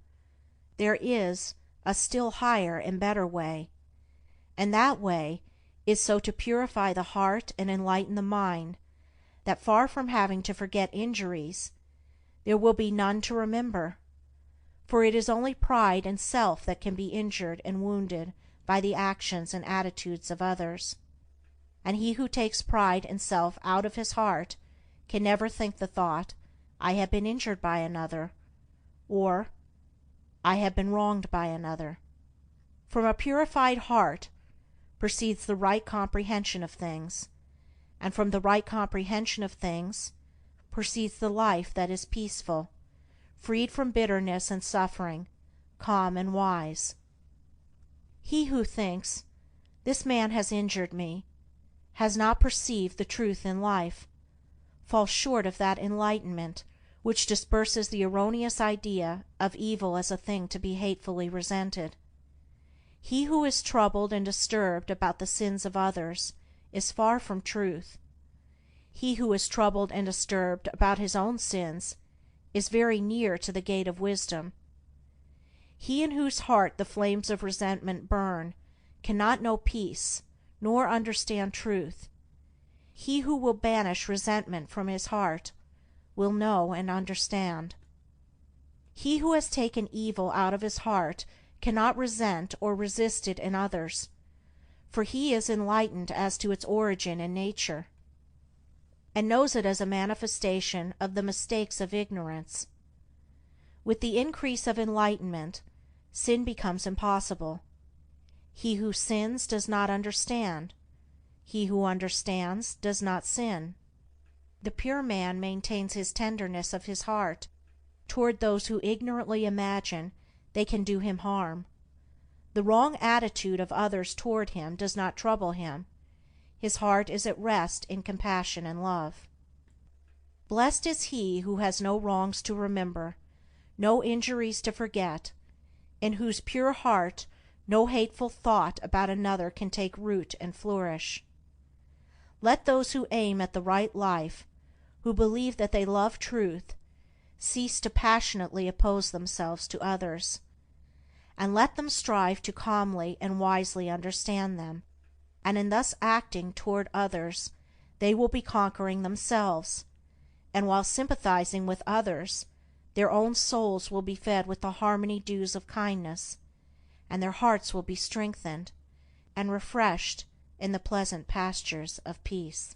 There is a still higher and better way, and that way is so to purify the heart and enlighten the mind that, far from having to forget injuries, there will be none to remember, for it is only pride and self that can be injured and wounded by the actions and attitudes of others, and he who takes pride and self out of his heart can never think the thought, I have been injured by another, or I have been wronged by another. From a purified heart proceeds the right comprehension of things, and from the right comprehension of things proceeds the life that is peaceful, freed from bitterness and suffering, calm and wise. He who thinks, this man has injured me, has not perceived the truth in life, falls short of that enlightenment which disperses the erroneous idea of evil as a thing to be hatefully resented. He who is troubled and disturbed about the sins of others is far from truth. He who is troubled and disturbed about his own sins is very near to the gate of wisdom. He in whose heart the flames of resentment burn cannot know peace nor understand truth. He who will banish resentment from his heart will know and understand. He who has taken evil out of his heart cannot resent or resist it in others, for he is enlightened as to its origin and nature, and knows it as a manifestation of the mistakes of ignorance. With the increase of enlightenment, sin becomes impossible. He who sins does not understand. He who understands does not sin. The pure man maintains his tenderness of his heart toward those who ignorantly imagine they can do him harm. The wrong attitude of others toward him does not trouble him. His heart is at rest in compassion and love. Blessed is he who has no wrongs to remember, no injuries to forget, in whose pure heart no hateful thought about another can take root and flourish. Let those who aim at the right life, who believe that they love truth, cease to passionately oppose themselves to others, and let them strive to calmly and wisely understand them, and in thus acting toward others they will be conquering themselves, and while sympathizing with others their own souls will be fed with the harmony dews of kindness, and their hearts will be strengthened and refreshed in the pleasant pastures of peace.